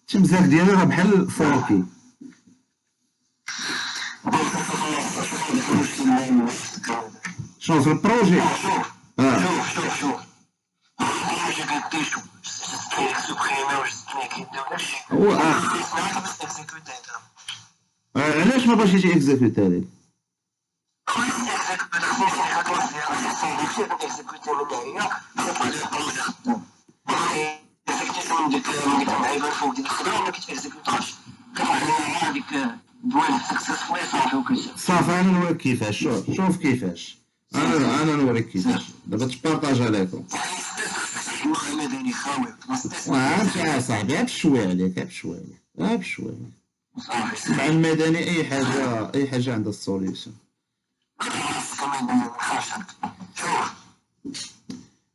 التمزاك ديالي راه بحال فوركي. شنو في البروجي؟ اه هو علاش ما بغيتيش اكزيكوتي هذيك؟ صافي انا نوريك كيفاش. شوف كيفاش. انا نوريك كيفاش. دابا تبارطاج عليكم. عرفت يا صاحبي، بشويه عليك، بشويه عليك، بشويه. مع المدني اي حاجه عندها السوليوشن.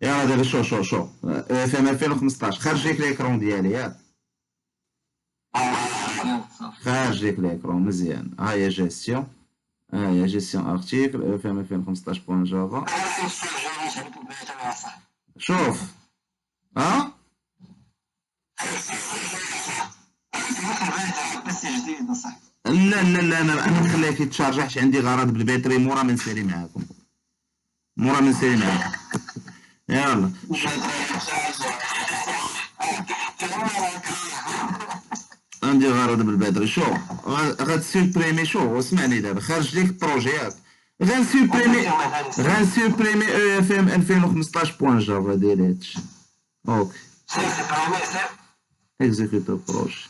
يلا دابا شو فهم 2015 خرج ليك ليكرون ديالي ياك. خارج ليك ليكرون مزيان. ها هي جيستيون، ها هي جيستيون ارتيكل فهم 2015 بوان جافا. شوف ها لا انا نخليه يتشارجا حيت عندي غرض بالبيتري مورا ما نسالي معاكم. يلا عندي غرض بالبيتري. شو غتسوبريمي؟ شو اسمعني دابا خارج ليك البروجي ياك. غنسوبريمي او اف ام 2015 بوان جافا ديريتش. اوكي اكزيكوتو بروجي.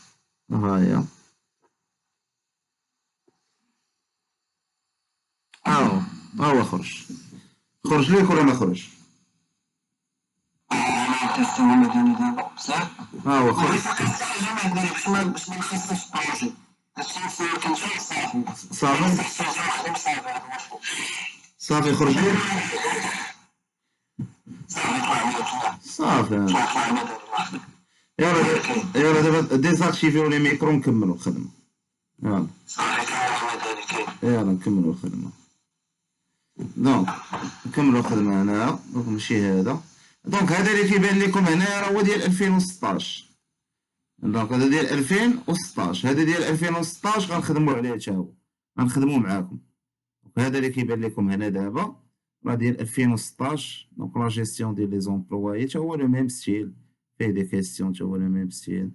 هاهي هو خرج ليك ولا ما خرج؟ هو خرج. صافي صافي خرج ليك. صافي يلا دابا ديزاكتيفيو لي ميكرو نكملو الخدمة. يلا نكملو الخدمة. دونك نكملو الخدمة هنايا. دونك ماشي هذا. دونك هذا اللي كيبان لكم هنا راه هو ديال 2016. دونك هذا ديال 2016، هذا ديال 2016 غنخدمو عليه تا هو، غنخدمو معاكم. دونك هذا اللي كيبان لكم هنا دابا راه ديال 2016. دونك لا جيستيون ديال لي زومبلوايي تا هو لو ميم ستيل، فيه دي كيستيون تا هو لو ميم ستيل،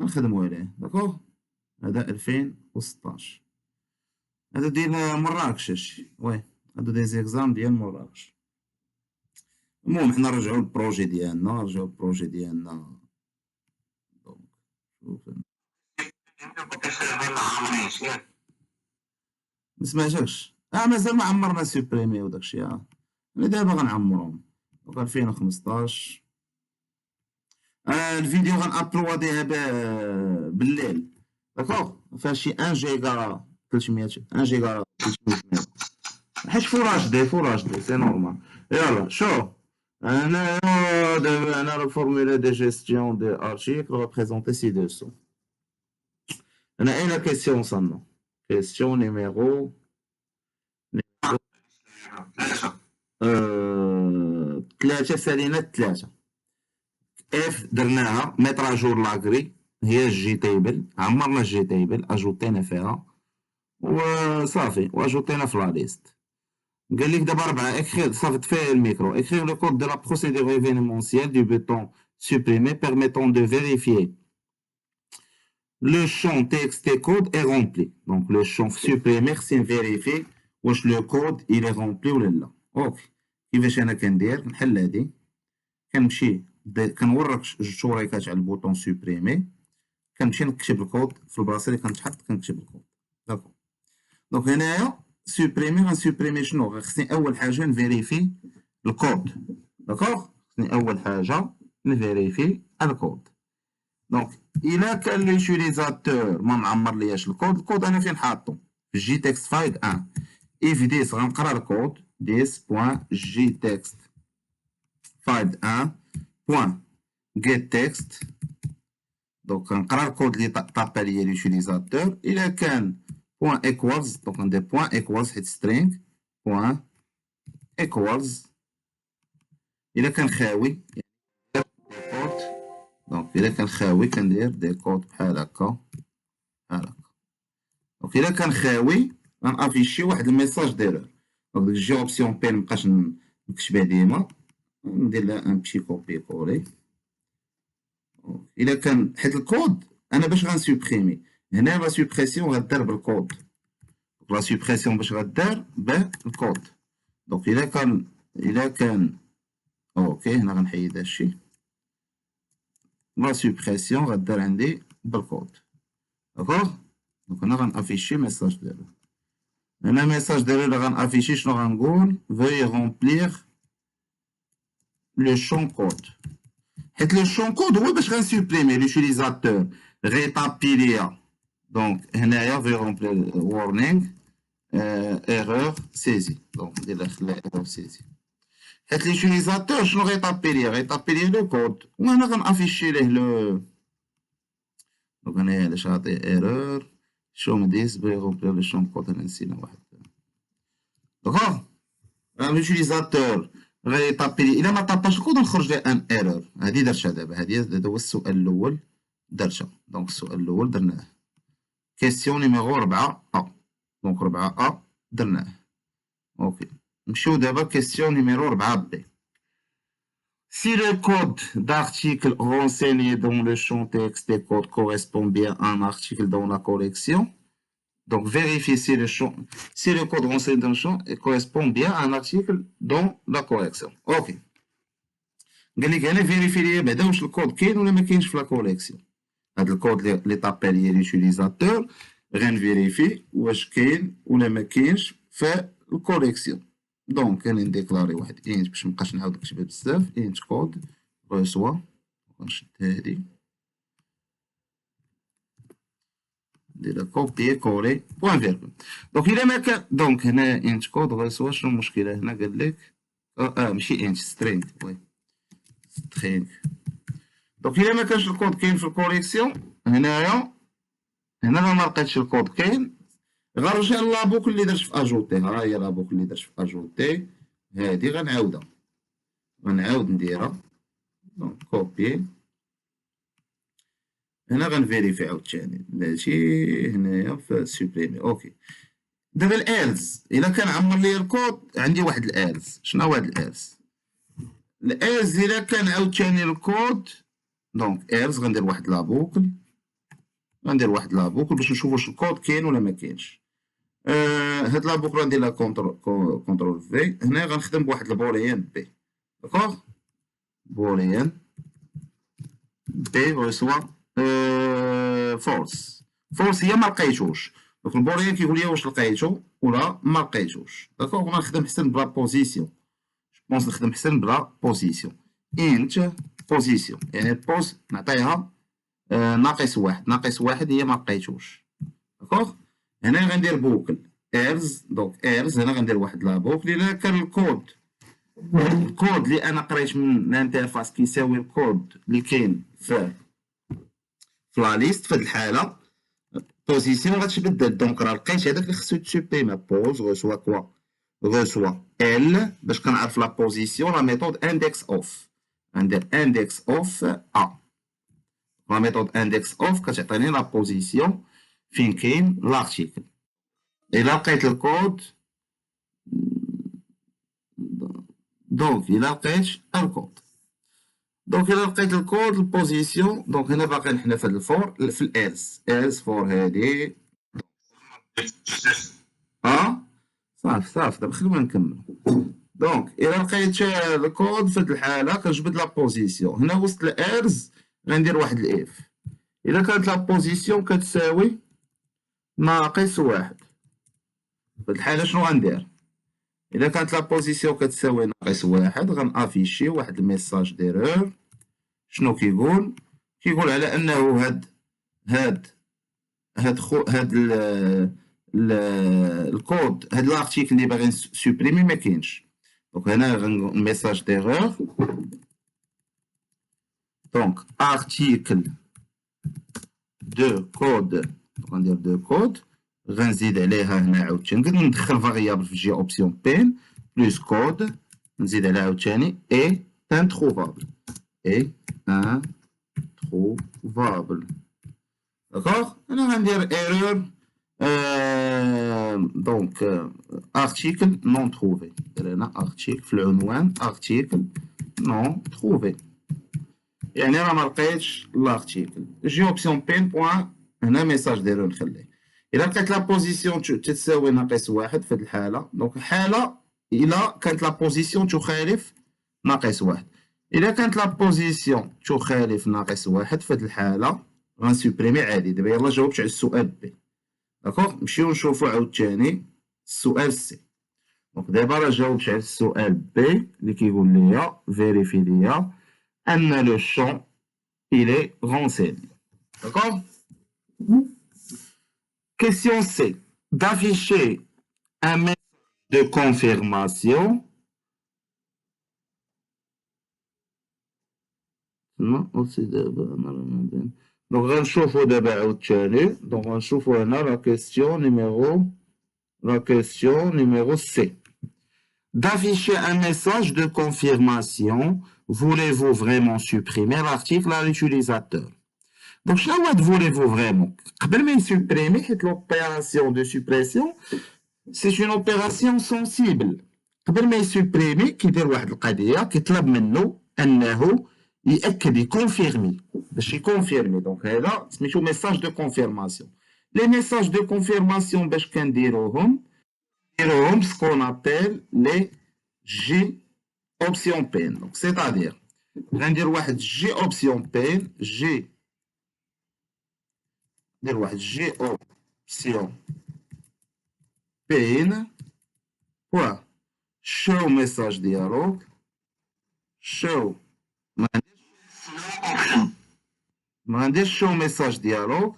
غنخدمو عليه. داكوغ هذا 2016. هذا ديال مراكش وي، هادو دي زيكزام ديال مراكش. المهم حنا نرجعو للبروجي ديالنا. دونك شوف مسمعتكش. مازال ما عمرنا سوبريمي وداكشي. انا دابا غنعمرهم. دونك 2015 الفيديو غنابلوديه بالليل. داكوغ فيها شي 1 جيجا 300 1 جيجا 300 ميغا، حيت فول اش دي سي نورمال. يلا شوف انا دابا انا الفورمولا دي جيستيون دي ارتيكل ريبريزونتي سي دوسو. انا اين كيسيون وصلنا؟ كيسيون نيميرو 3 سالينا 3 اف درناها ميتر اجور لاكري، هي الجي تيبل. عمرنا الجي تيبل اجوتينا فيها وصافي، واجوتينا في لا ليست. قال لك دابا 4 écrire صافي طفي الميكرو. écrire le code de la procédure événementielle du bouton supprimer permettant de vérifier le champ texte et code est rempli. Donc le champ supprimer خصني vérifier واش le code il est rempli ولا لا. اوكي كيفاش انا كندير؟ نحل هادي، كنمشي كنورك جوج شوريكات على البوطون سوبريمي، كنمشي نكتب الكود في البلاصه اللي كنتحط كنكتب الكود. داكوغ دونك هنايا سوبريمي غنسوبريمي شنو؟ خصني اول حاجه نفيريفي الكود. داكوغ خصني اول حاجه نفيريفي الكود. دونك الا كان ليوتيليزاتور ما معمر لياش الكود انا فين حاطو؟ في جي تكست فايل 1 اف ديس غنقرا الكود ديس بوان جي تكست فايل 1 بوان جيت تكست. دونك نقرا الكود اللي طابا ليا ليوتيليزاتور. الا كان بوان ايكوالز دونك ندير بوان ايكوالز حيت سترينغ بوان ايكوالز. الا كان خاوي ديبورت دونك إلا كان خاوي كندير دي كود بحال هكا بحال هكا. دونك إلا كان خاوي غنافيشي واحد الميساج ديرور. دونك ديك جي اوبسيون بي مبقاش نكتبها ديما، ندير لها ان بشي كوبي كولي. إلا كان حيت الكود أنا باش غنسوبريمي هنا لا سوبريسيون غدار بالكود، لا سوبريسيون باش غدار بالكود. دونك إلا كان اوكي هنا غنحيد هادشي، لا سوبريسيون غدار عندي بالكود. داكوغ. دونك هنا غنافيشي ميساج ديالو، هنا ميساج ديالو اللي غنافيشي شنو غنقول veuillez remplir le champ code. حيت لو champ code هو باش غنسوبريمي لوتيليزاتور غيطابي ليا. دونك هنايا veuillez remplir warning erreur saisie. دونك ندير لها خليها erreur saisie. حيت لوتيليزاتور شنو غيطابي ليا لو كود، وانا غنافيشي ليه لو. دونك هنايا علاش غنعطيه ايرور شو مديس بغي رومبلير لو شون كود. انا نسينا واحد. داكوغ. لوتيليزاتور غيطابي لي، الا ما طاباش الكود نخرج ليه ان ايرور. هادي درتها دابا، هذا هو السؤال الاول درتها. دونك السؤال الاول درناه كيسيون نيميرو 4 ا. دونك 4 ا درناه. اوكي نمشيو دابا كيسيون نيميرو 4 بي. Si le code d'article renseigné dans le champ texte des codes correspond bien à un article dans la collection, donc vérifiez si le code renseigné dans le champ correspond bien à un article dans la collection. Ok. قال لك هنا فيريفي لي بعدا واش الكود كاين ولا ما كاينش في لا كوليكسيون. هذا الكود اللي طابي لي ليوتيليزاتور غنفيريفي واش كاين ولا ما كاينش في الكوليكسيون. دونك انا نديكلاري واحد انت باش مبقاش نعاود نكتبها بزاف. انت كود ريسوا، غنشد هادي نديرها كوبي كولي بوان فيرغول. دونك الا ما كان دونك هنا انت كود ريسوا شنو المشكله هنا؟ قال لك ماشي انت سترينغ. وي سترينغ. دونك الا ما كانش الكود كاين في الكوليكسيون هنايا، هنا ما لقيتش الكود كاين، غنرجع لابوك اللي درت في اجوتي. ها هي لابوك اللي درت في اجوتي هادي غنعاود نديرها. دونك كوبي هنا غنفيريفي عاوتاني ماشي هنايا في سوبريمي. اوكي دابا الالز الا كان عمر لي الكود عندي واحد الالز. شنو هو هاد الالز؟ الالز الا كان عاوتاني الكود دونك الز غندير واحد لابوكل باش نشوف واش الكود كاين ولا ما كاينش. هاد لابوكل غندير لها كونترول في. هنا غنخدم بواحد البوليان بي. داكوغ. بوليان بي ريسوا فولس. فولس هي ما لقيتوش. دونك البوليان كيقول لي واش لقيتو ولا ما لقيتوش. داكوغ. غنخدم حسن بلا بوزيسيون. جوبونس نخدم حسن بلا بوزيسيون. انت بوزيسيون يعني بوز نعطيها ناقص واحد هي ما لقيتوش. داكوغ. هنا غندير بوكل ايرز. دونك ايرز هنا غندير واحد لا بوكل. الا كان الكود اللي انا قريت من الانترفاس كيساوي الكود اللي كاين في لا ليست، في هاد الحاله بوزيسيون غتبدل. دونك راه لقيت هذاك اللي خصو يتسوبريمي. بوز ريسوا كوا ريسوا ال باش كنعرف لا بوزيسيون. لا ميثود اندكس اوف غندير اندكس اوف ا. لا ميثود اندكس اوف كتعطيني لا بوزيسيون فين كاين لارتيكل. الا لقيت الكود دونك الا لقيت الكود البوزيسيون. دونك هنا باقي حنا في هاد الفور في الالز فور هادي. صافي دابا خلينا نكمل. دونك الا لقيت الكود في هاد الحاله كنجبد لا بوزيسيون. هنا وسط الالز غندير واحد الاف. الا كانت لا بوزيسيون كتساوي ناقص واحد، في هاد الحاله شنو غندير؟ الا كانت لا بوزيسيون كتساوي ناقص واحد غنافيشي واحد الميساج ديرور. شنو كيقول على انه هاد الكود هاد لارتيكل اللي باغي سوبريمي ما كاينش. دونك هنا ميساج ديرور. دونك ارتيكل دو كود غندير دو كود غنزيد عليها هنا عاوتاني نقدر ندخل فاريابل في جي اوبسيون بين بلس كود نزيد عليها عاوتاني اي انتروفابل introuvable. D'accord? On va dire erreur. Donc, article non trouvé. Article, article non trouvé. يعني راه ما لقيتش l'article. J'ai option pen point هنا ميساج ديالو نخليه. إلا كانت لا بوزيسيون تتساوي ناقص واحد في هاد الحالة، دونك الحالة إلا كانت لا بوزيسيون تخالف ناقص واحد. إلا كانت لا بوزيسيون تخالف ناقص واحد في هاد الحالة غنسوبريمي عادي. دابا يلاه جاوبت على السؤال بي. داكوغ، نمشيو نشوفو عاوتاني السؤال سي. دونك دابا راه جاوبت على السؤال بي اللي كيقول ليا فيريفي ليا أن لو شون il est renseigné. D'accord? Question C. D'afficher un message de confirmation. Non, aussi donc غنشوفو دابا عاوتاني. Donc غنشوفو هنا la question numéro C. D'afficher un message de confirmation. Voulez-vous vraiment supprimer l'article à l'utilisateur? Donc, je voulez-vous vraiment? قبل ما يسوبريمي حيت l'opération de suppression c'est une opération sensible. قبل ما يسوبريمي كيدير واحد القضية كيطلب منه أنه يأكد يكونفيرمي باش يكونفيرمي. دونك هذا سميتو ميساج دو كونفيرماسيون. لي ميساج دو كونفيرماسيون باش كنديروهم ce qu'on appelle les J option pen. Donc, c'est-à-dire, on va dire J option pen, J option pen, quoi? Show message dialogue, show, show message dialogue,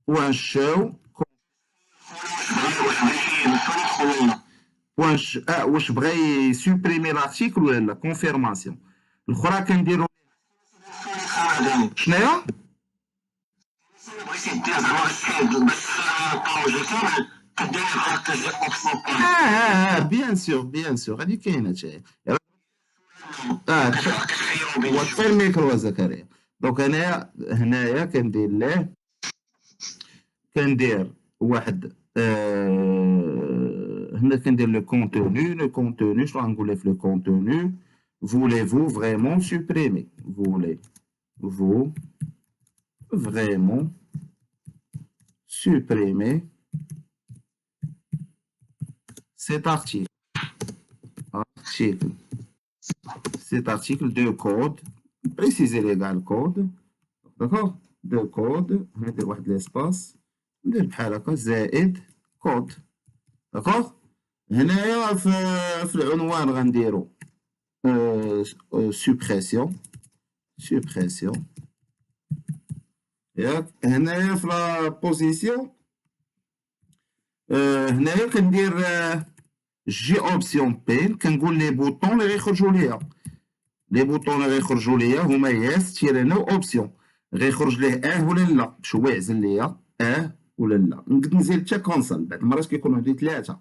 ou un show واش بغى يسوبريمي لارتيكل ولا لا كونفيرماسيون. الاخرى كنديرو شناهي بغيتي دير زعما السيد باش بيان سور هادي كاينه حتى هي. وطفي الميكرو زكريا. دونك هنايا كندير واحد هنا كندير لو كونتوني. شنو غنقول في لو كونتوني؟ voulez-vous vraiment supprimer? Voulez-vous vraiment supprimer cet article de code. Précisez les gars le code. D'accord? De code. ندير واحد l'espace. ندير بحال هكا زائد كود. داكوغ. هنايا في العنوان غنديرو سوبريسيون ياك. هنايا في لا بوزيسيون هنايا كندير جي اوبسيون بين. كنقول لي بوطون اللي غيخرجوا ليا. لي بوطون اللي غيخرجوا ليا هما ياس تيري نو اوبسيون. غيخرج ليه ولا لا باش هو يعزل ليا ولا لا. نقدر نزيد حتى كونسل. بعض المرات كيكونوا عندي 3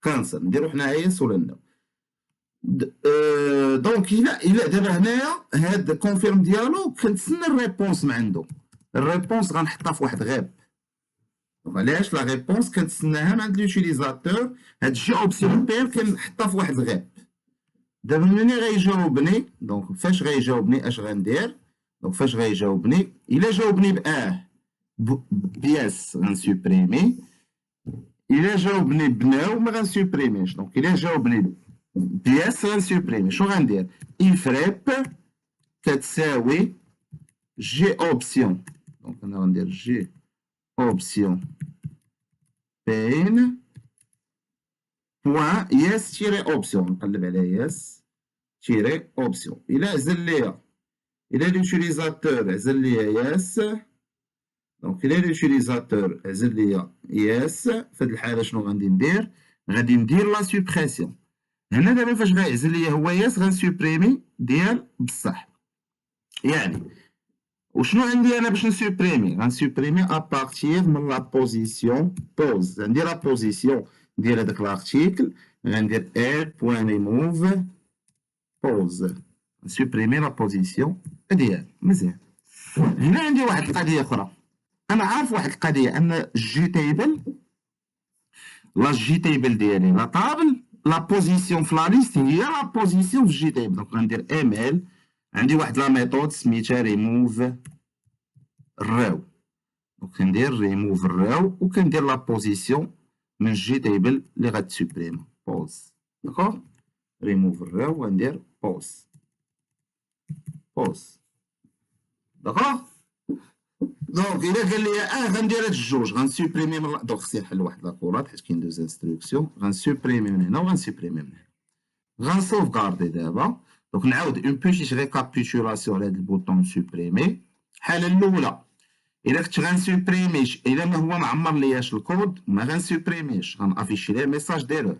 كانسل. نديرو حنا يس ولا لا. دونك الا دابا هنايا هاد كونفيرم ديالو كنتسنى الريبونس من عنده. الريبونس غنحطها في واحد غاب. علاش لا ريبونس كنتسناها من عند لوتيليزاتور؟ هاد جي اوبسيون بير كنحطها في واحد غاب. دابا ملي غيجاوبني دونك فاش غيجاوبني اش غندير؟ دونك فاش غيجاوبني الا جاوبني بياس غنسوبريمي. الا جاوبني بناو ما غنسوبريميش. دونك الا جاوبني بياس غنسوبريمي. شنو غندير؟ ifrep كتساوي جي اوبسيون. دونك انا غندير جي اوبسيون بين بوان ياس تيري اوبسيون. نقلب على ياس تيري اوبسيون. الا عزل ليا الا لوتيليزاتور عزل ليا ياس. دونك الا لوتيليزاتور عزل ليا ياس في هاد الحاله شنو غادي ندير؟ غادي ندير لا سوبريسيون. هنا دابا فاش غيعزل ليا هو ياس غنسوبريمي ديال بصح. يعني وشنو عندي انا باش نسوبريمي؟ غنسوبريمي ابارتيغ من لا بوزيسيون بوز. عندي لا بوزيسيون ديال هذاك لارتيكل غندير ال بوان ريموف بوز. نسوبريمي لا بوزيسيون ديالو. مزيان. هنا عندي واحد القضيه اخرى. انا عارف واحد القضيه ان الجي تيبل لا جي تيبل ديالي لا طابل لا بوزيسيون في لا ليست هي لا بوزيسيون في الجي تيبل. دونك غندير ام ال عندي واحد لا ميثود سميتها ريموف الراو. دونك كندير ريموف الراو وكندير لا بوزيسيون من الجي تيبل اللي غتسوبريم بوز. داكوغ ريموف الراو وندير بوز بوز. داكوغ. دونك الا قال لي غندير هاد الجوج غنسوبريمي من دونك خصني نحل واحد لاكورات حيت كاين دوز انستركسيون. غنسوبريمي من هنا وغنسوبريمي من هنا. غنسوف كاردي دابا. دونك نعاود اون بوتيت ريكابيتولاسيون على هاد البوطون سوبريمي. الحاله الاولى الا كنت غنسوبريميش الا ما هو معمر لياش الكود ما غنسوبريميش غنافيشي ليه ميساج ديرور.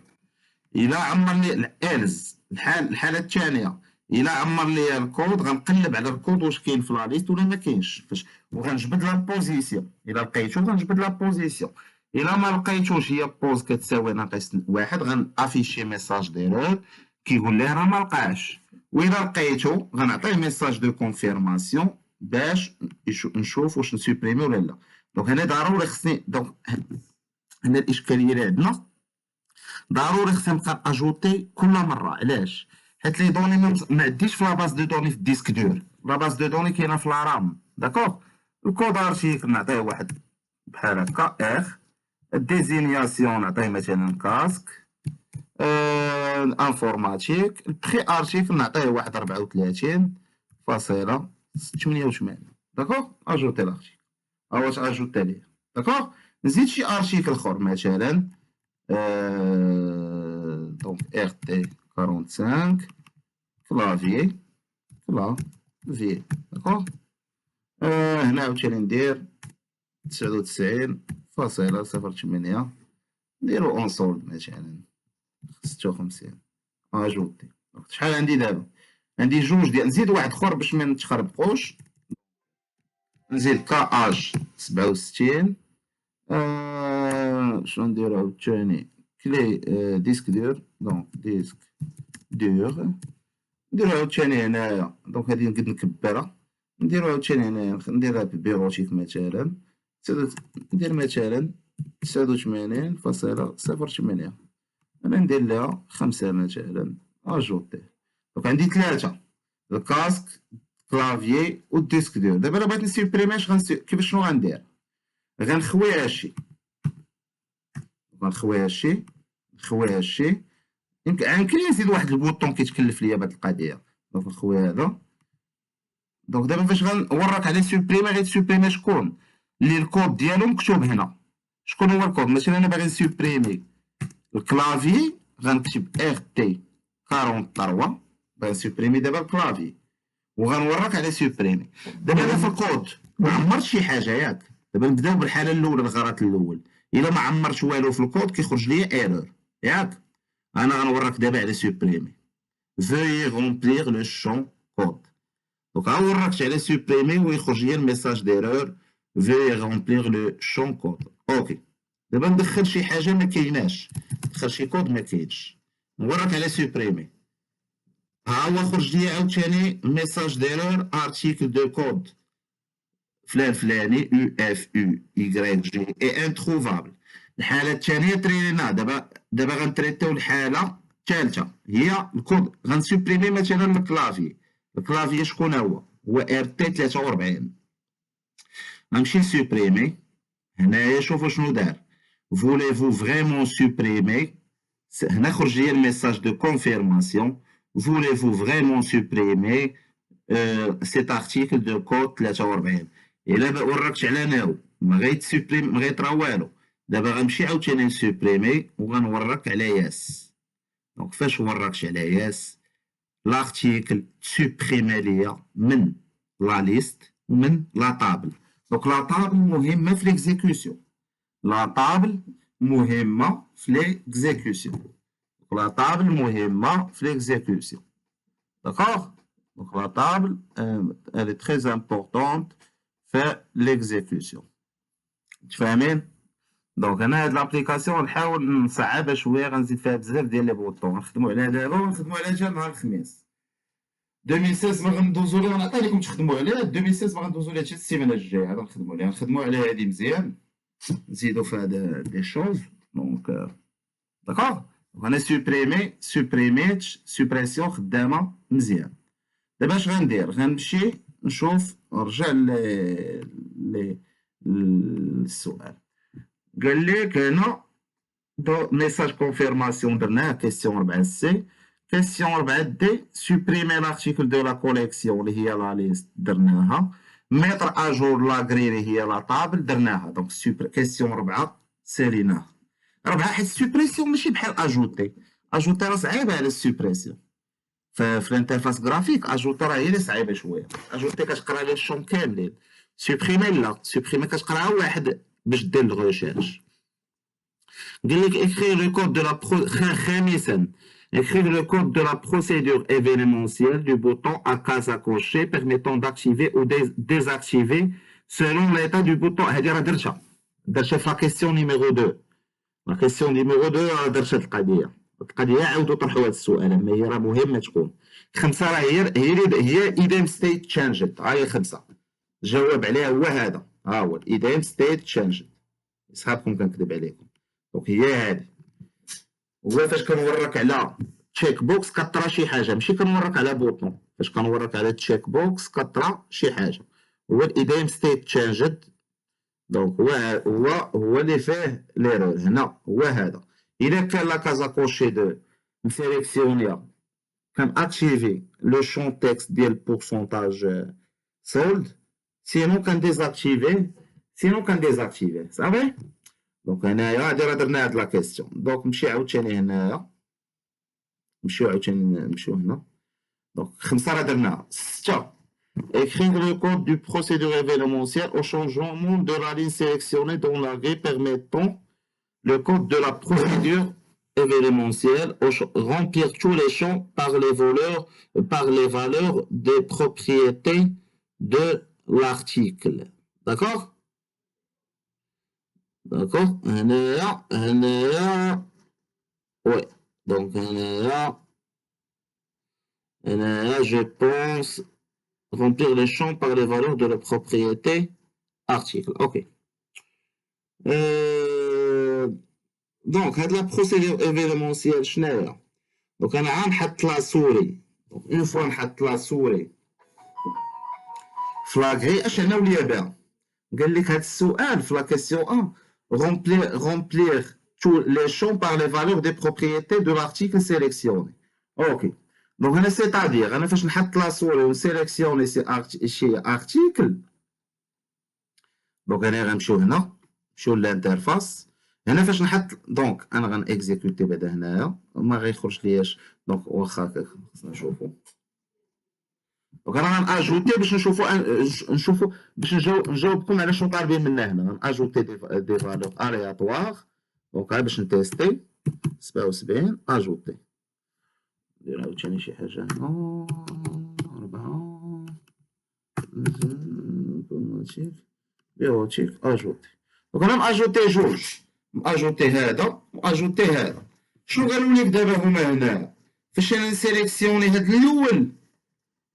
الا عمر لي الالز الحاله الثانيه الا عمر لي الكود غنقلب على الكود واش كاين في لا ليست ولا ما كاينش وغنجبد لا بوزيسيون. الا لقيتو غنجبد لا بوزيسيون. الا ما لقيتوش هي بوز كتساوي ناقص واحد غنافيشي ميساج ديرور كيقول ليه راه ما لقاش. واذا لقيتو غنعطيه ميساج دو كونفيرماسيون باش نشوف واش نسوبريمي ولا لا. دونك هنا ضروري خصني دونك هنا الاشكاليه اللي عندنا ضروري خصني نبقى اجوتي كل مره. علاش؟ حيت لي دوني ما عنديش في لاباز دو دوني في الديسك دور. لاباز دو دوني كاينه في لارام. داكوغ. الكود ارشيف نعطيه واحد بحال هكا اخ. الديزينياسيون نعطيه مثلا كاسك. انفورماتيك. البخي ارشيف نعطيه واحد 34 فاصله 88. داكوغ. اجوتي لارشيف واش اجوتي ليه. داكوغ. نزيد شي ارشيف اخر مثلا donc RT45 clavier clavier. d'accord. هنا عاوتاني ندير 99.08 نديرو اونسولد مثلا 56 اجوتي. شحال عندي دابا؟ عندي جوج ديال نزيد واحد اخر باش ما نتخربقوش. نزيد كاج 67. شنو نديرو عاوتاني كلي ديسك دور. دونك ديسك دور نديرو عاوتاني هنايا. دونك هادي نقد نكبرها نديرو عاوتاني هنايا نديرها ببيروتيك مثلا ندير مثلا 89.08. انا ندير لها 5 مثلا اجوتي. دونك عندي 3 الكاسك كلافيي والديسك دور. دابا الا بغيت نسيبريميش كيفاش شنو غندير؟ غنخوي هادشي يمكن نزيد واحد البوطون كيتكلف ليا بهاد القضيه. دونك نخوي هذا. دونك دابا فاش غنوريك على سوبريمي غيتسوبريمي شكون اللي الكود ديالو مكتوب هنا. شكون هو الكود؟ مثلا انا باغي نسوبريمي الكلافي غنكتب ار تي 43 باغي نسوبريمي دابا الكلافي وغنوريك على سوبريمي. دابا انا في الكود ما عمرت شي حاجه ياك. دابا نبداو بالحاله الاولى الغلط الاول. الا ما عمرتش والو في الكود كيخرج ليا ايرور ياك. انا غنوريك دابا على سوبريمي veuillez remplir le champ code. دونك غنوريك على سوبريمي ويخرج ليا الميساج ديرور veuillez remplir le champ code. اوكي. دابا ندخل شي حاجه ما كايناش ندخل شي كود ما كاينش نوريك على سوبريمي. ها هو خرج ليا عاوتاني ميساج ديرور ارتيكل دو كود فلان فلاني يو اف يو يكغيك جي اي انتروفابل. الحاله الثانيه ترينا. دابا غنتريتيو الحاله الثالثه هي الكود. غنسوبريمي مثلا الكلافي شكون هو ار تي 43. غنمشي نسوبريمي هنايا. شوفوا شنو دار فوليفو فريمون سوبريمي. هنا خرج لي الميساج دو كونفيرماسيون فوليفو فريمون سوبريمي سيت ارتيكل دو كود 43. الا ما وركش على ناو ما غيتسوبريم ما غيطرا والو. دابا غنمشي عاوتاني نسوبريمي وغنورك على ياس. دونك فاش وركش على ياس لارتيكل تسوبريمي ليا من لا ليست ومن لا طابل. دونك لا طابل مهمه في ليكزيكسيون. لا طابل مهمه في ليكزيكسيون. لا طابل مهمه في ليكزيكسيون. داكوغ. دونك لا طابل elle est très importante في ليكزيكسيون. متفاهمين؟ دونك انا هاد لابليكاسيون نحاول نصعبها شويه غنزيد فيها بزاف ديال لي بوطون. نخدمو عليها دابا ونخدمو عليها حتى نهار الخميس. 2016 ما غندوزو ليه، غنعطي لكم تخدموا عليه. 2016 ما غندوزو ليه حتى السيمانه الجايه، عاد نخدموا عليه، نخدموا على هادي مزيان، نزيدو في هاد دي شوز. دونك داكوغ، انا سوبريميت سوبريسيون خدامه مزيان. دابا اش غندير؟ غنمشي نشوف، نرجع للسؤال. قال لك هنا دو ميساج كونفيرماسيون درناه كيسيون 4 سي. كيسيون 4 دي سوبريمي لارتيكل دو لا كوليكسيون اللي هي لا ليست درناها. ميتر اجور لا غري اللي هي لا طابل درناها. دونك كيسيون 4 ساليناها. 4 حيت سوبريسيون ماشي بحال اجوتي. اجوتي راه صعيبه على السوبريسيون. في الانترفاس جرافيك اجوتي راه هي اللي صعيبه شويه. اجوتي كتقرا لي الشون كاملين. سوبريمي لا، سوبريمي كتقراها واحد باش دير الغوشيرش. قال لك écrire le code de la خامسا écrire le code de la procédure événementielle du bouton à case à cocher permettant d'activer ou désactiver selon l'état du bouton. هذه راه درتها في لا كيسيون نيميرو 2. لا كيسيون نيميرو 2 درت هاد القضيه عاودوا طرحوا هاد السؤال، اما هي راه مهمه تكون. خمسه راه هي ايديم ستيت تشانجد. ها هي خمسه، جاوب عليها هو هذا، ها هو ايديم ستيت تشانجد. صحابكم كنكذب عليكم. دونك هي هادي. هو فاش كنورك على تشيك بوكس كطرا شي حاجه، ماشي كنورك على بوطون. فاش كنورك على تشيك بوكس كطرا شي حاجه، هو الايديم ستيت تشانجد. دونك هو اللي فيه ليرور هنا، هو هذا. الا كان لا كازا كوشي دو نسيليكسيونيا كان اكتيفي لو شون تكست ديال بورسونتاج سولد، سينو كان ديزاكتيفيه. صافي. دونك هنايا هادي راه درنا هاد لا كيسيون. دونك نمشي عاوتاني هنايا، نمشيو هنا. دونك خمسة راه درناها. ستة écrire le code du procédure événementielle au changement de la ligne sélectionnée dans la grille permettant le code de la procédure événementielle, remplir tous les champs par les valeurs des propriétés de l'article. D'accord? D'accord? Ouais. Donc, je pense remplir les champs par les valeurs de la propriété article. OK. Donc, la procédure événementielle, شناهي؟ Donc, أنا غنحط لا سوري. Donc, une fois نحط لا سوري في لاكغي، اش هنا وليا بها؟ قال لك هاد السؤال في لا كيسيون 1 remplir tous les champs par les valeurs des propriétés de l'article sélectionné. OK. دونك هنا سيتادير انا فاش نحط لا سوري ونسيليكسيوني شي ارتيكل. دونك انا غنمشيو هنا، نمشيو للانترفاس. هنا فاش نحط، دونك انا غنكزيكوتي بعدا هنايا ما غيخرج لياش. دونك واخا هكاك خصنا نشوفو. دونك انا غناجوتي باش نشوفو باش نجاوبكم على شنو طالبين منا هنا. غناجوتي دي فالور الياتوار. دونك باش نتيستي 77 اجوتي. ندير عاوتاني شي حاجه هنا 4 بيوتيك اجوتي. دونك انا ماجوتي جوج، ماجوتي هذا واجوتي هذا. شنو قالوا لك دابا هما هنا فاش انا نسيليكسيوني هاد الاول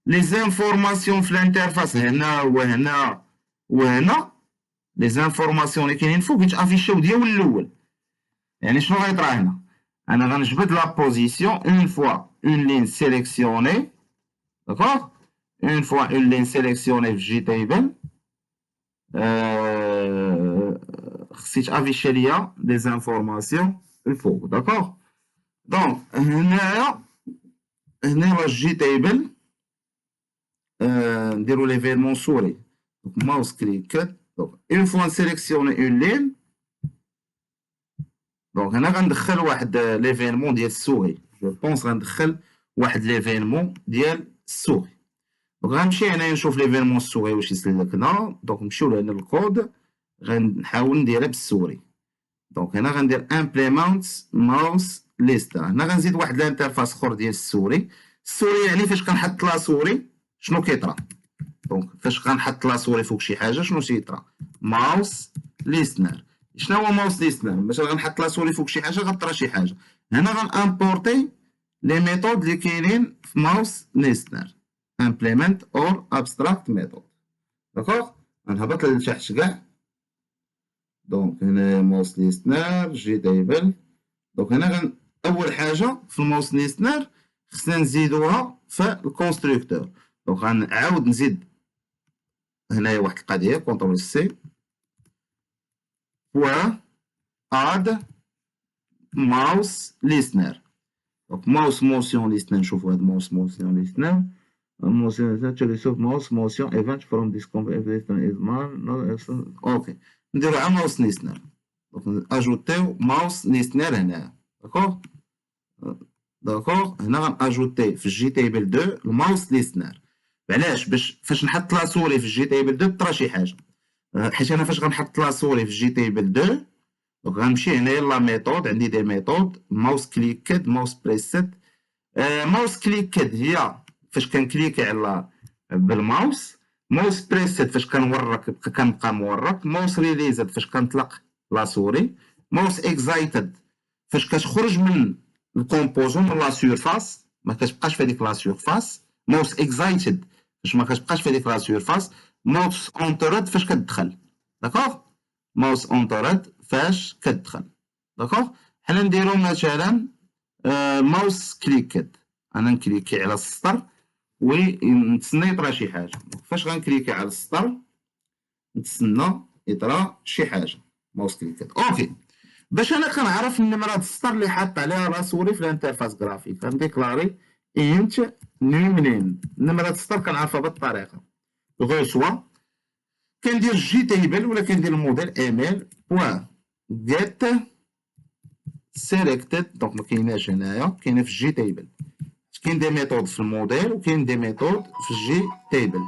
لي زانفورماسيون في الانترفاس هنا وهنا وهنا، لي زانفورماسيون اللي كاينين فوق يتافيشيو ديال الاول. يعني شنو غيطرا هنا؟ انا غنجبد لا بوزيسيون اون فوا اون لين سيليكسيوني. داكوغ؟ اون فوا اون لين سيليكسيوني في جي تيبل خصني تافيشي ليا لي زانفورماسيون الفوق. داكوغ؟ دونك هنايا لا جي تيبل نديرو ليفيرمون سوري. دونك ماوس كليك. دونك اون فوا نسيليكسيوني اون لين، دونك هنا غندخل واحد ليفينمون ديال السوري. جو بونس غندخل واحد ليفينمون ديال السوري. دونك غنمشي هنايا نشوف ليفينمون السوري واش يسلكنا. دونك نمشيو لهنا الكود غنحاول نديرها بالسوري. دونك هنا غندير امبليمونت ماوس ليست. هنا غنزيد واحد الانترفاس اخر ديال السوري. السوري يعني فاش كنحط لا سوري شنو كيطرا. دونك فاش غنحط لا سوري فوق شي حاجه شنو تيطرا؟ ماوس ليستنر. شنو هو ماوس ليستنر؟ باش غنحط لا سوري فوق شي حاجه غطرا شي حاجه. هنا غنامبورتي لي ميثود اللي كاينين في ماوس ليستنر. implement or abstract method. داكوغ غنهبط لتحت كاع. دونك هنايا mouse listener جي تيبل. دونك هنا اول حاجه في الماوس listener خصنا نزيدوها في الكونستركتور. دونك غنعاود نزيد هنايا واحد القضيه كونترول سي بوان اد mouse listener. دونك mouse motion listener نشوفو هاد mouse motion listener motion to resolve mouse motion event from this component is man. اوكي نديرو على mouse listener. دونك اجوتيو mouse listener هنا. داكوغ هنا غنأجوتي في الجي تيبل 2 الماوس listener. علاش؟ باش فاش نحط لا سوري في الجي تيبل 2 طرا شي حاجه. حيت انا فاش غنحط لا سوري في الجي تيبل 2 دونك غنمشي هنايا لا ميثود. عندي دي ميثود ماوس كليكد ماوس بريسيت. ماوس كليكد هي فاش كنكليكي على بالماوس. ماوس بريسيت فاش كنورك كنبقى مورك. ماوس ريليزد فاش كنطلق لا سوري. ماوس اكزايتد فاش كتخرج من الكومبوزون من لا سيرفاس ما كتبقاش في هذيك لا سيرفاس. ماوس اكزايتد فاش ما كتبقاش في هذيك لا سيرفاس. ماوس اونترد فاش كتدخل. داكوغ ماوس اونترد فاش كتدخل. داكوغ حنا نديرو مثلا ماوس كليكد. انا نكليكي على السطر ونتسنى يطرا شي حاجه. فاش غنكليكي على السطر نتسنى يطرا شي حاجه ماوس كليكد. اوكي باش انا كنعرف النمره د السطر اللي حاط عليها لا سوري في الانترفاس جرافيك غنديكلاري انت منين. النمره د السطر كنعرفها بالطريقه غير سوا كندير جي تيبل ولا كندير الموديل ايميل بوان جيت سيليكتد. دونك ما كايناش هنايا كاينه في الجي تيبل. كاين دي ميثود في الموديل وكاين دي ميثود في الجي تيبل.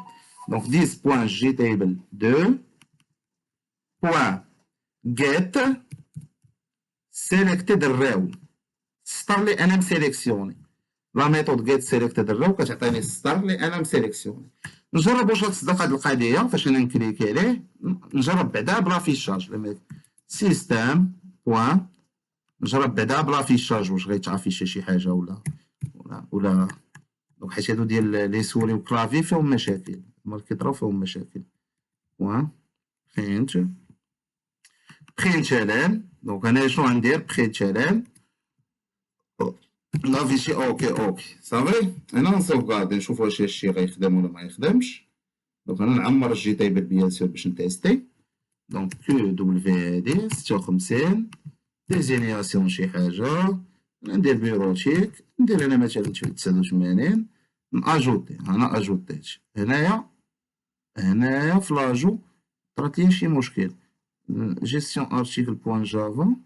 دونك ديس بوان جي تيبل 2 بوان جيت سيليكتد الراو السطر اللي انا مسيليكسيوني. لا ميثود جيت سيليكتد الراو كتعطيني السطر اللي انا مسيليكسيوني. نجرب واش غتصدق هاد القضيه فاش انا نكليكي عليه. نجرب بعدا بلا فيشاج سيستم بوان. نجرب بعدا بلا فيشاج واش غيتافيشي شي حاجه ولا دونك حيت هادو ديال لي سوري وكلافي فيهم مشاكل ملي كيطراو فيهم مشاكل. بوان برين تشالان. دونك هنايا شنو غندير برين تشالان لا فيشي. اوكي صافي. هنا نسوفغاردي نشوف واش هادشي غيخدم ولا ما يخدمش. دونك انا نعمر الجي تيبل بيان سور باش نتيستي. دونك كيو دبليو هادي 56 ديزينياسيون شي حاجه. ندير بيروتيك ندير انا مثلا 89 ناجوتي. انا اجوتيت هنايا في لاجو طرات لي شي مشكل. جيستيون ارتيكل بوان جافا.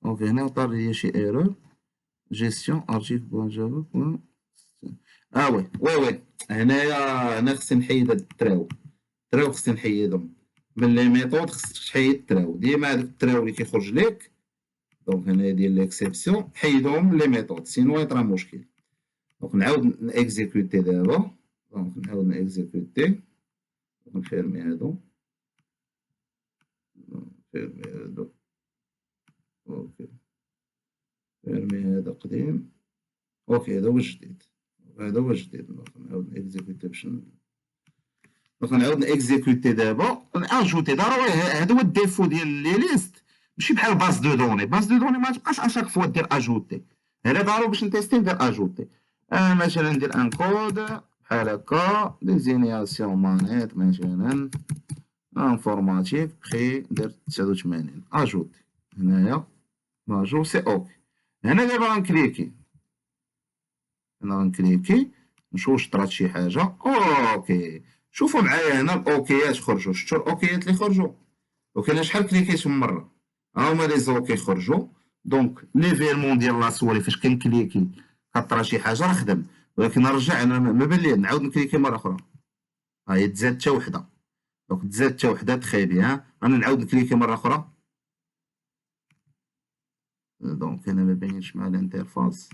اوكي هنا طار لي شي ايرور جيستيون ارتيكل بوان جافا بوان. وي هنايا انا خصني نحيد هاد التراو خصني نحيدهم من لي ميثود. خصك تحيد التراو ديما هادوك التراو اللي كيخرج ليك. دونك هنايا ديال ليكسيبسيون حيدهم من لي ميثود سينو يطرا مشكل. دونك نعاود نيكزيكوتي دابا. دونك نعاود نيكزيكوتي نفيرمي هادو اوكي فيرمي هذا قديم. اوكي هذا هو الجديد. دونك نعاود نيكزيكوتي باش دونك نعاود نيكزيكوتي دابا ناجوتي. ضروري هذا هو الديفو ديال لي ليست. ماشي بحال باز دو دوني. باز دو دوني ما تبقاش اشاك فوا دير اجوتي. هنا ضروري باش نتيستي ندير اجوتي. مثلا ندير ان كود بحال هكا ديزينياسيون مانيت مثلا انفورماتيك بخي ندير 89 اجوتي. هنايا لاجو سي اوكي. هنا دابا غنكليكي نشوف واش طرات شي حاجه. اوكي شوفوا معايا هنا الاوكيات خرجوا. شفتوا الاوكيات اللي خرجوا. وكاين شحال كليكيتهم مره ها هما لي زوكي خرجوا. دونك ليفيرمون ديال لا سوري فاش كنكليكي كطرا شي حاجه راه خدم. ولكن نرجع انا ما بان لي نعاود نكليكي مره اخرى. ها هي تزاد حتى وحده. دونك تزاد حتى وحده تخي بيان. انا نعاود نكليكي مره اخرى. دونك هنا ما باينش مع الانترفاس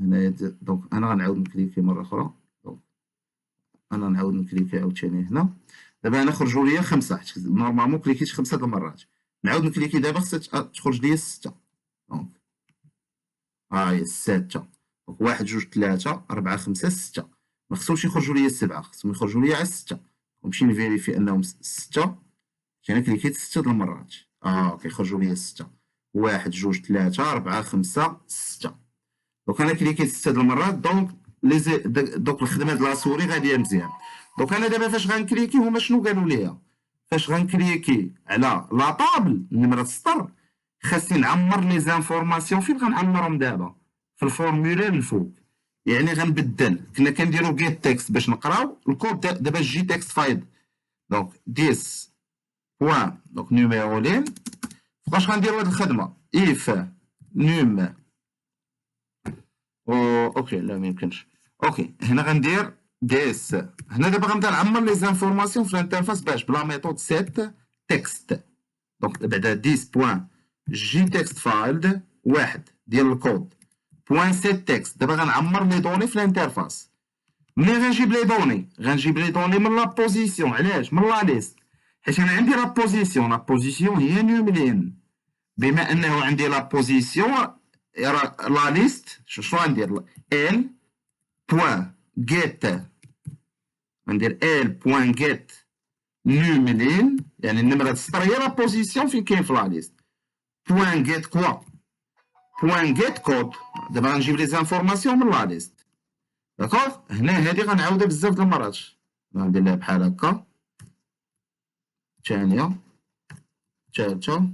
هنايا. دونك انا غنعاود نكليكي مره اخرى. دونك انا نعاود نكليكي عاوتاني هنا. دابا انا خرجوا ليا 5 حيت نورمالمون كليكيت 5 د المرات. نعاود نكليكي دابا خصها تخرج ليا 6. دونك ها هي 6. دونك 1 2 3 4 5 6. ما خصهمش يخرجوا ليا السبعة، خصهم يخرجوا ليا على الستة، ونمشي نفيريفي انهم ستة. انا كليكيت ستة د المرات، كيخرجوا ليا ستة، واحد جوج ثلاثة أربعة خمسة ستة. دونك انا كليكيت ستة د المرات، دونك الخدمة د لاسوري غادية مزيان. دونك انا دابا فاش غنكليكي هما شنو قالوا ليا؟ فاش غنكليكي على لا طابل نمرة سطر، خاصني نعمر لي زانفورماسيون. فين غنعمرهم دابا؟ في الفورمولير الفوق. يعني غنبدل، كنا كنديرو جيت تكست باش نقراو الكود، دابا جي تكست فايل. دونك 10 بوان، دونك نيميرو لين فوقاش غنديرو هاد الخدمة اف نيم اوكي لا ميمكنش. اوكي هنا غندير ديس، هنا دابا غنبدا نعمر لي زانفورماسيون في الانترفاس باش بلا ميثود سيت تكست. دونك بعدا 10 بوان جي تكست فايل واحد ديال الكود بوان سيت تكست. دابا غنعمر لي دوني في الانترفاس. ملي غنجيب لي دوني، غنجيب لي دوني من لا بوزيسيون. علاش؟ من لا ليست، حيت انا عندي لا بوزيسيون. لا بوزيسيون هي نيوملين. بما انه عندي لا بوزيسيون، لا ليست شنو غندير؟ ال بوان جيت، غندير ال بوان جيت نيوملين، يعني النمره السطر هي لا بوزيسيون فين كاين في لا ليست. بوان جيت كوا؟ بوان جيت كود. دابا غنجيب لي زانفورماسيون من لا ليست. داكوغ؟ هنا هادي غنعاودها بزاف د المرات. غندير لها بحال هكا، الثانيه الثالثه،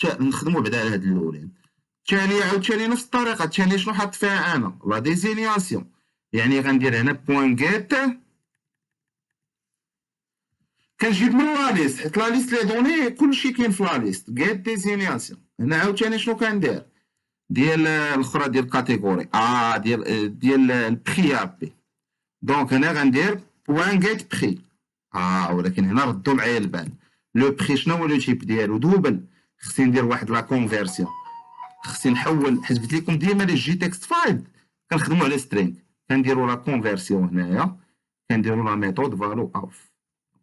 نخدمو بعدا على هاد الاولين. الثانيه عاوتاني نفس الطريقه. الثانيه شنو حاط فيها انا؟ لا ديزينياسيون. يعني غندير هنا بوان جيت، كنجيب من لا ليست، حيت لا ليست لي دوني كلشي كاين في لا ليست. جيت ديزينياسيون. هنا عاوتاني شنو كندير؟ ديال الاخرى ديال الكاتيجوري ديال البخي بي. دونك هنا غندير بوان جيت بخي. ولكن هنا ردوا معايا البال. لو بخي شنو هو لو تيب ديالو؟ دوبل. خصني ندير واحد لا كونفيرسيون، خصني نحول، حيت قلت لكم ديما لي جي تكست فايل كنخدموا على سترينغ. كنديروا لا كونفيرسيون هنايا، كنديروا لا ميثود فالو اوف.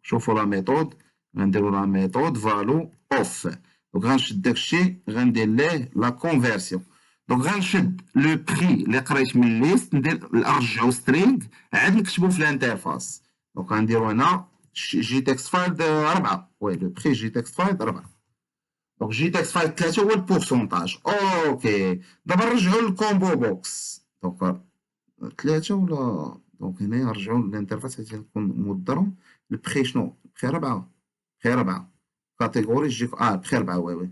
شوفوا لا ميثود، غنديروا لا ميثود فالو اوف. دونك غنشد داكشي غندير ليه لا كونفيرسيون. دونك غنشد لو بري اللي قريت من ليست، نرجعو سترينغ عاد نكتبو في الانترفاس. دونك غنديرو هنا جي تكست فايل 4. وي لو بري جي تكست فايل 4. دونك جي تكست فايل 3 هو البورسونتاج. اوكي دابا نرجعو للكومبو بوكس. دونك 3 ولا دونك هنايا نرجعو للانترفاس حيت نكون مودرهم. البخي شنو؟ بخي 4. بخي 4 كاتيجوري جي بخي 4. وي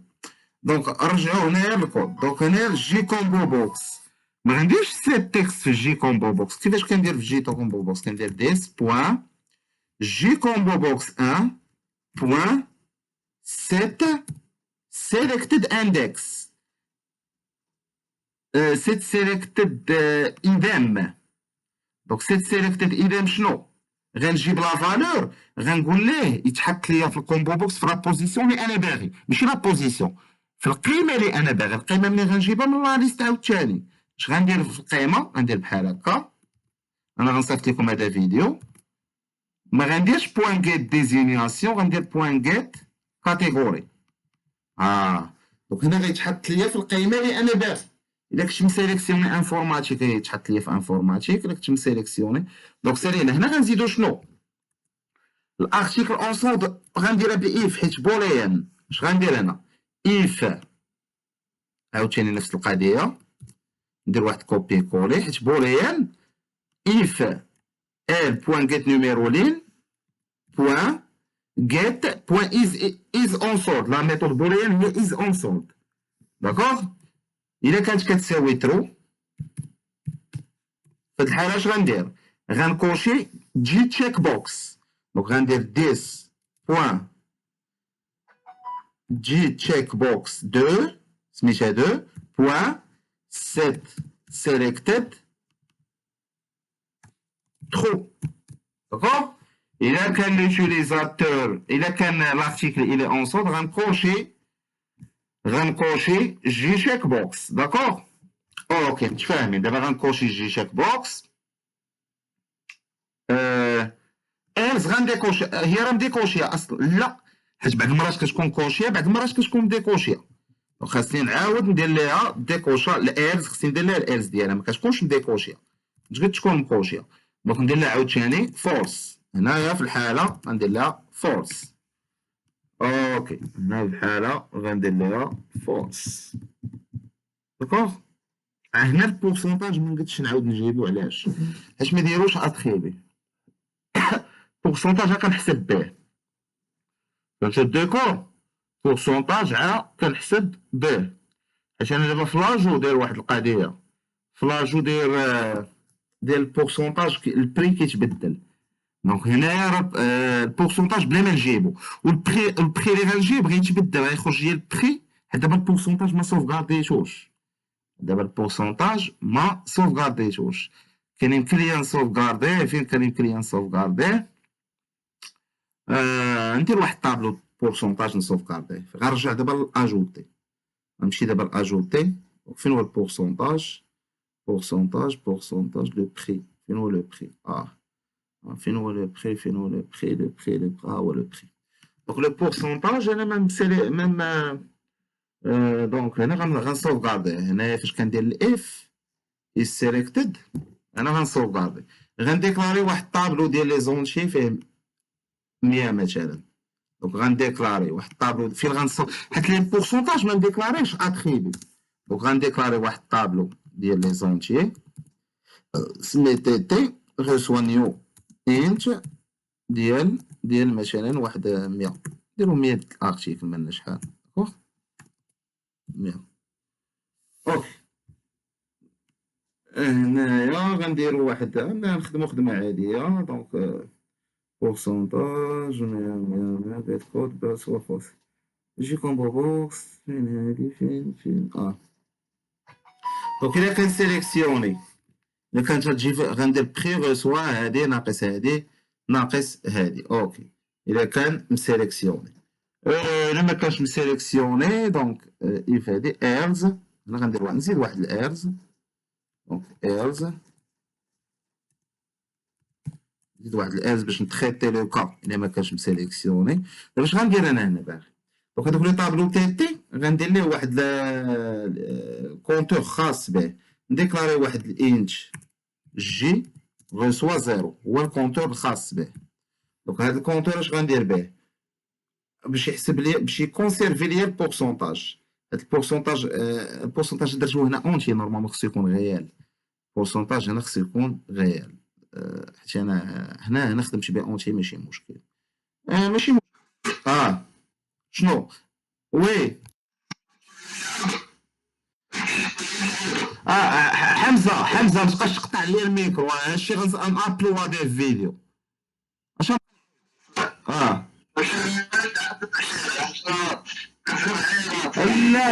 دونك نرجعو هنايا للكود. دونك هنايا الجي كومبو بوكس ما غنديرش سيت تكست في الجي كومبو بوكس. كيفاش كندير في الجي كومبو بوكس؟ كندير ديس بوان جي كومبو بوكس 1 بوان سيت selected index. set selected idem. دونك set selected idem شنو؟ غنجيب لا فالور، غنقول ليه يتحط ليا في الكومبو بوكس في لا بوزيسيون اللي انا باغي، ماشي لا بوزيسيون، في القيمه اللي انا باغي. القيمه ملي غنجيبها من لا ليست عاوتاني. اش غندير في القيمه؟ غندير بحال هكا. انا غنصيفط لكم هذا فيديو. ما غنديرش بوان جيت ديزينياسيون، غندير بوان جيت كاتيجوري. دونك هنا غيتحط ليا في القيمه اللي انا باغي. الا كنت مسيليكسيوني انفورماتيك غيتحط ليا في انفورماتيك. الا كنت مسيليكسيوني دونك سالينا هنا غنزيدو شنو؟ الارتيكل اونسوند غنديرها باف حيت بوليان. اش غندير هنا؟ اف عاوتاني نفس القضيه، ندير واحد كوبي كولي حيت بوليان. اف ال بوان جيت نيميرو لين بوان جيت بوان از اونسولد. لا ميثود بوليان هي از اونسولد. داكوغ؟ الا كانت كتساوي ترو، في هاد الحاله اش غندير؟ غنكوشي جي تشيك بوكس. دونك غندير 10 بوان جي تشيك بوكس 2 سميتها 2 بوان سيت سيليكتد ترو. داكوغ؟ الا كان لوتيليزاتور، الا كان لارتيكل الي اونسود غنكوشي جي تشيك بوكس. داكوغ؟ اوكي متفاهمين. دابا غنكوشي جي تشيك بوكس. ايرز غنديكوشي، هي راه مديكوشيه اصلا. لا، حيت بعض المرات كتكون كوشيه، بعض المرات كتكون مديكوشيه. خاصني نعاود ندير ليها ديكوشا. الايرز خصني ندير ليها الايرز ديالها، ما كتكونش مديكوشيه. غير تكون مكوشيه. دونك ندير لها عاوتاني فولس. هنايا في الحاله غندير لها فولس. اوكي هنا في الحاله غندير لها فولس. داكوغ. هنا البورسونتاج ما قدرتش نعاود نجيبو، علاش؟ حيت ما دايروش اتريبي. بورسونتاج كنحسب به، فهمتي الديكور؟ بورسونتاج كنحسب به، حيت انا دابا في لاجو داير واحد القضيه. في لاجو داير البورسونتاج البري كيتبدل. دونك هنايا راه البورسونتاج بلا ما نجيبو، والبري اللي غنجيب غيتبدل، غيخرج ليا البري، حيت دابا البورسونتاج ما سوفغارديتوش. دابا البورسونتاج ما سوفغارديتوش. كاين يمكن ليا نسوفغارديه، فين كان يمكن ليا نسوفغارديه؟ ندير واحد الطابلو بورسونتاج نسوفغارديه. غنرجع دابا لاجوتي، غنمشي دابا لاجوتي. فين هو البورسونتاج؟ بورسونتاج لو بري. فين هو لو بري؟ فين هو لو بري؟ فين هو لو بري؟ لو بري هو لو بري. دونك لو بورسونتاج انا ميم دونك هنا غنسوفغارديه. هنايا فاش كندير الاف is selected انا غنسوفغاردي. غنديكلاري واحد الطابلو ديال لي زونشي فيه 100 مثلا. دونك غنديكلاري واحد الطابلو فين حيت لي بورسونتاج ما نديكلاريش اتريبي. دونك غنديكلاري واحد الطابلو ديال لي زونتي سميتي تي ريسوا نيو انت ديال مثلا واحد 100. نديرو 100 ارتيكل مالنا شحال. داكوغ 100. اوكي هنايا غنديرو واحد نخدمو خدمة عادية. دونك بورسونتاج 100 بيت كود بس هو فاصل. نجي كومبو بوكس فين هادي فين دونك إلا كان سيليكسيوني، إلا كانت غتجي غندير بخي غوسوا هادي ناقص هادي ناقص هادي. اوكي إلا كان مسيليكسيوني. إلا مكانش مسيليكسيوني دونك إف هادي إيرز. أنا غندير واحد نزيد واحد الإيرز. دونك إيرز نزيد واحد الإيرز باش نتخيطي لو كا إلا مكانش مسيليكسيوني. دابا اش غندير أنا هنا باغي؟ دونك هادوك لي طابلو تي غندير ليه واحد كونتور خاص به. نديكلاري واحد الانش جي غوسوا زيرو، هو الكونتور الخاص به. دونك هاد الكونتور اش غندير به؟ باش يحسب لي باش يكونسيرفي لي البورسونتاج. هاد البورسونتاج البورسونتاج درتو هنا اونتي، نورمالمون خصو يكون غيال. البورسونتاج هنا خصو يكون غيال، حيت انا هنا نخدمش به اونتي ماشي مشكل. ماشي مشكل. شنو؟ وي حمزه ما تبقاش تقطع لي الميكرو. هادشي غنابلوديه في فيديو. اش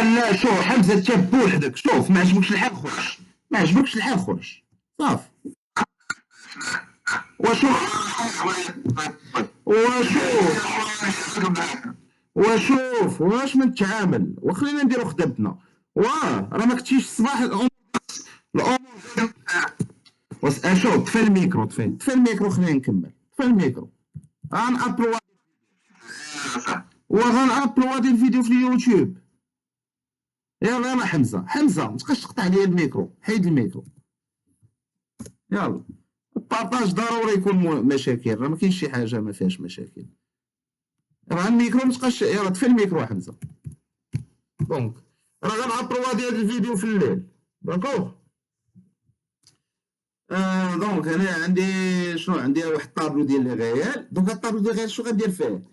لا شوف حمزه انت بوحدك. شوف ما عجبكش الحال خرج، ما عجبكش الحال خرج صافي. واش من تتعامل وخلينا نديرو خدمتنا. راه ما كنتيش الصباح الامور شوف طفي الميكرو، طفي الميكرو خلينا نكمل. طفي الميكرو. غنابلودي الفيديو في اليوتيوب. يلا حمزه ما تبقاش تقطع لي الميكرو، حيد الميكرو. يلا البارطاج ضروري يكون مشاكل، راه ما كاينش شي حاجه ما فيهاش مشاكل. راه الميكرو ما تبقاش. يلا طفي الميكرو حمزه. دونك راه غنابلودي هذا الفيديو في الليل. داكوغ. دونك هنا عندي شنو؟ عندي واحد الطابلو ديال لي غيال. دونك هاد الطابلو ديال غيال شنو غندير فيه؟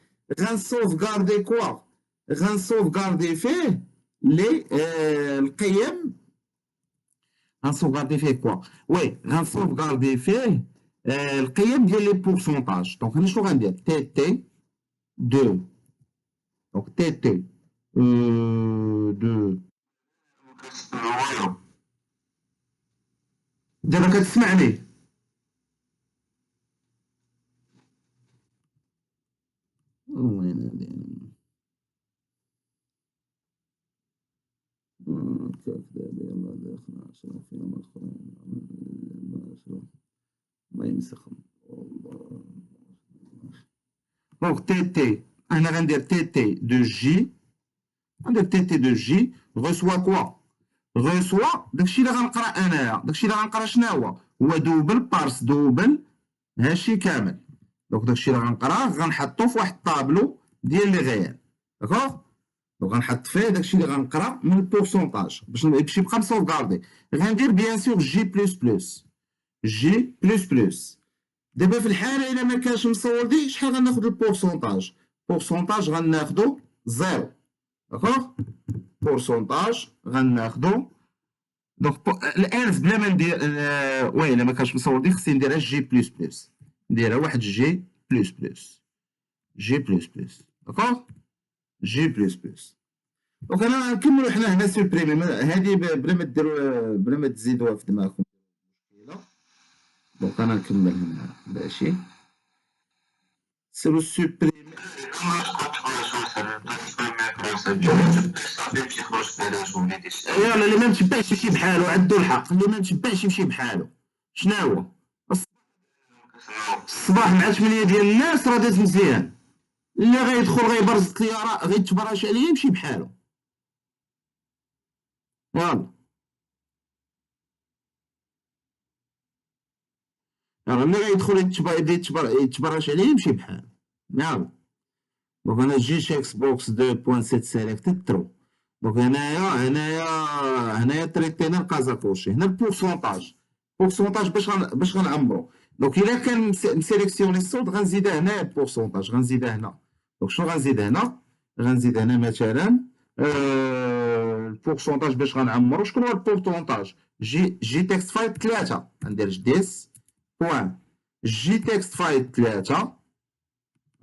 غنسوفغاردي كوا؟ غنسوفغاردي فيه لي القيم. غنسوفغاردي فيه كوا؟ وي غنسوفغاردي فيه القيم ديال لي بورسونتاج. دونك هنا شنو غندير؟ تي 2. دونك تي 2. دابا كتسمعني؟ وين هادي؟ كيف دابا؟ يلاه داخل 10 فيلم اخرين. الله يمسخهم والله. دونك تي انا غندير تي دو جي. غندير تي دو جي غوسوا كوا؟ غوسوا داكشي اللي غنقرا انايا. داكشي اللي غنقرا شنو هو؟ هو دوبل بارس دوبل هادشي كامل. دونك داكشي اللي غنقراه غنحطو في واحد الطابلو ديال لي غيان. داكوغ، دونك غنحط فيه داكشي اللي غنقرا من البورسونتاج باش يبقى مسوفغاردي. غندير بيان سور جي بلس بلس، جي بلس بلس. دابا في الحاله الا ما كانش مصوردي شحال غناخد البورسونتاج؟ بورسونتاج غناخدو زيرو. داكوغ، بورسونتاج غناخدو. دونك الالف بلا ما ندير وي الا ما كانش مصوردي خصني نديرها جي بلس بلس، نديرها واحد جي بلس بلس، جي بلس بلس. داكوغ، جي بلس بلس. دونك انا نكملو حنا هنا سوبريمي هادي بلا ما ديرو بلا ما تزيدوها في دماغكم. دونك انا نكمل هنا ماشي سيرو سوبريمي. يلا اللي ما متبعش يمشي بحالو، عندو الحق. اللي ما متبعش يمشي بحالو. شناهو الصباح مع 8 ديال الناس راه داز مزيان. اللي غيدخل غيبرز الطياره غيتبرش عليه يمشي بحالو. يلا اللي غيدخل يتبرش عليه يمشي بحالو. يلا دونك انا جي شيكس بوكس 2.7 سيليكتد ترو. دونك هنايا تريتينا الكازاكوشي. هنا البورسونتاج، بورسونتاج باش غنعمرو. دونك الا كان مسيليكسيوني الصوت غنزيدها هنا البورسونتاج، غنزيدها هنا. دونك شنو غنزيد هنا؟ غنزيد هنا مثلا البورسونتاج باش غنعمرو. شكون هو البورسونتاج؟ جي تكست فايل 3 غندير جديس بوان جي تكست فايل 3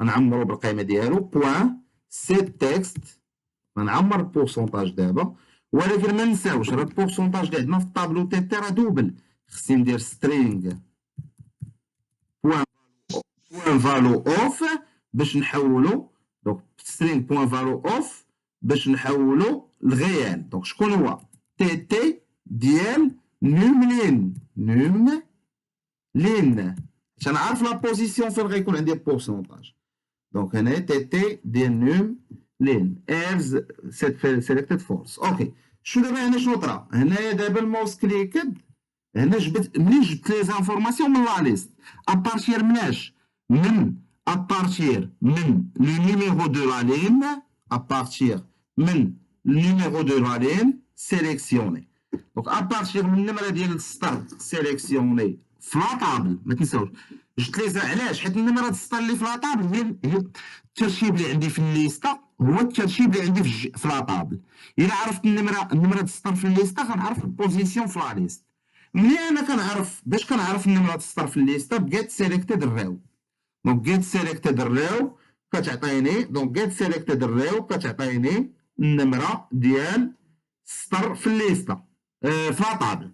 غنعمرو بالقيمه ديالو بوان سيت تكست. غنعمر البورسونتاج دابا، ولكن ما نساوش راه البورسونتاج اللي عندنا في الطابلو تي تي راه دوبل. خصني ندير سترينغ بوان فالو اوف باش نحولو. دونك سترينغ بوان فالو اوف باش نحولو لغيان. دونك شكون هو؟ تي تي ديال نوم لين باش نعرف لا بوزيسيون فين غيكون عندي البورسونتاج. دونك هنا تي تي ديال نوم لين ايرز سيليكتد فورس. اوكي شو دابا هنا شنو طرا هنايا؟ دابا الماوس كليكد هنا جبت ملي جبت لي زانفورماسيون من لا ليست ابارتير مناش من ابارتير من لو نيميرو دو لا لين ابارتير من النيميرو دو لا لين سيليكسيوني. دونك ابارتير من النمره ديال السطر سيليكسيوني في لاطابل. ما تنساوش جبت لي علاش؟ حيت النمره ديال السطر اللي في لاطابل هي الترتيب اللي عندي في الليسته هو الترتيب اللي عندي في لاطابل. الا عرفت النمره ديال السطر في الليسته غنعرف البوزيسيون في لا ليست. ملي انا كنعرف باش كنعرف النمره ديال السطر في الليسته بقيت سيليكتد الراو. دونك جيت سيليكتد الراو كتعطيني دونك جيت سيليكتد الراو كتعطيني النمره ديال السطر في الليسته في لاطابل.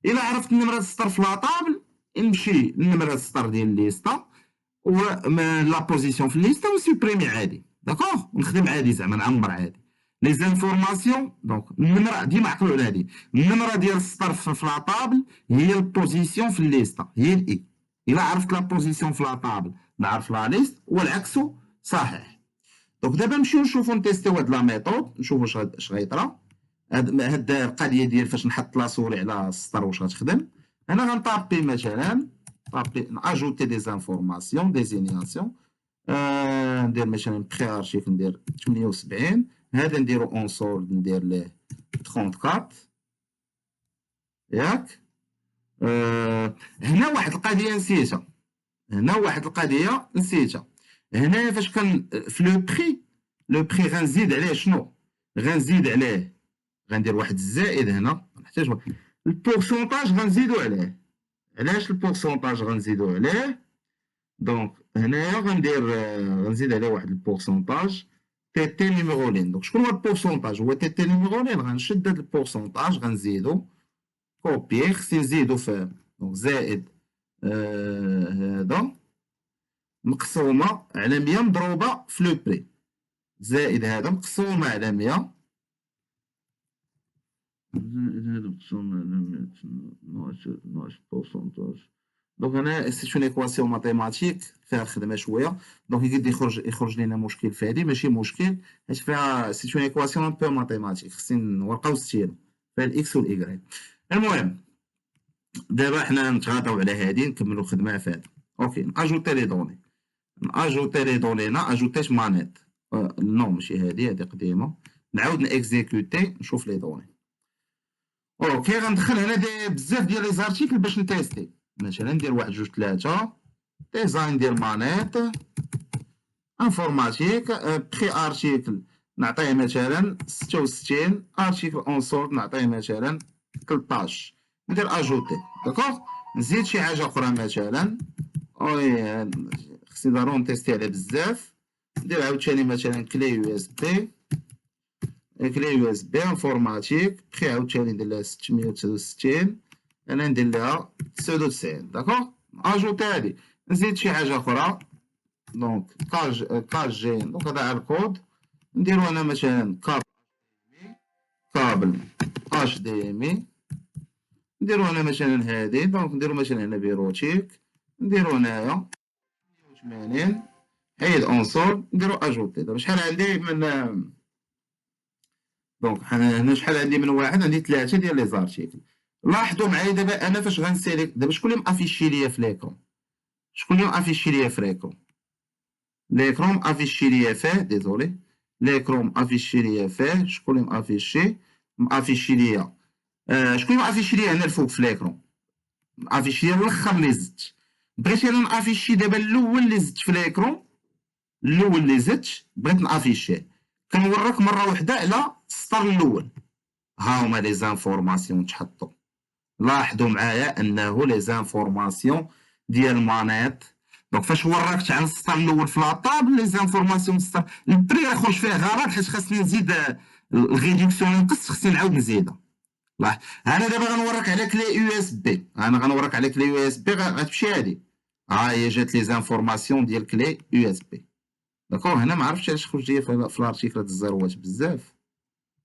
الا عرفت النمره ديال السطر في لاطابل نمشي للنمره ديال السطر ديال الليسته و لا بوزيسيون في الليسته وسوبريمي عادي. داكوغ نخدم عادي زعما نعمر عادي لي زانفورماسيون. دونك النمره ديما عقلوا على هادي النمره ديال السطر في لاطابل هي البوزيسيون في الليسته هي الاي. الا عرفت لا بوزيسيون في لاطابل نعرف لا ليست والعكس صحيح. دونك دابا نمشيو نشوفو نتيستيو هاد لا ميثود نشوفو اش غيطرا. هاد القضيه ديال فاش نحط لا سوري على السطر واش غتخدم. انا غنطابي مثلا طابي اجوتي دي زانفورماسيون ديزينياسيون. ندير مثلا بخي ارشيف ندير 78 هذا نديرو اون سورد ندير ليه 34 ياك. هنا واحد القضيه نسيتها. هنايا فاش كان في لو بخي غنزيد عليه شنو؟ غنزيد عليه غندير واحد الزائد هنا نحتاج البورسونتاج غنزيدو عليه. علاش البورسونتاج غنزيدو عليه؟ دونك هنايا غنزيد عليه واحد البورسونتاج تي تي نيميرو لين. دونك شكون هو البورسونتاج؟ هو تي تي نيميرو لين. غنشد هاد البورسونتاج غنزيدو كوبيي خصني نزيدو فيه. دونك زائد هذا مقسومه على 100 مضروبه في لو بري زائد هذا مقسومه على 100 هذا مقسومه على 100 ناقص بورسونتاج. دونك هنا سي اون ايكواسيون ماتيماتيك فيها خدمه شويه. دونك يقد يخرج لينا مشكل في هذه ماشي مشكل حيت فيها سي اون ايكواسيون ان بو ماتيماتيك خصني نورقاو ستيلو فيها الاكس والايكغيك. المهم دابا حنا نتغاضاو على هادي نكملو الخدمة في هادا. اوكي ناجوتي لي دوني، ناجوتي لي دوني هنا اجوتيت مانيت. نو ماشي هادي، هادي قديمة. نعاود نيكزيكوتي نشوف لي دوني. اوكي غندخل هنا بزاف ديال لي زارتيكل باش نتيستي. مثلا ندير 1 2 3 ديزاين ديال مانيت انفورماتيك. بخي ارتيكل نعطيه مثلا 66، ارتيكل اون سورت نعطيه مثلا 13. ندير اجوتي داكوغ. نزيد شي حاجه اخرى مثلا، وي خصني ضروري نتيستي على بزاف. ندير عاوتاني مثلا كلي يو اس بي، كلي يو اس بي انفورماتيك. بخي عاوتاني ندير لها 669، انا ندير لها 99 داكوغ. اجوتي هادي. نزيد شي حاجه اخرى دونك كاج جي، دونك هذا الكود نديرو انا مثلا كابل اش دي ام اي. نديرو هنا مثلا هادي، دونك نديرو مثلا هنا بيروتيك، نديرو هنايا 80 حيد اونسول، نديرو اجوتي. دابا شحال عندي من دونك هنا شحال عندي من واحد؟ عندي 3 ديال لي زارتيكل. لاحظوا معايا دابا انا فاش غنسيليك دابا شكون اللي مافيشي ليا في ليكرون؟ شكون اللي مافيشي ليا في ليكرون؟ ليكرون مافيشي ليا فيه، ديزولي، ليكرون مافيشي ليا فيه. شكون اللي مافيشي ليا؟ شكون اللي مافيشي ليا هنا الفوق في ليكرون؟ مافيشي ليا الاخر اللي زدت. بغيت انا نافيشي دابا الاول اللي زدت في ليكرون، الاول اللي زدت بغيت نافيشيه. كنوريك مره واحده على السطر الاول. ها هما لي زانفورماسيون تحطوا. لاحظوا معايا انه لي زانفورماسيون ديال مانيت. دونك فاش وركت على السطر الاول في لاطابل لي زانفورماسيون السطر البري يخرج فيه غلط، حيت خاصني نزيد الريدكسيون نقص، خاصني نعاود نزيدها. لاحظ انا دابا غنوريك على كلي يو اس بي، انا غنوريك على كلي يو اس بي غتمشي هادي. ها هي جات لي زانفورماسيون ديال كلي يو اس بي داكوغ. هنا ما عرفتش علاش خرج ليا في الارتيكل هاد الزروات بزاف.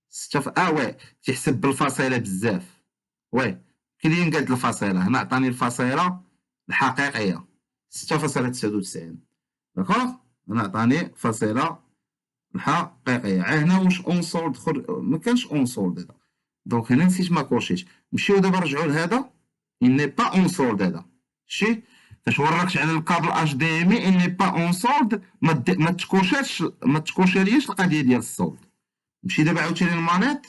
ستة وي تيحسب بالفاصله بزاف. وي كاين قاد الفاصله هنا عطاني الفاصله الحقيقيه 6.99 داكوغ. هنا عطاني فاصله الحقيقيه. هنا واش اون سولد ما كانش اون سولد هذا. دونك هنا نسيت ما كوشيش. نمشيو دابا نرجعو لهذا، il n'est pas اون سولد هذا. شتي فاش وركت على الكابل اش دي ام اي il n'est pas اون سولد، ما تكوشاش، ما تكوشاليش القضيه ديال السولد. نمشي دابا عاوتاني للمانيت،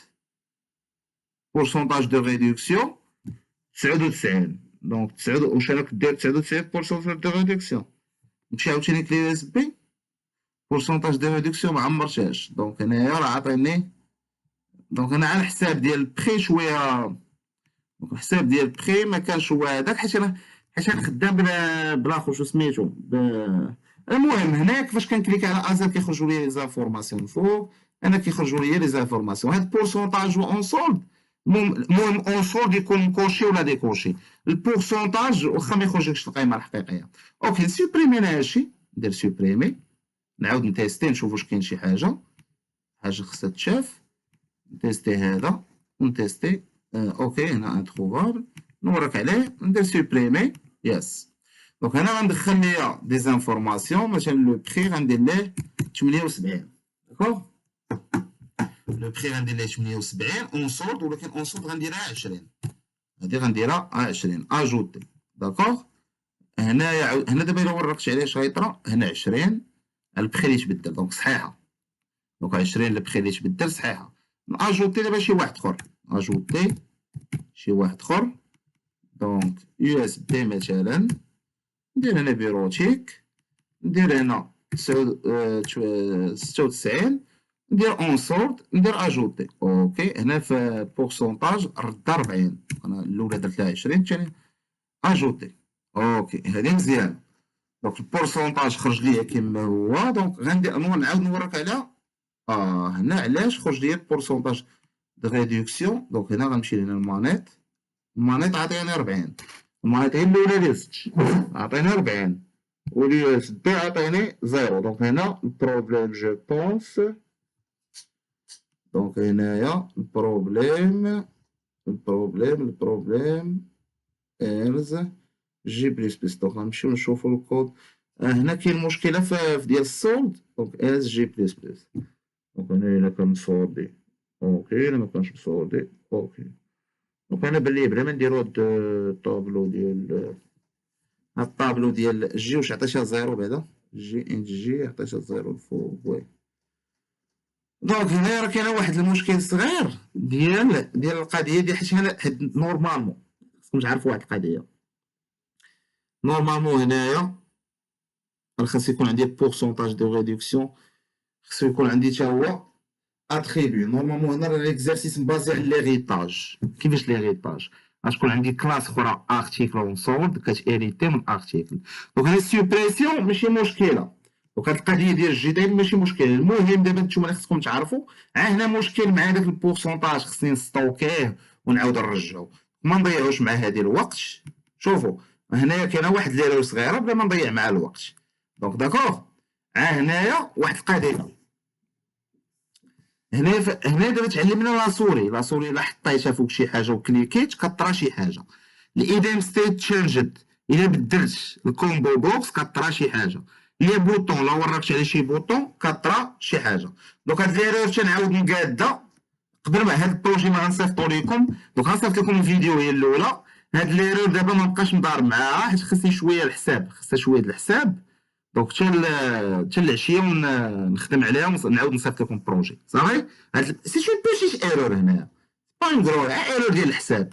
بورسونتاج دو ريدكسيون 99. دونك 9 واش انا كدير 99% دو ريدكسيون. نمشي عاوتاني كلي اس بي، بورسونتاج دو ريدكسيون ما عمرتهاش. دونك هنايا راه عطيني، دونك انا على الحساب ديال البخي شويه، دونك الحساب ديال البخي ما كانش هو هذاك، حيت انا خدام بلا خوش سميتو المهم هنا كيفاش كنكليك على ازر كيخرجوا لي لي زانفورماسيون فوق. انا كيخرجوا لي لي زانفورماسيون. هاد بورسونتاج اون سولد، المهم اون سولد يكون مكوشي ولا ديكوشي. البورسونتاج واخا ما يخرجلكش القيمه الحقيقيه. اوكي نسوبريمي هادشي، ندير سوبريمي، نعاود نتيستي نشوف واش كاين شي حاجه خصها تشاف. نتيستي هذا ونتيستي. اوكي هنا انتروفابل، نورك عليه ندير سوبريمي يس. دونك هنا غندخل ليا دي زانفورماسيون. مثلا لو بخي غندير ليه 78 داكوغ. لو بخي غندير ليه 78 اون سولد، ولكن اون سولد غنديرها 20. هادي غنديرها 20 اجوتي داكوغ. هنا دابا الا ورقتش عليه شيطره هنا 20 البخي اللي تبدل دونك صحيحه. دونك 20 البخي اللي تبدل صحيحه. ناجوتي دابا شي واحد اخر، اجوتي شي واحد اخر. دونك يو اس بي مثلا، ندير هنا بيروتيك، ندير هنا 96، ندير اون سورت، ندير اجوتي. اوكي هنا في بورسونتاج رد 40، انا الاولى درت لها 20 الثاني اجوتي. اوكي هذه مزيان. دونك البورسونتاج خرج ليا كما هو. دونك غندير نعاود نوريك على هنا علاش خرج ليا البورسونتاج دو ريدكسيون. دونك هنا غنمشي لهنا المانيت، المانيت عطيني 40، المانيت هي الاولى اللي زدت عطيني 40، واليو اس بي عطيني 0. دونك هنا البروبليم جو بونس. دونك هنايا البروبليم إرز جي بليس بليس. دونك غنمشيو نشوفو الكود. هنا كاين مشكلة في ديال السولد. دونك إرز جي بليس بليس. دونك هنا إلا كان مسوردي اوكي، إلا مكانش مسوردي اوكي. دونك انا بلي بلا ما نديرو هاد الطابلو ديال هاد الطابلو ديال جي واش عطيتها زيرو بعدا جي انت جي عطيتها زيرو الفوق وي. دونك هنا راه كاين واحد المشكل صغير ديال القضيه ديال حيت هنا حيت نورمالمون خصكم تعرفوا واحد القضيه نورمالمون هنايا راه خاص يكون عندي بورسونتاج دو ريدكسيون خصو يكون عندي حتى هو اتريبيو نورمالمون هنا راه ليكزارسيس مبازي على ليغيتاج كيفاش ليغيتاج غتكون عندي كلاس اخرى ارتيكل اون سولد كتهيريتي من ارتيكل دونك هنا السوبريسيون ماشي مشكله دونك هاد القضيه ديال الجديد ماشي مشكل المهم دابا نتوما خصكم تعرفوا هنا مشكل مع داك البورسونتاج خصني نستوكيه ونعاود نرجعو ما نضيعوش مع هذه الوقت شوفوا هنايا كاينه واحد ليرو صغيره بلا ما نضيع مع الوقت دونك داكوغ هنايا واحد القضيه هنا دابا تعلمنا لا سوري الا حطيتها فوق شي حاجه وكليكيت كطرا شي حاجه الايديم ستيت تشينجد الا بدلت الكومبو بوكس كطرا شي حاجه لي بوطون لا وركت على شي بوطون كطرا شي حاجه دونك هاد ليرور تنعاود نقاده قبل ما هاد البروجي ما غنصيفطو ليكم دونك غنصيفط لكم الفيديو هي الاولى هاد ليرور دابا ما بقاش مضارب معاها حيت خصني شويه الحساب خصها شويه د الحساب دونك حتى العشيه نخدم عليها ونعاود نصيفط لكم البروجي صافي سي شي بوتيت ايرور هنايا با اون غرو ايرور ديال الحساب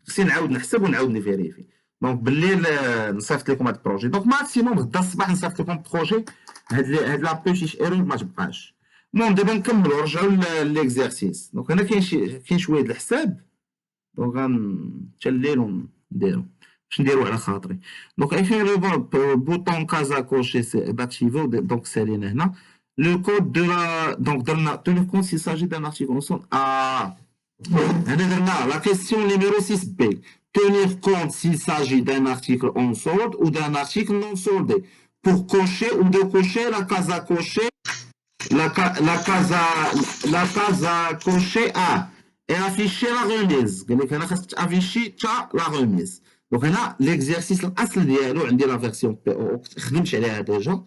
خصني نعاود نحسب ونعاود نفيريفي دونك بالليل نصيفط لكم هاد البروجي دونك ماكسيموم غدا الصباح نصيفط لكم البروجي هاد لا بوتيت ايرور ما تبقاش المهم دابا نكملوا نرجعوا ليكزارسيس دونك هنا كاين شويه د الحساب دونك حتى الليل ونديرو باش نديرو على خاطري دونك ايفين لو بوطون كازا كوشي داكتيفو دونك سالينا هنا لو كود دو لا دونك درنا تونير كونت سي ساجي دان ارتيكل اون هنا درنا لا كيسيون نيميرو 6 بي tenir compte s'il s'agit d'un article en solde ou d'un article non soldé pour cocher ou de cocher la case à cocher la case à cocher A et afficher la remise قال لك انا خاصك تافيشي تا لا remise دونك هنا ليكزارسيس الاصل ديالو عندي لا فيرسيون بي او خدمت عليها ديجا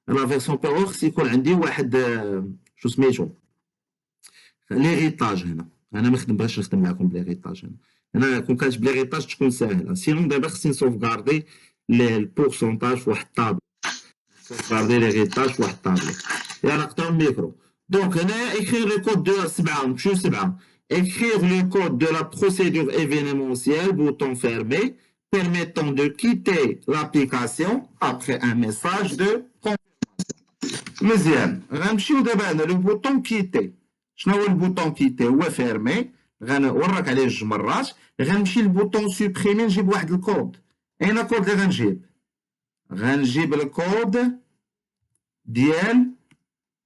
لا فيرسيون بي او خص يكون عندي واحد شو سميتو ليغيطاج هنا انا ما بغيتش نخدم معكم بليغيطاج هنا كون كانت بليغيطاج تكون ساهله سينون دابا خصني نسوفغاردي البورسونتاج في واحد الطابلو نسوفغاردي ليغيطاج في واحد الطابلو يلا نقطعو الميكرو دونك هنا écrire le code de 7 نمشيو 7 écrire le code de la procédure événementielle bouton fermé permettant de quitter l'application après un message de confirmation مزيان غنمشيو دابا هنا لو بوطون كيتي شنو هو البوطون كيتي هو فيرمي غنورك عليه جوج مرات غنمشي للبوطون سوبريمي نجيب واحد الكود اين الكود اللي غنجيب الكود ديال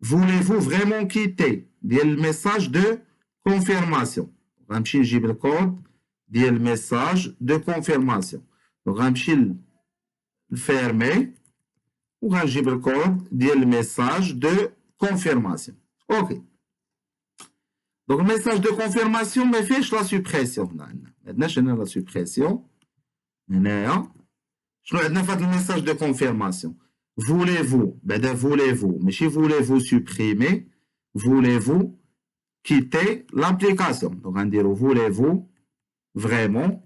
voulez-vous vraiment quitter ديال الميساج دو كونفيرماسيون غنمشي نجيب الكود ديال الميساج دو كونفيرماسيون غنمشي لفيرمي وغنجيب الكود ديال الميساج دو كونفيرماسيون اوكي دونك الميساج دو كونفيرماسيون ما فيهش لا سوبريسيون هنا ما عندناش هنا لا سوبريسيون هنايا شنو عندنا في هذا الميساج دو كونفيرماسيون voulez-vous بعدا voulez-vous ماشي voulez-vous supprimer voulez-vous quitter l'application donc غنديرو voulez-vous vraiment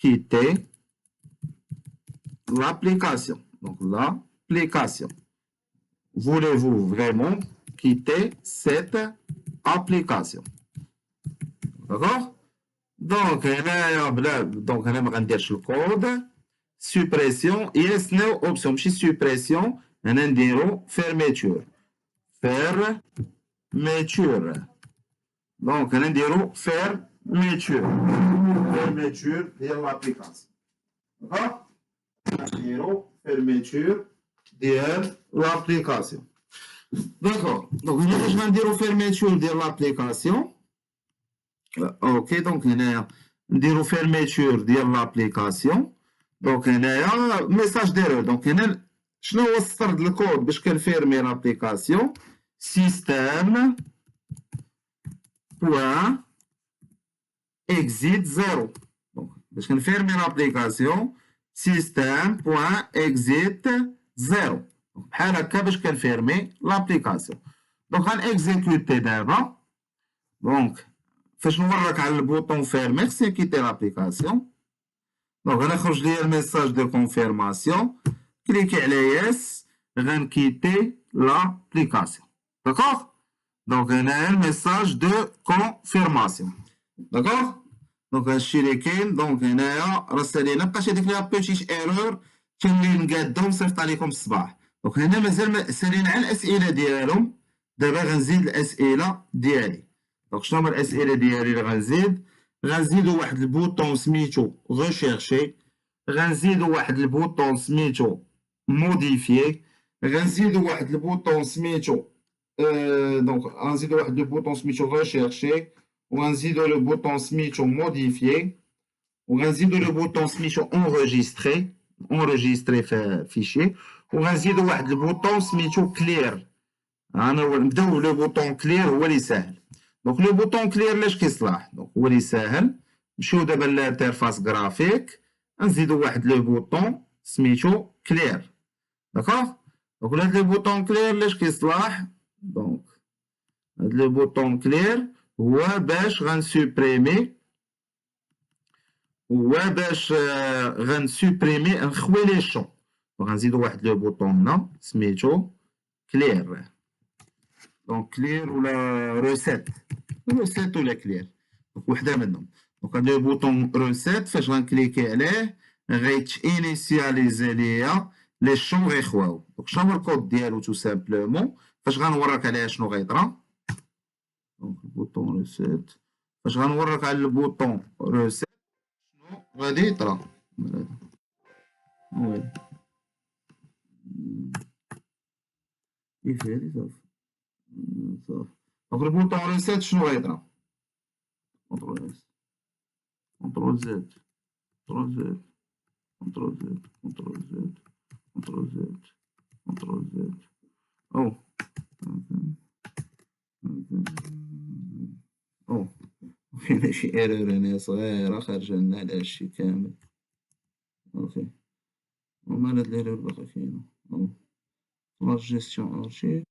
quitter l'application donc l'application voulez-vous vraiment quitter cette application d'accord donc هنايا بلا دونك هنا ما غنديرش الكود suppression yes no option ماشي suppression هنا نديرو fermeture دونك هنا نديرو fermeture ديال لابليكاسيون داكوغ نديرو fermeture ديال لابليكاسيون داكوغ دونك هنا فاش غنديرو fermeture ديال لابليكاسيون اوكي دونك هنايا نديرو fermeture ديال لابليكاسيون دونك هنايا ميساج ديرو دونك هنا شنو هو السطر ديال الكود باش كنفيرمي لابليكاسيون سيستم بوان اكزيت زيرو دونك باش كنفيرمي لابليكاسيون سيستم بوان اكزيت زيرو بحال هكا باش كنفيرمي لابليكاسيون دونك غنكزيكوتي دابا دونك فاش نورك على البوطون فير ميرسي كيتي لابليكاسيون. دونك غنخرج ليا الميساج دو كونفيرماسيون، كليكي على يس غنكيتي لابليكاسيون. داكوغ. دونك هنايا الميساج دو كونفيرماسيون. داكوغ. دونك هادشي اللي كاين. دونك هنايا راه سالينا بقات هاديك لا بوتيت ايرور كاملين نقادهم صيفط عليكم الصباح. دونك هنا مازال سالينا على الاسئله ديالهم. دابا غنزيد الاسئله ديالي. دونك شنو هما الاسئله ديالي اللي غنزيدو واحد البوطون سميتو ريشيرشي، غنزيدو واحد البوطون سميتو موديفيي، غنزيدو واحد البوطون سميتو دونك غنزيدو واحد البوطون سميتو ريشيرشي، وغنزيدو لو بوطون سميتو موديفيي، وغنزيدو لو بوطون سميتو اونجستري في فيشي، وغنزيدو واحد البوطون سميتو كلير. نبداو لو بوطون كلير هو اللي ساهل. دونك لو بوطون كلير لاش كيصلاح؟ دونك هو اللي ساهل. نمشيو دابا للانترفاس غرافيك، نزيدو واحد لو بوطون سميتو كلير. داكوغ. دونك هاد لو بوطون كلير لاش كيصلاح؟ دونك هاد لو بوطون كلير هو باش غنسوبريمي نخوي لي شون. غنزيدو واحد لو بوطون هنا سميتو كلير. دونك كلير ولا روسيت ولا كلير، دونك وحده منهم. دونك هاد لو بوطون روسيت فاش غنكليكي عليه غيت انيسياليزي ليا لي شون غيخواو. دونك شنو هو الكود ديالو؟ تو سامبلومون فاش غنوريك عليه شنو غيطرا. دونك البوطون روسيت فاش غنوريك على البوطون روسيت شنو غادي يطرا. ويلي كيف هادي صافي. صافي. دونك البوطون ريسيت شنو غيطرا؟ كونترول اس، كونترول زد، كونترول زد، كونترول زد، كونترول زد، كونترول زد، كونترول زد. او او كاينه شي ايرور هنا صغيره خارجه لنا على هادشي كامل. اوكي. ومال هاد الايرور باقا كاينه. او لا جيستيون ارشيف.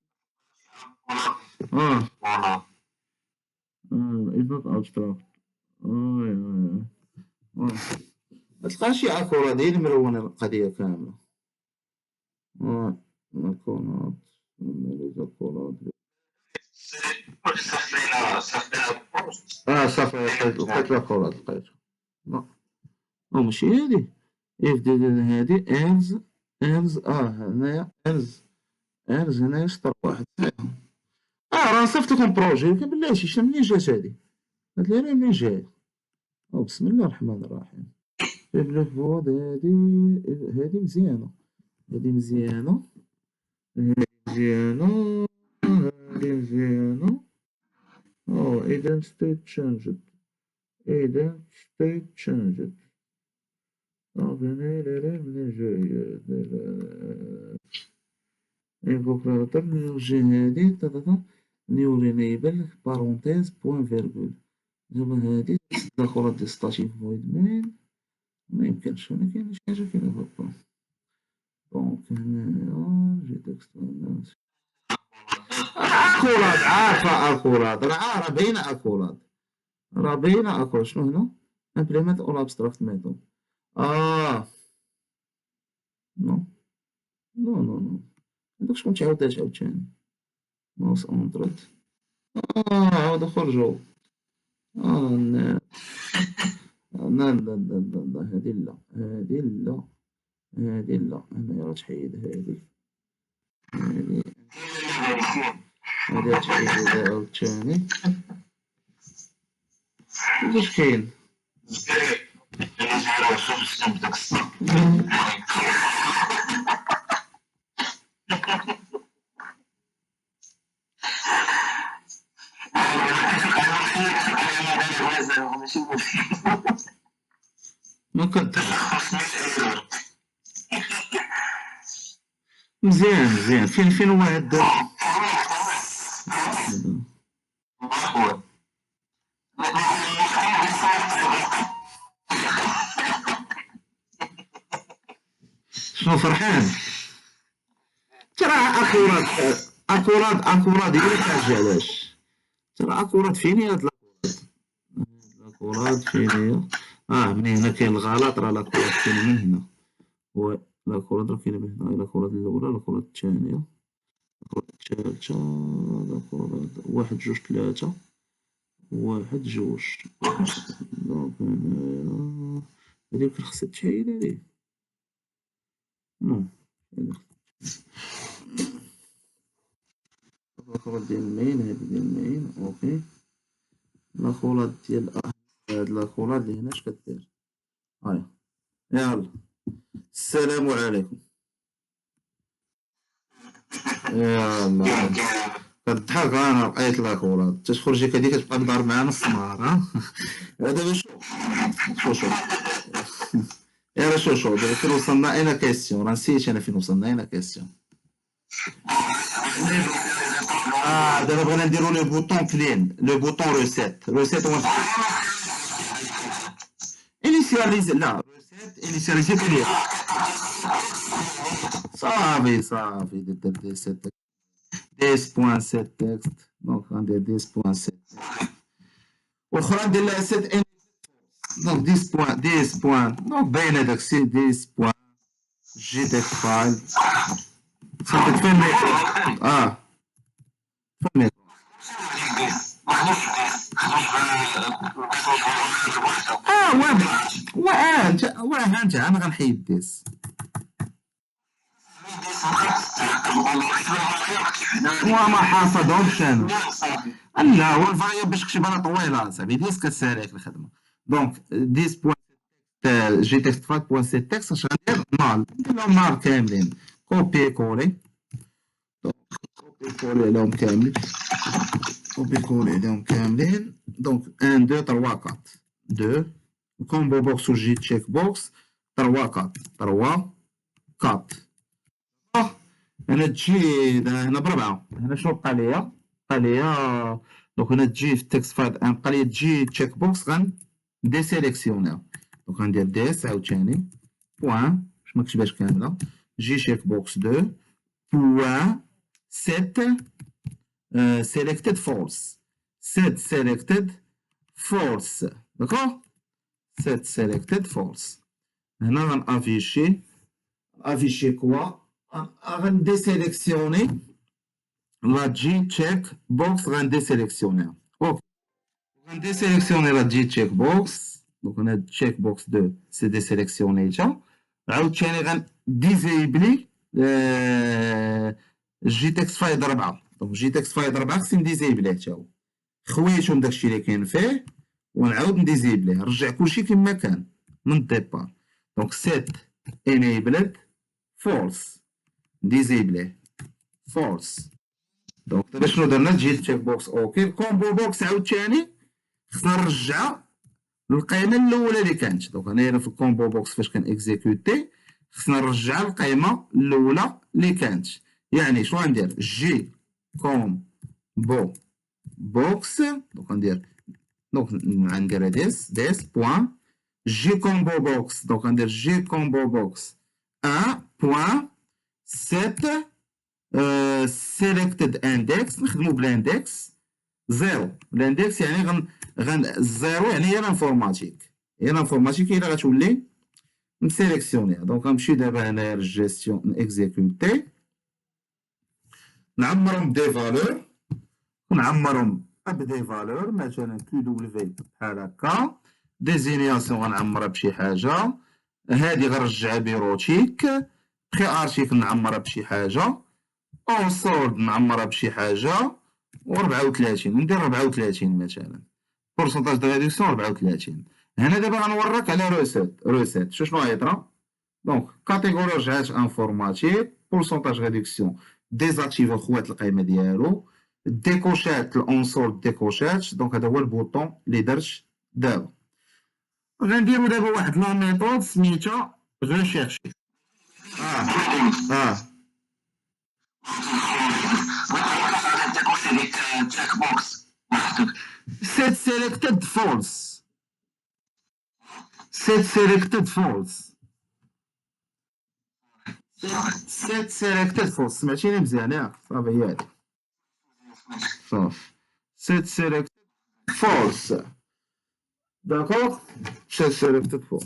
فوالا. is not abstract. متلقى شي اكوراد هي اللي مرونة القضية كاملة. اكوراد اكوراد. صافي لقيت الاكوراد لقيتو. ماشي هادي اف دي هادي ارز هنايا ارز هنايا سطر واحد. راه صيفط لكم بروجي ولكن بلاتي شنو منين جات هادي؟ هاد ليرة منين جات؟ بسم الله الرحمن الرحيم. جايب لك فود هادي مزيانة، هادي مزيانة، هادي مزيانة، هادي مزيانة. identity changed، identity changed. منين جاية؟ invoke نوجي هادي نيو رينيبل بارونتيز بوان فيرغول. دابا هادي التدخلات ديال ستاتيف فويد مين ميمكنش. هنا كاينة شي حاجة كاينة هاكا. دونك هنايا جي اكوراد. عارفة اكوراد، راه باينة اكوراد، راه باينة اكوراد. شنو هنا؟ implement all abstract method. نو نو نو نو هادوك شكون تعاودات عاوتاني. ماوس اونترد. عاودو خرجو. لا لا لا لا هادي لا، هادي لا، هادي لا. هنايا راه تحيد هادي، هادي هادي تحيد عاوتاني. واش كاين؟ ما كنت مزيان فين هو هاد شنو فرحان؟ ترى اكوراد هي اللي خارجة. علاش؟ ترى اكوراد فين هي هاد لاكوراد فين هي؟ من هنا كاين الغلط، راه لاكوراد كاينة من هنا، و لاكوراد راه كاينة من هنا، لاكوراد الأولى، لاكوراد الثانية، لاكوراد الثالثة، لاكوراد واحد جوج ثلاثة، واحد جوج، دونك هنايا هاذي خصها تحيد هاذي، نو لاكوراد ديال المين، هادي ديال المين، أوكي، لاكوراد ديال هاد لاكوراد لي هنا اش كدير؟ هاهي، يلا السلام عليكم. يلا كضحك، انا لقيت لاكوراد تخرجي كديك كتبقى تضارب معانا السمار، دابا شوف يلا شوف دابا فين وصلنا، اين كيسيون، راه نسيت انا فين وصلنا، اين كيسيون. دابا بغينا نديرو لو بوطون كلين، لو بوطون روسيت، روسيت هو انيسياليزي، لا روسيت انيسياليزي كلين، صافي درت دي سيت 10.7 تكست، دونك غندير 10.7 والاخرى ندير لها سيت ان، دونك 10.10 دونك باينه داكشي 10. جي تكست فايل صافي فين الميكرو، فين الميكرو، انت انا غنحيد ديس، وما حافظهمش انا، لا هو الفاريابل باش كتبها طويله صاحبي، ديس كتسهل عليك الخدمه، دونك 10. جي تكست فايل بوان سي تكست، اش غندير ندير لهم نار كاملين، كوبي كولي، كوبي كولي عليهم كاملين، كوبي كولي عليهم كاملين، دونك 1 2 3 4 2 كومبو بوكس و جي تشيك بوكس 3 4 3 4 هنا تجي هنا بربعة، هنا شنو بقى ليا؟ بقى ليا دونك هنا تجي في التكست فايل بقى ليا تجي تشيك بوكس ديسيليكسيونيها، دونك غندير ديس عاوتاني بوان باش مكتبهاش كاملة، جي تشيك بوكس 2 بوان سيت selected false, set selected false, داكوغ set selected false، هنا غنافيشي كوا، غنديسيليكسيوني لا جي تشيك بوكس، غنديسيليكسيونيها، اوكي غنديسيليكسيوني لا جي تشيك بوكس، دونك هنا تشيك بوكس 2 سي ديسيليكسيونيتها، عاوتاني غنديزيبلي جي تكست فايل 4، دونك جي تكست فايل 4 خصني نديزيبليه حتى هو، خويتهم داكشي اللي كاين فيه ونعاود نديزيبليه، نرجع كلشي كما كان من الديبار، دونك سيت انيبلد فولس ديزيبليه فولس، دونك دابا شنو درنا، جي تشيك بوكس اوكي، الكومبو بوكس عاوتاني خصنا نرجع للقيمه الاولى اللي كانت، دونك هنايا في الكومبو بوكس فاش كان اكزيكوتي خصنا نرجع القيمه الاولى اللي كانت، يعني شنو غندير جي كومبو بوكس، دونك غندير غندير ديس بوان جي كومبو بوكس، دونك غندير جي كومبو بوكس 1 بوان سيت سيليكتد اندكس، نخدمو بالاندكس زيرو، الاندكس يعني الزيرو يعني هي الانفورماتيك، هي الانفورماتيك هي اللي غتولي مسيليكسيونيها، دونك غنمشي دابا هنايا للجيستيون نيكزيكوتي، نعمرهم بدي فالور، نعمرهم بدي فالور مثلا كيو دبليو بحال هكا، ديزينياسيون غنعمرها بشي حاجه، هادي غنرجعها بيروتيك، بخي ارتيكل نعمرها بشي حاجه، اون سولد نعمرها بشي حاجه، و34 ندير 34 مثلا، بورسونتاج دو ريدكسيون 34. هنا دابا غنوريك على روسيت شنو غيطرا، دونك كاتيجوري رجعات انفورماتيك، بورسونتاج ريدكسيون ديزاكتيفا خوات القيمه ديالو، ديكوشات الاون سولد ديكوشات، دونك هذا هو البوطون اللي درت دابا. غنديرو دابا واحد لا ميثود سميتها ريشيرشي، اه set selected false, set selected false، set selected false، سمعتيني مزيان ياك صافي هي هادي، صافي set selected false، داكوغ. شرفت فوق.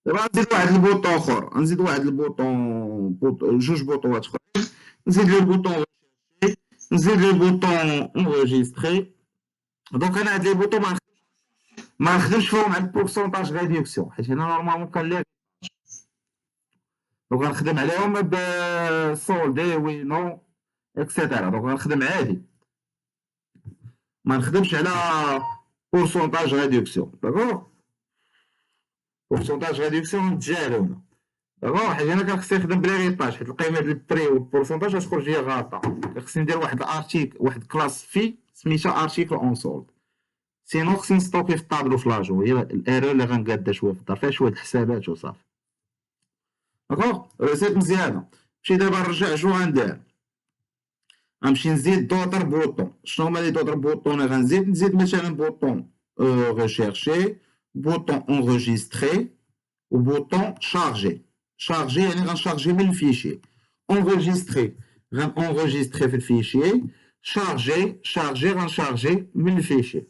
دابا نزيد واحد البوطون اخر، نزيد واحد البوطون، جوج بوطوات اخرين. نزيد لي البوطون، نزيد لي البوطون انغيجيستري. دونك انا هاد لي بوطون ما نخدمش فيهم على البورسونتاج ريدكسيون، حيت هنا نورمالمون كان لي، دونك غنخدم عليهم بسولدي وي نو اكسيتيرا. دونك غنخدم عادي، ما نخدمش على بورسونتاج ريدكسيون. داكوغ، بورسونتاج ريدكسيون نتجاهلو هنا. داكوغ، حيت انا كان خصني نخدم بليغيطاج، حيت القيمه ديال البري والبورسونتاج غتخرج ليا غلطه. كان خصني ندير واحد الارتيكل، واحد كلاس في سميتها ارتيكل اون سولد. سينو خصني نستوكي في الطابلو في لاجو، هي الايرور اللي غنقادا شويه في الدار، فيها شويه الحسابات وصافي. داكوغ، ريسيت مزيانه. نمشي دابا نرجع شنو غندير؟ غنمشي نزيد دوطر بوطون. شنو هما لي دوطر بوطون اللي غنزيد؟ نزيد مثلا بوطون ريشيرشي، بوطون انغيجيستري، وبوطون شارجي. شارجي يعني غنشارجي من الفيشي. انغيجيستري غنانغيجيستري في الفيشي. شارجي غنشارجي من الفيشي.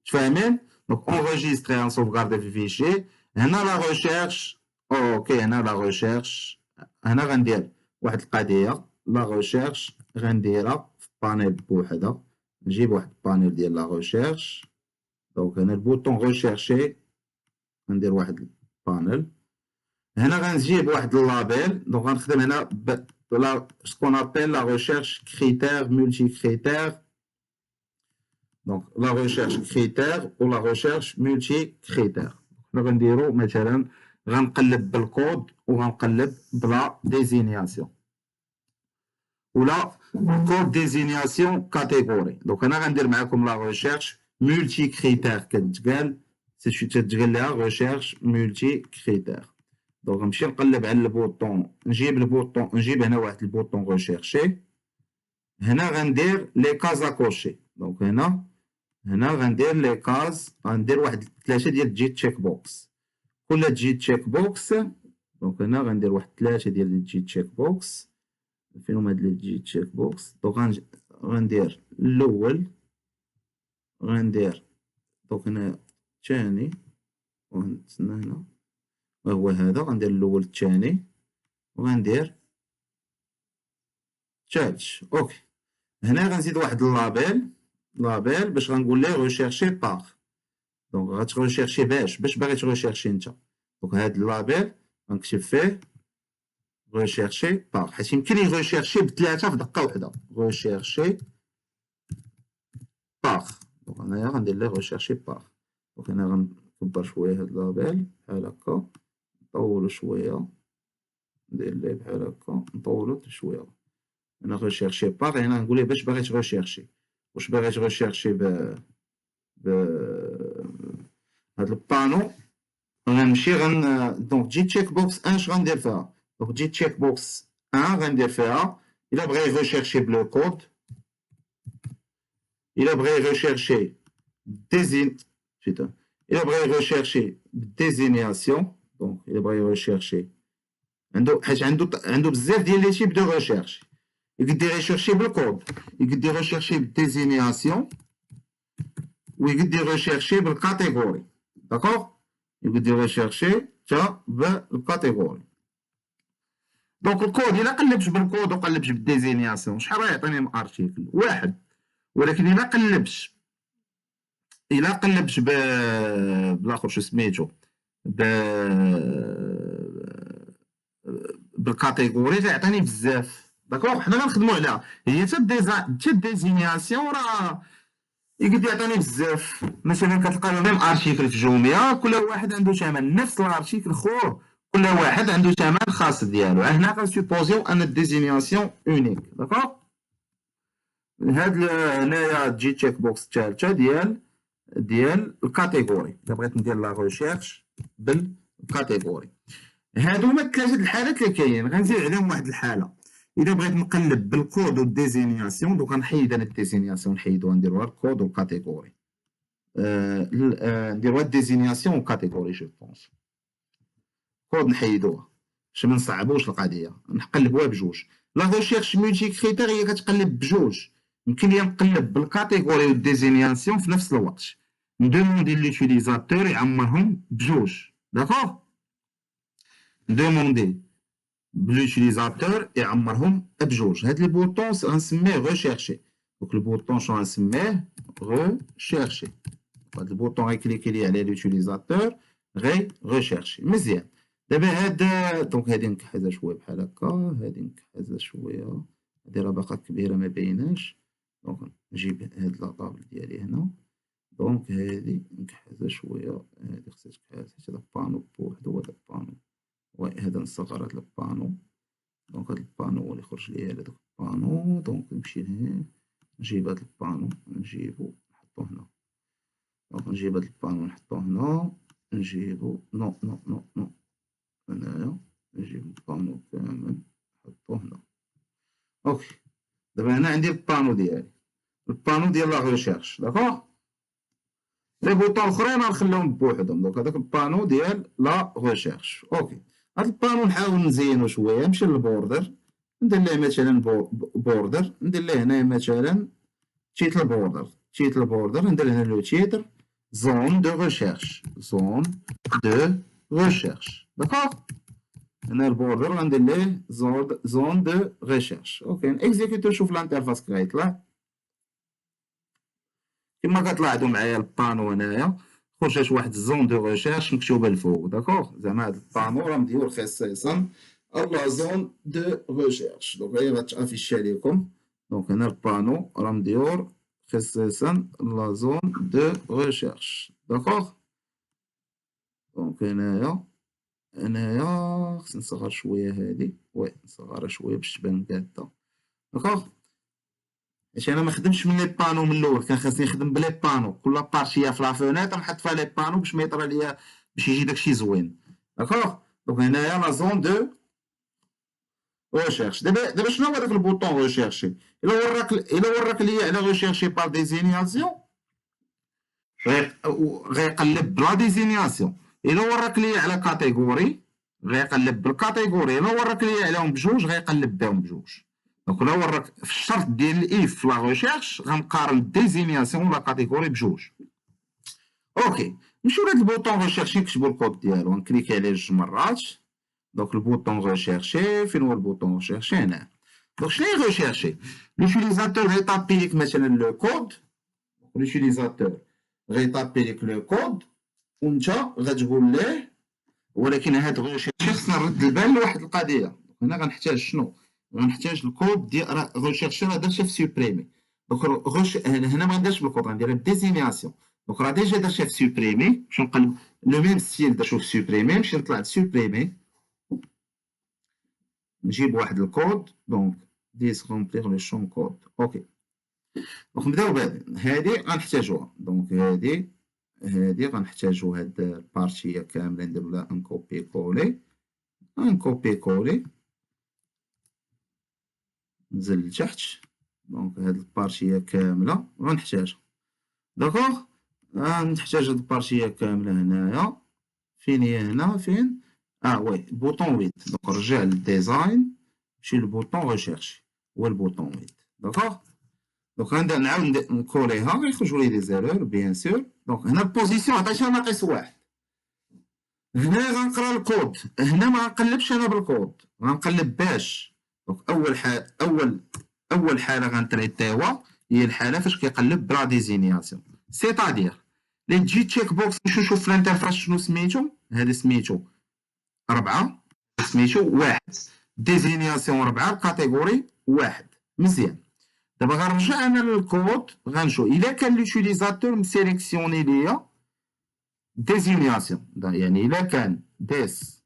تفاهمين؟ دونك انغيجيستري غنسوفغاردي في الفيشي. هنا لا ريشيرش، اوكي، هنا لا ريشيرش، هنا غندير واحد القضيه. لا ريشيرش غنديرها في بانيل بوحدها، نجيب واحد البانيل ديال لا ريشيرش. دونك هنا البوطون ريشيرشي غندير واحد البانيل. هنا غنجيب واحد اللابيل. دونك غنخدم هنا بلا سكون ابيل لا ريشيرش كريتير مولتي كريتير. دونك لا ريشيرش كريتير و لا ريشيرش مولتي كريتير. حنا غنديرو مثلا غنقلب بالكود وغنقلب بلا ديزينياسيون، ولا كود ديزينياسيون كاتيجوري. دونك انا غندير معاكم لا ريشيرش مولتي كريتير، كتقال تتقال لها ريشيرش مولتي كريتير. دونك نمشي نقلب على البوطون، نجيب البوطون، نجيب هنا واحد البوطون ريشيرشي. هنا غندير لي كاز اكوشي. دونك هنا غندير لي كاز، غندير واحد 3 ديال تجي تشيك بوكس. كل تجي تشيك بوكس. دونك هنا غندير واحد 3 ديال تجي تشيك بوكس. فين هما هاد لي تجي تشيك بوكس؟ دونك غندير الاول، غندير دونك هنا الثاني، ونتسنى هنا وهو هذا. غندير الاول الثاني وغندير الثالث. اوكي، هنا غنزيد واحد لابيل باش غنقول ليه ريشيرشي باغ. دونك غتريشيرشي باش باغي تريشيرشي انت. دونك هاد اللابيل غنكتب فيه ريشيرشي باغ، حيت يمكن يريشيرشي بثلاثه في دقه واحده. ريشيرشي باغ. دونك هنايا غندير ليه ريشيرشي باغ. دونك هنا غنكبر شويه هاد اللابيل بحال هكا، نطولو شويه، ندير ليه بحال هكا، نطولو شويه. هنا ريشيرشي باغ يعني غنقول ليه باش باغي تريشيرشي. واش باغي تريشيرشي هاد البانو. غنمشي دونك جي تشيك بوكس 1 اش غندير فيها؟ دونك جي تشيك بوكس 1 غندير فيها الا بغا يريشيرشي بلو كود، الا بغا يريشيرشي ديزين الا بغا يريشيرشي بالديزينياسيون. دونك الا بغا يريشيرشي حيت عنده بزاف ديال لي تيب دو ريشيرش. يقدر يريشيرشي بالكود، يقدر يريشيرشي بالديزينياسيون، ويقدر يريشيرشي بالكاتيجوري. داكوغ، يقدر يريشيرشي حتى بالكاتيجوري. دونك الكود الا قلبش بالكود وقلبش بالديزينياسيون شحال غيعطيني من ارتيكل؟ واحد. ولكن الا قلبش بالاخر شو سميتو بالكاتيجوري غيعطيني بزاف. داكوغ، حنا غنخدمو عليها هي حتى الديزينياسيون راه يقدر يعطيني بزاف. مثلا كتلقى ميم ارتيكل في جوميا كل واحد عنده ثمن، نفس الارتيكل خور كل واحد عنده ثمن خاص ديالو. هنا كنسيبوزيو ان الديزينياسيون اونيك. داكوغ، هاد هنايا تجي تشيك بوكس الثالثه ديال الكاتيجوري. الا بغيت ندير لا ريشيرش بالكاتيجوري. هادو هما ثلاثه الحالات اللي كاينين. غنزيد عليهم واحد الحاله الا بغيت نقلب بالكود والديزينياسيون. دوك غنحيد انا الديزينياسيون، نحيدوها نديروها الكود والكاتيجوري. نديروها الديزينياسيون والكاتيجوري. جو بونس كود نحيدوها باش ما نصعبوش القضيه، نقلبوها بجوج. لا ريشيرش مولتي كريتير هي كتقلب بجوج، يمكن لي نقلب بالكاتيجوري والديزينياسيون في نفس الوقت، ندوموندي لوتيليزاتور يعمرهم بجوج. داكوغ، ندوموندي لوتيليزاتور يعمرهم بجوج. هاد البوطون غنسميه غوشيرشي. دونك البوطون شنو غنسميه؟ غوشيرشي. هاد البوطون غيكليكي لي على لوتيليزاتور غي غوشيرشي. مزيان. دابا هاد دونك هادي نكحزها شويه بحال هكا، هادي نكحزها شويه، هادي راه باقا كبيره ما بايناش. دونك نجيب هاد لاطابل ديالي هنا، دونك هادي نكحزها شويه، هادي خصها تكحز حيت هذا بانو بوحدو وهذا بانو. وي هذا نصغر هاد البانو، دونك هاد البانو هو اللي خرج ليا على داك البانو. دونك نمشي لهيه نجيب هاد البانو نجيبو نحطو هنا. دونك نجيب هاد البانو نحطو هنا، نجيبو نو نو نو نو هنايا، نجيب البانو كامل نحطو هنا. اوكي، دابا هنا عندي البانو ديالي، البانو ديال لا ريشيرش. داكوغ، لي بوطون الاخرين غنخليهم بوحدهم. دونك هذاك البانو ديال لا ريشيرش. اوكي، هاد البانو نحاول نزينو شويه، نمشي للبوردر ندير ليه مثلا بوردر، ندير ليه هنايا مثلا تيتل بوردر، تيتل بوردر ندير هنا لو تيتر زون دو ريشيرش، زون دو ريشيرش. داكوغ، هنا البوردر غندير ليه زون دو ريشيرش. اوكي، نكزيكوتو نشوف الانترفاس كي غيطلع. كما كتلاحظوا معايا البانو هنايا خرجت واحد الزون دو ريشيرش مكتوبه الفوق. داكوغ، زعما هاد البانو راه مديور خصيصا لا زون دو ريشيرش. دونك هي غتافيشي عليكم. دونك هنا البانو راه مديور خصيصا لا زون دو ريشيرش. داكوغ، دونك هنايا خصني نصغر شويه هادي، وي نصغرها شويه باش تبان قاده. داكوغ، حيت انا ما خدمتش من لي بانو من الاول، كان خاصني نخدم بلي بانو كل بارتيه في لا فونيتر نحط فيها لي بانو باش ما يطرى ليا، باش يجي داكشي زوين. داكوغ، دونك هنايا لا زون دو ريشيرش. دابا شنو هو داك البوطون ريشيرشي؟ الا وراك ليا على ريشيرشي بار ديزينياسيون غيقلب بلا ديزينياسيون. الا وراك ليا على كاتيجوري غيقلب بالكاتيجوري. الا وراك ليا عليهم بجوج غيقلب بهم بجوج. دونك الا وراك في الشرط ديال الاف في لا ريشيرش غنقارن الديزينياسيون ولا كاتيجوري بجوج. اوكي، نمشيو لهاد البوطون ريشيرشي نكتبو الكود ديالو، نكليكي عليه جوج مرات. دونك البوطون ريشيرشي، فين هو البوطون ريشيرشي؟ هنا. دونك شنو هي ريشيرشي؟ لوتيليزاتور غيطابي ليك مثلا لو كود، لوتيليزاتور غيطابي ليك لو كود وانت غتقول ليه. ولكن هاد ريشيرشي خصنا نرد البال لواحد القضيه. هنا غنحتاج شنو؟ غنحتاج الكود ديال ريشيرشي راه درتها في سوبريمي. دونك هنا ما نديرش بالكود، غنديرها بديزينياسيون. دونك راه ديجا درتها في سوبريمي. باش نقلب لو ميم ستيل درتو في سوبريمي، نمشي نطلع لسوبريمي نجيب واحد الكود. دونك ديسكومبليغ لو شون كود. اوكي، دونك نبداو بهادي، هادي غنحتاجوها. دونك هادي غنحتاجو هاد البارتيه كامله، نديرو لها ان كوبي كولي، ان كوبي كولي نزل لتحت. دونك هاد البارتيه كامله غنحتاجها. داكوغ، نحتاج هاد البارتيه كامله هنايا. فين هي هنا؟ فين؟ وي بوطون ويت. دونك نرجع للديزاين، نمشي للبوطون ريشيرشي، هو البوطون ويت. داكوغ، دونك نعاود نكوليها غيخرجوا لي دي زيرور بيان سور. دونك هنا البوزيسيون عطيتها ناقص واحد. هنا غنقرا الكود، هنا ما غنقلبش انا بالكود، غنقلب باش. دونك اول حاله غنتريتيوها هي الحاله فاش كيقلب بلا ديزينياسيون. سيتادير لي تجي تشيك بوكس باش نشوف في الانترفاس شنو سميتو. هذا سميتو 4، سميتو 1، ديزينياسيون 4، كاتيجوري 1. مزيان. دابا غنرجع انا للكود غنشوف الا كان لوتيليزاتور مسيليكسيوني ليا ديزينياسيون. يعني الا كان ديس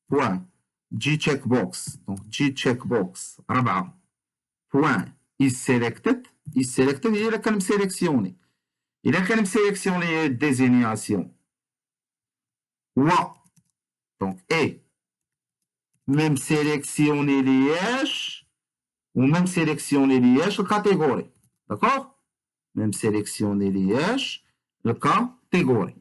بوان جي تشيك بوكس، دونك جي تشيك بوكس 4 بوان is selected هي الا كان مسيليكسيوني. الا كان مسيليكسيوني ديزينياسيون و دونك ميم سيليكسيوني لياش وميم سيليكسيوني لياش الكاتيجوري. داكوغ، ميم سيليكسيوني لياش الكاتيجوري.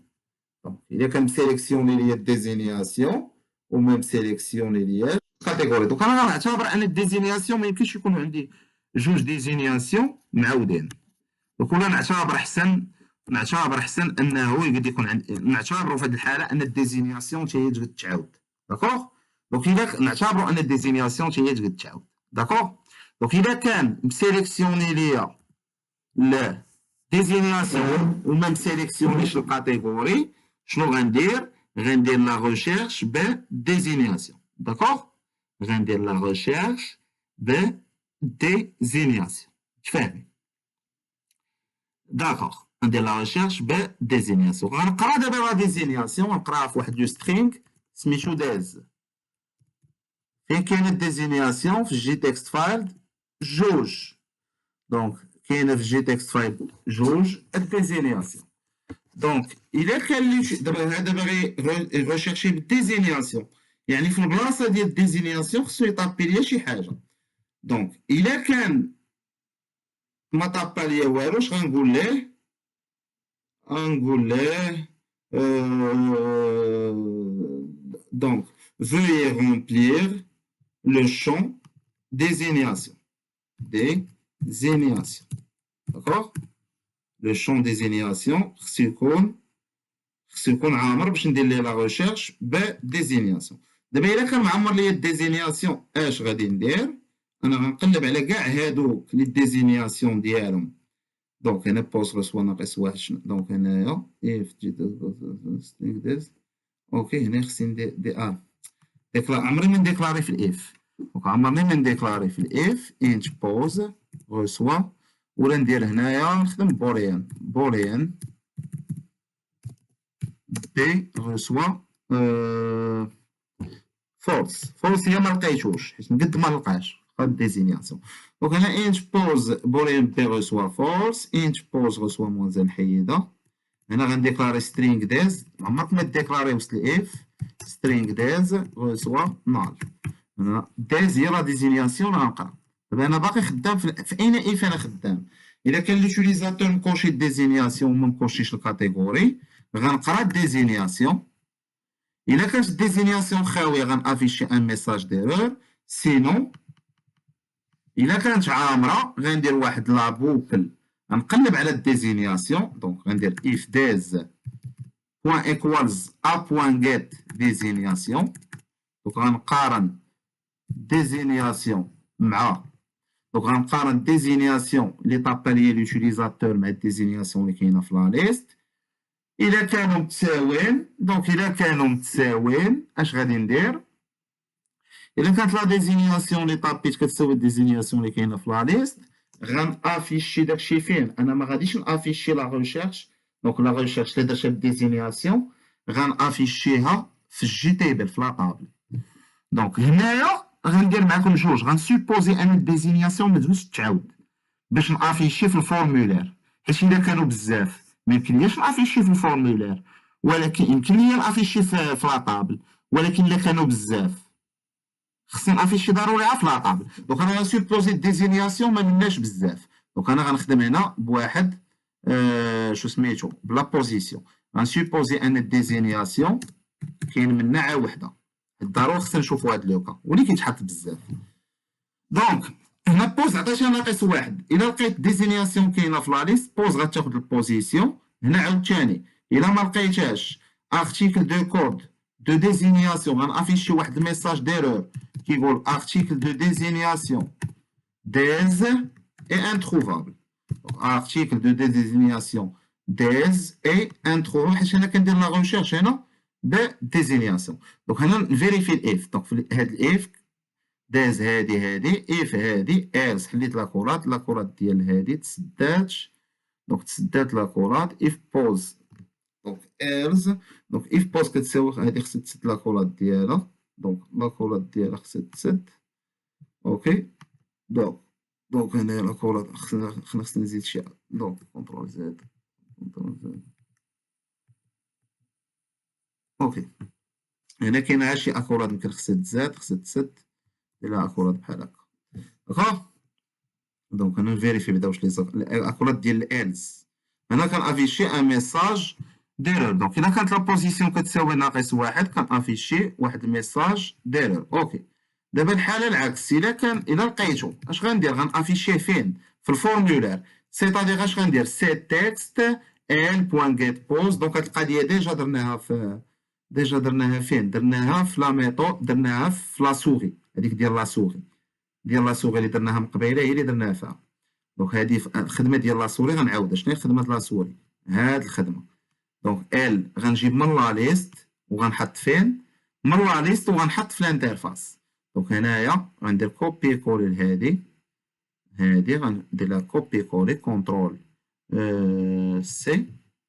دونك الا كان مسيليكسيوني ليا الديزينياسيون وميم سيليكسيوني لياش الكاتيجوري. دونك انا غنعتبر ان الديزينياسيون ما يمكنش يكون عندي جوج ديزينياسيون معاودين. دونك ولا نعتبر احسن انه يقد يكون نعتبروا في هذه الحاله ان الديزينياسيون حتى هي تقد تعاود. داكوغ. دونك الا نعتبروا ان الديزينياسيون حتى هي تقد تعاود. داكوغ. دونك الا كان مسيليكسيوني ليا لا ديزينياسيون وما مسيليكسيونيش الكاتيجوري، شنو غندير؟ غندير لا ريشيرش ب ديزينياسيون. داكوغ. غندير لا ريشيرش ب ديزينياسيون. تفاهمين؟ داكوغ. غندير لا ريشيرش ب ديزينياسيون. غنقرا دابا لا ديزينياسيون، غنقراها في واحد لو سترينغ سميتو داز. فين كاينه الديزينياسيون؟ في الجي تكست فايل جوج. دونك كاينه في الجي تكست فايل جوج الديزينياسيون. دونك الا كان لي دابا هذا باغي ريشيرشي بالديزينياسيون، يعني في البلاصه ديال الديزينياسيون خصو يطابي ليا شي حاجه. دونك الا كان ما طابا ليا والو، اش غنقول ليه؟ غنقول ليه donc veuillez remplir le champ désignation. Désignation. D'accord? Le champ désignation خصو يكون عامر باش ندير ليه لا ريشيرش ب ديزينياسيون. دابا الا كان معمر ليا الديزينياسيون اش غادي ندير؟ انا غنقلب على كاع هادوك لي ديزينياسيون ديالهم. دونك هنا بوست رسوا ناقص واحد. دونك هنايا اف جي سترينغ ديز. اوكي هنا خصني ندير عمري ما نديكلاري في الاف. دونك عمرني ما نديكلاري في الاف انت بوز رسوا، ولا ندير هنايا نخدم بوليان دي رسوا فولس هي ما لقيتوش حيت قد ما لقاش هاد ديزينياسيون. دونك هنا انت بوز بوليان بي رسوا فولس، انت بوز رسوا موان محيده. هنا غنديكلاري سترينغ ديز، عمرك ما ديكلاري وسط الاف. سترينغ ديز رسوا نال. هنا ديز هي لا ديزينياسيون غنقرا. دابا انا باقي خدام في اين اف انا خدام. الا كان لوتيليزاتور مكوشي ديزينياسيون وما مكوشيش الكاتيجوري غنقرا ديزينياسيون. الا كانت الديزينياسيون خاويه غنافيشي ان ميساج ديرور. سينون الا كانت عامره غندير واحد لا بوكل غنقلب على الديزينياسيون. دونك غندير if des point equals a point get désignation. دونك غنقارن ديزينياسيون مع غنقارن ديزينياسيون اللي طابا ليا لوتيليزاتور مع الديزينياسيون اللي كاينه في لا ليست. الا كانوا متساويين، دونك الا كانوا متساويين اش غادي ندير؟ الا كانت لا ديزينياسيون اللي طابيت كتساوي الديزينياسيون اللي كاينه في لا ليست غنافيشي داكشي فين. انا ما غاديش نافيشي لا ريشيرش. دونك لا ريشيرش اللي درتها بالديزينياسيون غنافيشيها في الجي تيبل في لا طابل. دونك هنايا غندير معكم جوج. غنسوبوزي ان الديزينياسيون ما تزوجش تعاود باش نافيشي في الفورمولير، حيت الا كانوا بزاف ما يمكنليش نافيشي في الفورمولير، ولكن يمكن لي نافيشي في لا طابل. ولكن الا كانوا بزاف خصني نافيشي ضروري في لا طابل. دونك انا غنسوبوزي الديزينياسيون ما مناش بزاف. دونك انا غنخدم هنا بواحد شو سميتو بلا بوزيسيون. غنسوبوزي ان الديزينياسيون كاين منها عا وحده. ضروري خصنا نشوفوا هاد لوكا ولي كيتحط بزاف. دونك هنا بوز عطيتها ناقص واحد. الا لقيت ديزينياسيون كاينه في لا ليست بوز غتاخد البوزيسيون. هنا عاوتاني الا ما لقيتهاش ارتيكل دو كود دو ديزينياسيون غنافيشي واحد الميساج ديرور كيقول ارتيكل دو ديزينياسيون ديز اي انتروفابل. ارتيكل دو ديزينياسيون ديز اي انتروفابل حيت انا كندير لا ريشيرش هنا ب ديزينياسيون. دونك هنا نفيريفي الاف. دونك في هاد الاف داز هادي اف هادي ايرز حليت لاكورات ديال هادي تسدات. دونك تسدات لاكورات اف بوز. دونك ايرز. دونك اف بوز كتساوي هادي خصها تسد لاكورات ديالها. دونك لاكورات ديالها خصها تسد. اوكي. دونك هنا لاكورات خصنا نزيد شي. دونك كونترول زد اوكي. هنا كاينه شي اكورات يمكن خصها تسد الى اكورات بحال هكا. داكوغ. دونك انا نفيريفي بعدا واش الاكورات ديال الالز. هنا كنافيشي ان ميساج ديرور. دونك الا كانت لا بوزيسيون كتساوي ناقص واحد كنافيشي واحد الميساج ديرور. اوكي. دابا الحالة العكس، إلا لقيتو اش غندير؟ غنافيشيه فين؟ في الفورمولير. سيتادير اش غندير؟ سيت تكست ال بوان جيت بوز. دونك هاد القضية ديجا درناها فين؟ درناها في لا ميثود، درناها في لا سوغي، هذيك ديال لا سوغي اللي درناها من قبيله هي اللي درناها فيها. دونك هذه الخدمة ديال لا سوري غنعاودها. شنو هي خدمة لا سوري؟ هاد الخدمة. دونك ال غنجيب من لا ليست وغنحط فين؟ من لا ليست وغنحط في الانترفاس. دونك هنايا غندير كوبي كولي هادي غندير لها كوبي كولي كونترول سي،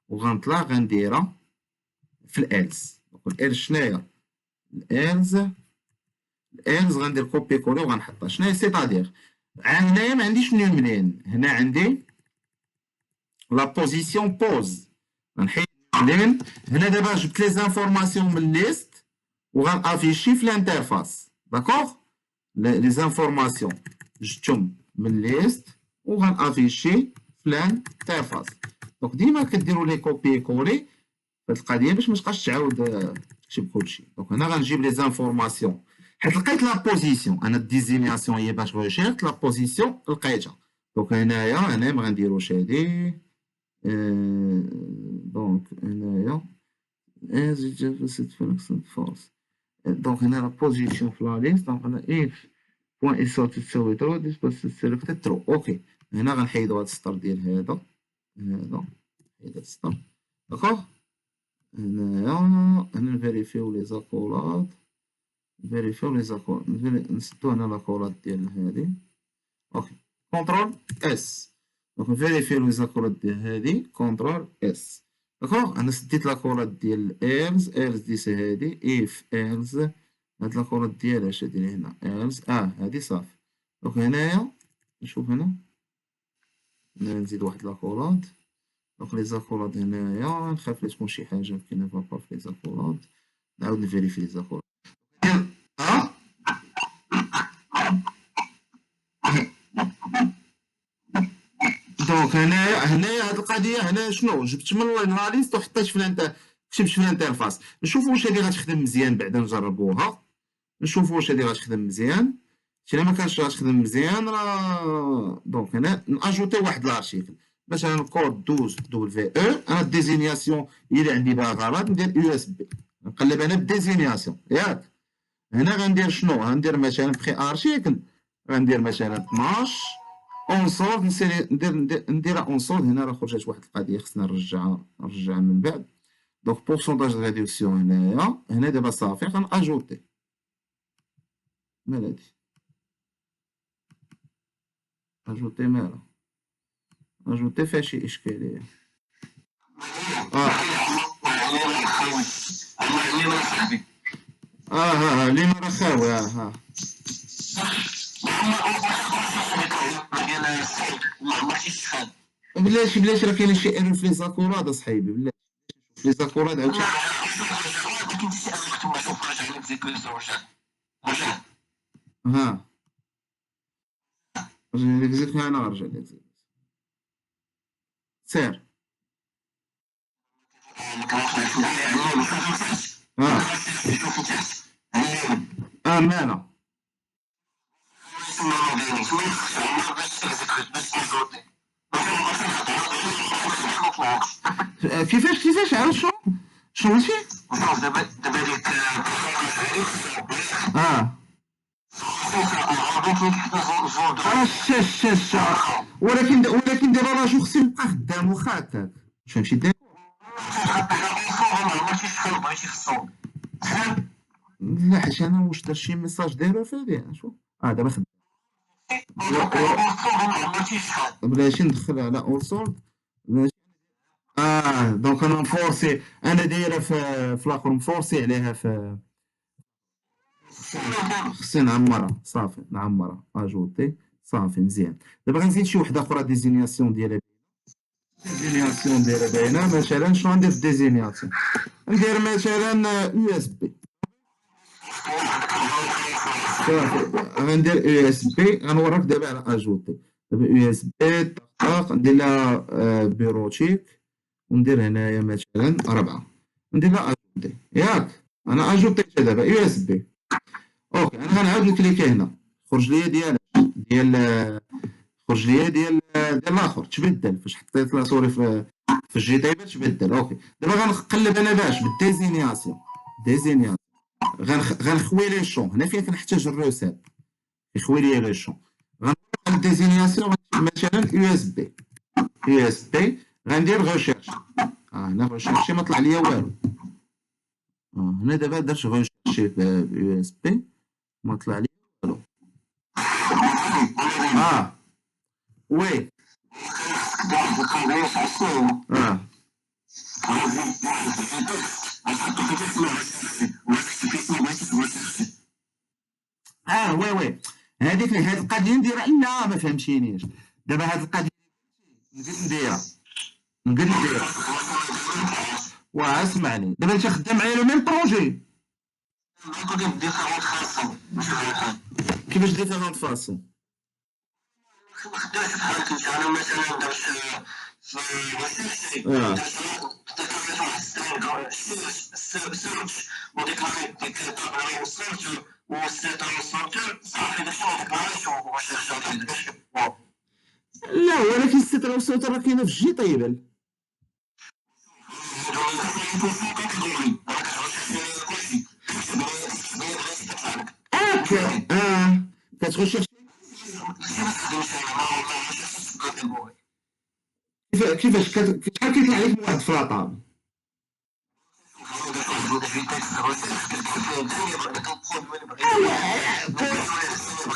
وغنطلع غنديرها في الالز. دونك الالز شناهي؟ الالز غندير كوبي كولي وغنحطها. شناهي سيتادير؟ هنايا ما عنديش منين، هنا عندي لا بوزيسيون بوز. غنحيد منين. هنا دابا جبت لي زانفورماسيون من ليست وغنافيشي في الانترفاس. داكوغ؟ لي زانفورماسيون جبتهم من ليست وغنافيشي في الانترفاس. دونك ديما كديروا لي كوبي كولي في هاد القضيه باش ما تبقاش تعاود تكتب كلشي. دونك هنا غنجيب لي زانفورماسيون حيت لقيت لا بوزيسيون. انا الديزينياسيون هي باش ريشيرش لا بوزيسيون لقيتها. دونك هنا ما غنديروش هادي. دونك هنايا as deficit function false. دونك هنا لا بوزيسيون في لا ليست. دونك هنا if بوان insert تساوي ترو this was selected ترو. اوكي هنا غنحيدو هاد السطر ديال هذا حيد هاد السطر. داكوغ. هنا نفيريفيو لي زاكولاد، نسدو هنا لاكولاد ديال هادي. اوكي كونترول اس. دونك نفيريفيو لي زاكولاد ديال هادي كونترول اس. داكوغ. انا سديت لاكولاد ديال ايرز دي سي هادي اف ايرز. هاد لاكولاد ديالها اش دير هنا ايرز هادي صافي. دونك هنايا نشوف هنا نزيد واحد لاكولاد. دونك لي زاكولاد هنايا نخاف لا تكون شي حاجه كاينه فابا في لي زاكولاد. نعاود نفيريفي لي زاكولاد. ها دونك هنايا هاد القضيه هنا شنو جبت من لا ليست وحطيت في كتبت في الانترفاس. نشوفوا واش هادي غتخدم مزيان بعدا نجربوها. نشوفوا واش هادي غتخدم مزيان. الا ما كانش غتخدم مزيان راه دونك هنا ناجوتي واحد لارشيفل مثلا كود 12 دبليو او. انا الديزينياسيون هي اللي عندي بها غلط ندير يو اس بي. نقلب انا بالديزينياسيون ياك. هنا غندير شنو؟ غندير مثلا بخي ارشيكل غندير مثلا 12 اون سولد. نديرها اون سولد. هنا راه خرجت واحد القضيه خصنا نرجعها من بعد. دونك بورسونتاج ريدكسيون هنا دابا صافي غناجوتي مال هادي اجوتي مالا اجوتي فيها شي اشكاليه. لينا راه خاوي بلاتي راه كاين شي ايرور في لي زاكوراد اصاحبي بلاتي. لي زاكوراد عاوتاني ها رجع ليكزيك. انا غنرجع ليكزيك سير. اه مالا كيفاش عاود شنو ماشي اه ولكن دابا راه شو خصني نبقى خدام واخا هكاك فهمتي دابا. لا حيت انا واش دار شي ميساج دايرو في هادي شوف دابا خدام. بلاتي ندخل على اول سورد. دونك انا مفورسي انا دايره في الاخر مفورسي عليها في خصني نعمرها صافي نعمرها اجوتي صافي مزيان. دابا غنزيد شي وحده اخرى ديزينياسيون ديالها باينه. مثلا شنو غندير في ديزينياسيون؟ ندير مثلا يو اس بي. صافي غندير يو اس بي. غنوريك دابا على اجوتي. دابا يو اس بي طق ندير لها بيروتيك وندير هنايا مثلا 4 ندير لها اجوتي ياك. انا اجوتيتها دابا يو اس بي. اوكي انا غنعاود نكليكي هنا، خرج ليا ديال خرج ليا ديال الاخر تبدل فاش حطيت لا سوري في الجي تيبل تبدل. اوكي دابا غنقلب انا باش بالديزينياسيون. ديزينياسيون غنخوي لي شون هنا فين كنحتاج الروسات يخوي لي لي شون. غنروح على الديزينياسيون مثلا يو اس بي. يو اس بي غندير ريشيرش. هنا ريشيرشي ما طلع ليا والو. هنا دابا درت ريشيرشي بيو اس بي ما طلع ليا والو. وي اه وي وي هاد القضيه نديرها. لا ما فهمتينيش دابا هاد القضيه نقد نديرها. اسمعني دابا انت خدام معايا لو ميم بروجي. كيفاش ديفيرونت فاسون؟ اه لا ولكن الستر والسوتر راه كاينه في الجي طيبل. هكا كتخش كيفاش شحال كيطلع لك من واحد فلاطاب.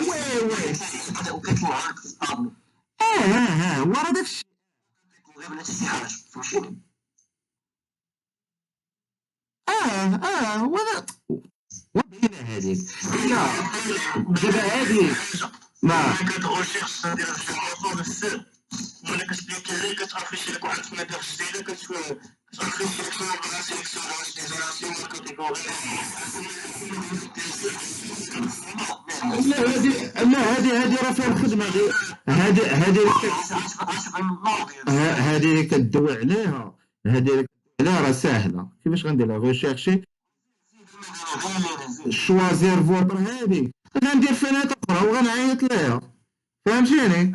وي وي هو راه داكشي. وهذا وبين هذيك. لا دابا هذيك ما لا هذه راه فيها الخدمه هذه اللي كدوي عليها. هذه اللي كدوي عليها راه ساهله. كيفاش غندير لها ريشيرشي شوازير فوتر هذه غندير فينات اخرى وغنعيط ليها فهمتيني.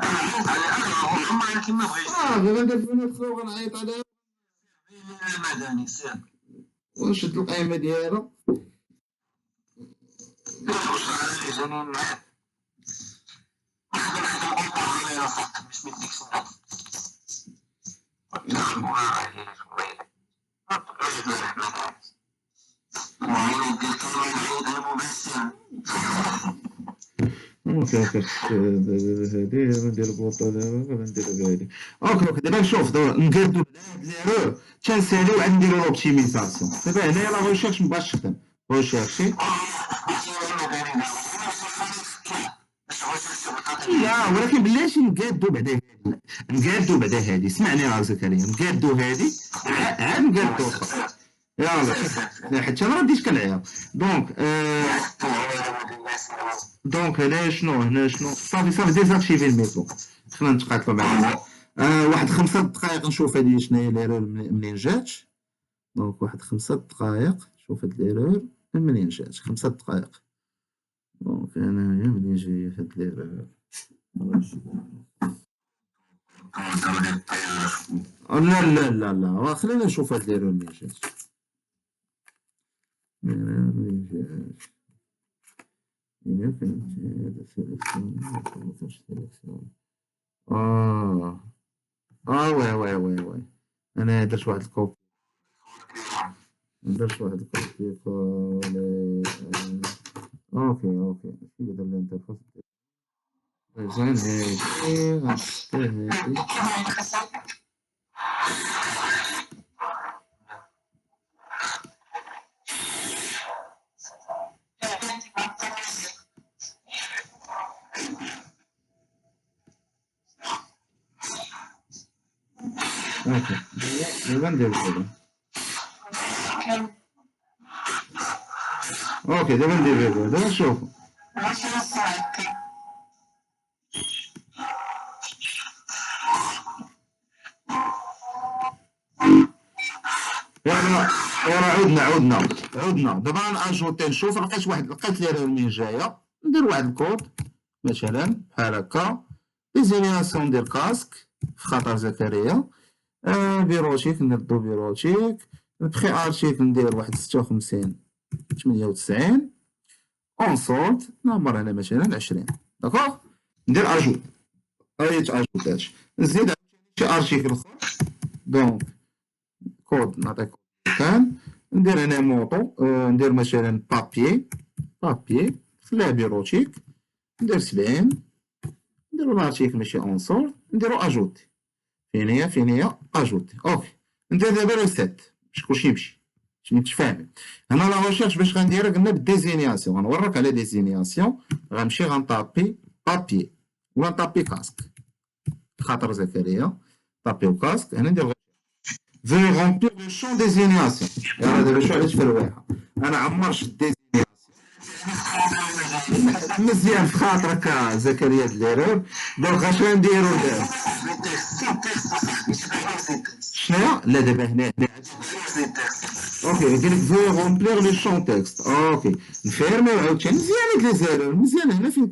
غندير فينات اخرى وغنعيط عليها ونشد القايمه ديالها. اوكي هادي غندير البوطه دابا غندير بهادي. اوكي دابا نشوف نقادو هاد ليرور تنساليو عاد نديرو لوبتيميزاسيون. دابا هنايا لا ريشيرش مبغاش تخدم. ريشيرشي لا ولكن بلاتي نقادو بعدا هادي. اسمعني راه زكريا نقادو هادي عاد نقادو اخرى. يلا حتى انا رديت كنعيا. هنا شنو صافي ديزاكتيفي الميتو. خلينا نتقاتلوا مع واحد 5 دقائق نشوف هادي شناهي ليرور منين جات. واحد 5 دقائق نشوف هاد ليرور منين جات. 5 دقائق. انايا منين جايه هاد ليرور. لا خلينا نشوف هاد ليرور منين جات. منين جات إذا كانت هذا سيليكسيون وي أنا درت واحد الكوبي كولي. اوكي كيف دار الانترفاس ديزاين هادي غنشدها هادي. اوكي دابا ندير كذا. اوكي دابا ندير كذا. دابا شوفوا يلا وراه عدنا دابا غنأجوتي نشوف لقيت ليرور منين جايه ندير واحد الكود مثلا بحال هكا ديزينياسيون ندير كاسك في خطر زكريا بيروتيك نردو بيروتيك البخي ارتيك ندير واحد 56 98 اون سولت نعمر هنا مثلا 20 داكوغ ندير اجوت اجوتاج نزيد شي ارتيكل اخر دونك كود نعطيك كان ندير هنا موطو ندير مثلا بابي خليها بيروتيك ندير 70 نديرو لارتيكل ماشي اون سورت نديرو اجوتي فين هي اجوتي اوكي ندير دابا ريسيت باش كلشي يمشي باش نتفاهم هنا لا ريشيرش باش غنديرها قلنا بالديزينياسيون غنوريك على ديزينياسيون غنمشي غنطابي بابي ولا نطابي كاسك خاطر زكريا طابيو كاسك هنا ندير veuillez remplir le champ désignation يلا دابا شو علاش فرويحه انا عمرش الديزينياسيون مزيان في خاطرك زكريا دليرور دونك اش غنديرو دابا شنو لا دابا هنا اوكي قال لك فوي رومبليغ لو شون تكست اوكي نفيرميو عاوتاني مزيان لي زيرور مزيان هنا فين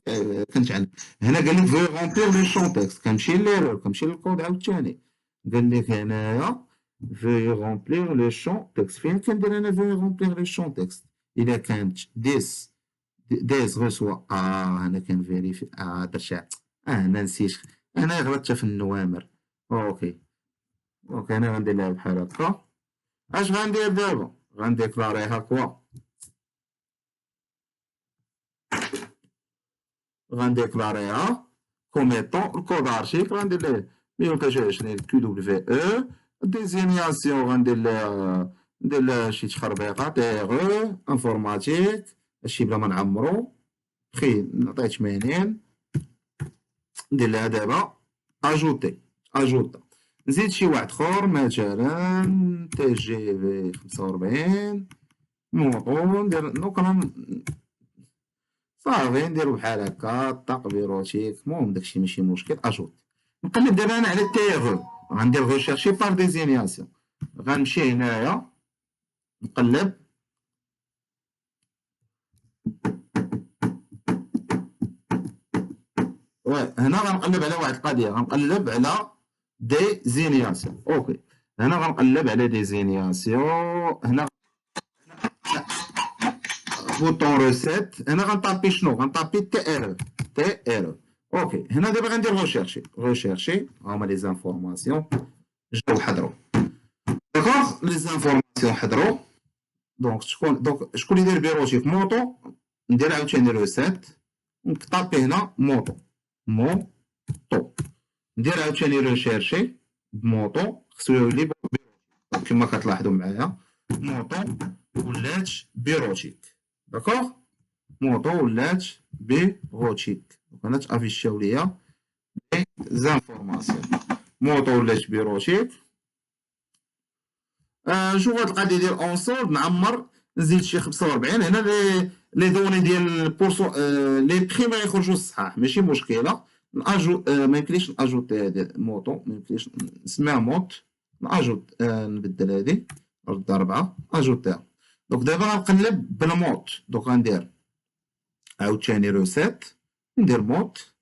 كنتعلم هنا قال لك فوي رومبليغ لو شون تكست كنمشي ليرور كنمشي للكود عاوتاني قال لك هنايا veuillez remplir le champ texte فين كندير انا veuillez remplir le champ texte اذا كانت ديس غسوة هنا كان فيريفي درت انا نسيت انا غلطت في النوامر اوكي انا غندير لها بحال هكا اش غندير دابا غنديكلاريها كوا غنديكلاريها كوميطون الكود ارشيف غندير ليه 123 كيو دبليو او ديزينياسيون غندير لها شي تخربيقه تيغ انفورماتيك هادشي بلا ما نعمرو بخي نعطيه 80 ندير لها دابا اجوتا نزيد شي واحد اخر مثلا تي جي في 45 موطو ندير دوكا صافي نديرو بحال هكا طاق بيروتيك المهم داكشي ماشي مشكل اجوت نقلب دابا انا على التيغ غندير ريشيرشي بار ديزينياسيون غنمشي هنايا نقلب هنا غنقلب على واحد القضيه غنقلب على ديزينياسيون اوكي هنا غنقلب على ديزينياسيون هنا بوطون ريسيت هنا غنطابي شنو غنطابي تي ار اوكي هنا دابا غندير ريشيرشي هما لي زانفورماسيون جاو حضروا داكوغ لي زانفورماسيون حضروا دونك شكون اللي يدير بيروتيك موطو ندير عاوتاني ريسيت نطابي هنا موطو ندير عاوتاني ريشيرشي بموطو خصو يولي كما كتلاحظوا معايا موطو ولات بيروتيك داكوغ موطو ولات بيروتيك انا تافيشاو ليا لي زانفورماسيون موطو ولات بيروتيك شوف هاد القضيه ديال اون سولد نعمر نزيد شي 45 هنا لي دوني ديال البورسون لي بري ما يخرجوش صحاح ماشي مشكله ناجو ما يمكنليش ناجوتي هادي موطو ما يمكنليش نسميها موت ناجوت نبدل هادي نرد 4 اجوتيها دونك دابا غنقلب بالموت دونك غندير عاوتاني روسيت ندير موت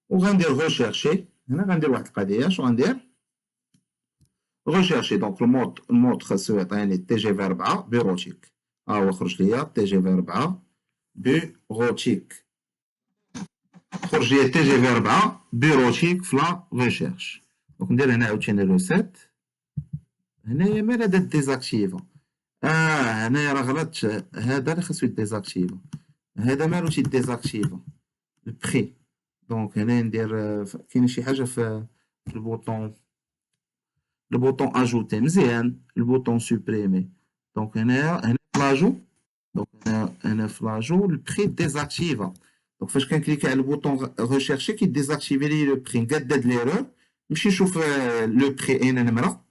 وغندير ريشيرشي هنا غندير واحد القضيه اش غندير ريشيرشي دونك الموت خاصو يعطيني تي جي في 4 بيروتيك هو خرج ليا تي جي في 4 بيروتيك خرج ليا تي جي في 4 بيروتيك في لا ريشيرش دونك ندير هنا عاوتاني ريسيت هنايا مالا دات ديزاكتيفا هنايا راه غلطت هذا اللي خاصو يديزاكتيفا هذا مالو تيديزاكتيفا البخي دونك هنا ندير كاين شي حاجه في البوطون اجوتي مزيان البوطون سوبريمي دونك هنا فلاجو دونك هنا فلاجو البخي ديزاكتيفا دونك فاش كنكليكي على البوطون ريشيرشي كيديزاكتيفي لي لو بخي نقاد ليرور نمشي نشوف لو بخي اين نمره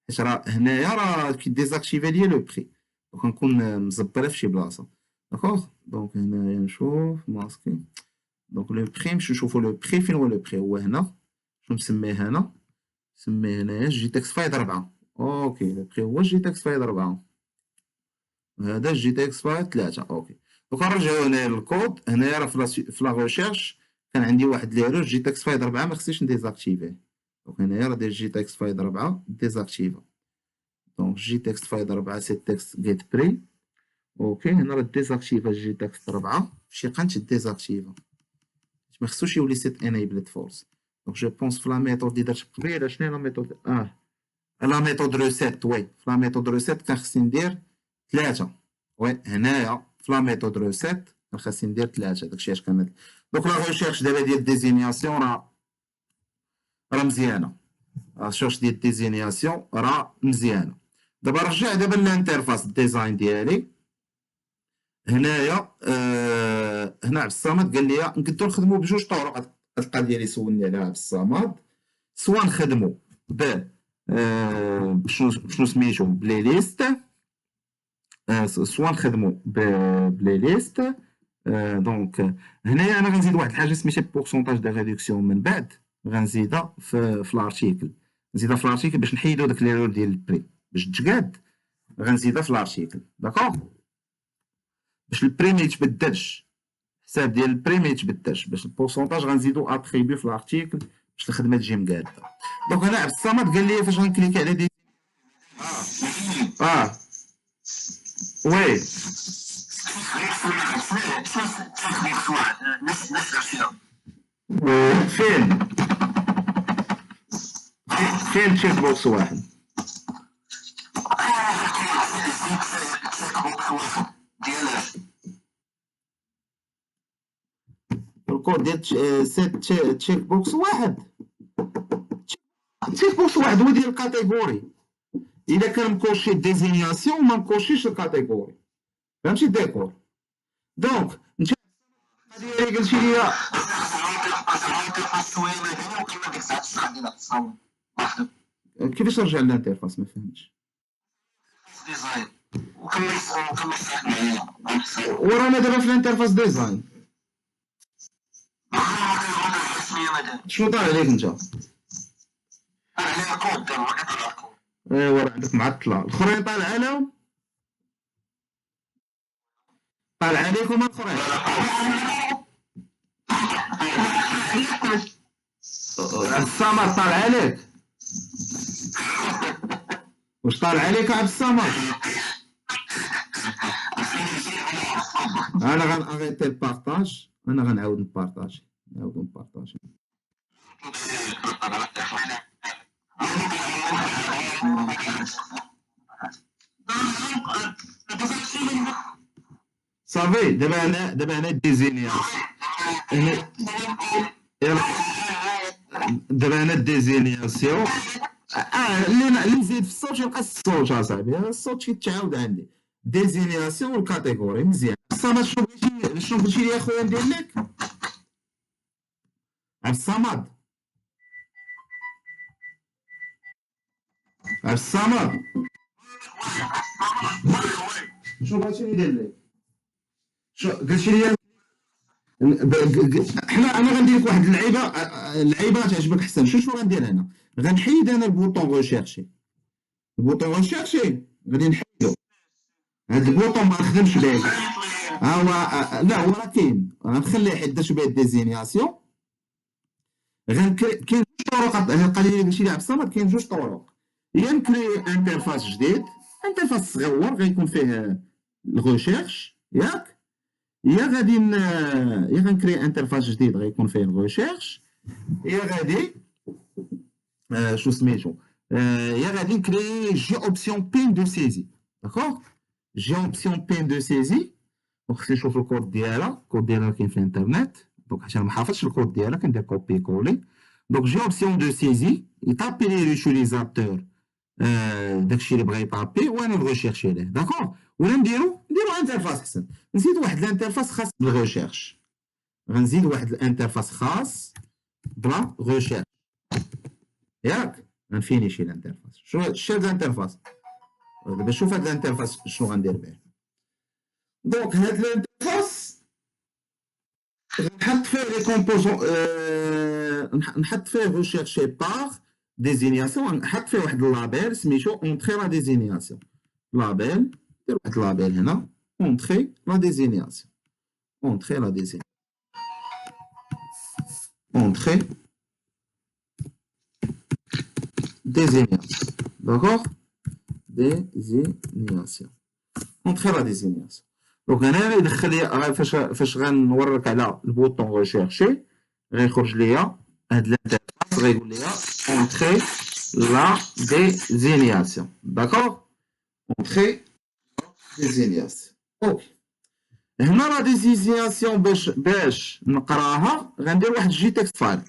حيت راه هنايا راه كيديزاكتيفي لي لو بخي دونك نكون مزبره في شي بلاصه داكوغ دونك هنايا نشوف ماسكي دونك لو بخي نمشيو نشوفو لو بخي فين هو لو بخي هو هنا شنو نسميه هنا نسميه هنايا جي تكس فايد 4 اوكي لو بري هو جي تكست فايد 4. هذا جي تكست فايد 3. اوكي دوكا نرجعو هنايا للكود. هنايا راه في لا ريشيرش كان عندي واحد ليرور جي تكست فايد 4 ما خصنيش نديزاكتيفيه. دونك هنايا راه داير جي تكست فايد 4 ديزاكتيفا. دونك جي تكست فايد 4 سي تكست جيت بري. اوكي هنا راه ديزاكتيفا جي تكست 4 فشي قنت ديزاكتيفا ما خصوش يولي سيت انيبلد فولس. دونك جو بونس في لا ميثود اللي درت قبيله. شنو هي لا ميثود؟ لا ميثود ريسيت. وي في لا ميثود ريسيت كان خصني ندير 3. وي هنايا في لا ميثود ريسيت كان خصني ندير 3. داكشي اش كان. دونك لا ريشيرش دابا ديال ديزينياسيون راه مزيانه. لا ريشيرش ديال ديزينياسيون راه مزيانه. دابا رجع دابا للانترفاس الديزاين ديالي. هنايا هنا عبد الصمد قال لي نقدروا نخدموا بجوج طرق. القضيه اللي سولني عليها عبد الصمد سواء نخدموا شنو سميتو بلاي ليست. سواء نخدموا بلاي ليست. دونك هنايا انا غنزيد واحد الحاجه سميتها بورسونتاج دو ريدكسيون من بعد غنزيدها في الارتيكل. نزيدها في الارتيكل باش نحيدو داك ليرور ديال البري باش تقاد. غنزيدها في الارتيكل داكوغ باش البري ما يتبدلش. الحساب ديال البري ما يتبدلش باش البورسونتاج غنزيدو اتريبيو في الارتيكل باش الخدمه تجي مقاده. دونك هنا عبد الصمد قال لي فاش غنكليكي على دي. اه وي فين فين تشيك بوكس واحد. الكود ديال سيت تشيك بوكس واحد. تشيك بوكس واحد هو ديال الكاتيجوري. الا كان مكوشي ديزينياسيون ما مكوشيش الكاتيجوري فهمتي ديكور. دونك انت اللي قلتي لي كيفاش نرجع للانترفاس ما فهمتش. ورانا دابا في الانترفاس ديزاين. شنو طالع عليك انت؟ ايوا راه عندك معطله. الاخرين طالعه لهم طالع عليكم الاخرين. عبد الصمد طالع عليك. واش طالع عليك عبد الصمد؟ انا غنأغيتي البارطاج. انا غنعاود نبارطاجي. صافي دابا انا ديزينياسيون. دابا انا ديزينياسيون اللي نزيد في الصوت يبقى الصوت اصاحبي. الصوت كيتعاود عندي. ديزينياسيون والكاتيجوري مزيان. الصمد شنو قلتي لي اخويا ندير لك عبد الصمد؟ عبد الصمد شنو بغيتي ندير لك؟ قلتي لي انا غندير لك واحد اللعيبه تعجبك احسن. شنو غندير هنا؟ غنحيد انا البوطون ريشيرشي. البوطون ريشيرشي غادي نحيدو. هاد البوطون ما نخدمش به. ها هو لا هو راه كاين. غنخليه حيت درت به ديزينياسيون. كاين جوج طرق. هاد القضيه اللي قلتي لي عبد الصمد كاين جوج طرق. يا نكري انترفاس جديد. انترفاس صغيور غيكون فيه الريشيرش ياك. يا غنكري انترفاس جديد غيكون فيه الريشيرش. يا غادي شو سميتو يا غادي نكري جي اوبسيون بين دو سيزي. داكوغ جي اوبسيون بين دو سيزي. وخصني نشوف الكود ديالها. الكود ديالها كاين في الانترنت. دونك حيت انا ما حافظش الكود ديالها كندير كوبي كولي. دونك جي اوبسيون دو سيزي يطابي لي ليوتيليزاتور داكشي اللي بغا يطابي وانا نغوشيرشي ليه. داكوغ ولا نديرو انترفاس احسن. نزيد واحد الانترفاس خاص بالغوشيرش. غنزيد واحد الانترفاس خاص بلا غوشيرش ياك. غنفينيشي الانترفاس. شنو هاد الانترفاس؟ دابا شوف هاد الانترفاس شنو غندير به. دونك هاد الانترفاس غنحط فيه لي كومبوزون. نحط فيه ريشيرشي باغ ديزينياسيون نحط فيه واحد اللابيل سميتو اونتخي لا ديزينياسيون. لابيل دير واحد اللابيل هنا اونتخي لا ديزينياسيون. اونتخي لا ديزينياسيون. اونتخي ديزينياسيون. داكوغ. ديزينياسيون. اونتخي لا ديزينياسيون. دونك هنا يدخل لي فاش غنوريك على البوطون ريشيرشي غيخرج ليا هاد الانترفاس غيقول لي اونتخي لا ديزينياسيون. داكوغ. اونتخي ديزينياسيون. اوكي. هنا لا ديزينياسيون باش نقراها غندير واحد جي تكست فايل.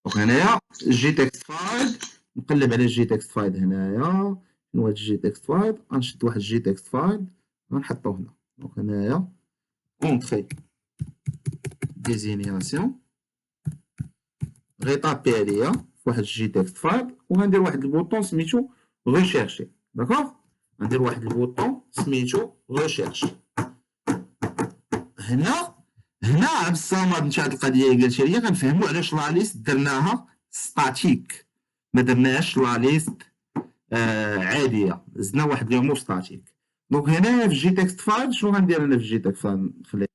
دونك هنايا جي تكست فايل نقلب على جي تكست فايل هنايا. فين هو هاد الجي تكست فايل؟ غنشد واحد الجي تكست فايل غنحطو هنا. دونك هنايا اونتخي ديزينياسيون غيطابي عليا في واحد الجي تكست فايل وغندير واحد البوطون سميتو ريشيرشي. داكوغ. غندير واحد البوطون سميتو ريشيرشي. هنا عبد الصمد نتا هاد القضيه اللي قالتها ليا غنفهمو علاش لا ليست درناها ستاتيك ما درناهاش لا ليست عاديه، زدنا واحد لي مو ستاتيك. دونك هنايا في جي تكست فايل شنو غندير انا في جي تكست فايل؟ نخليه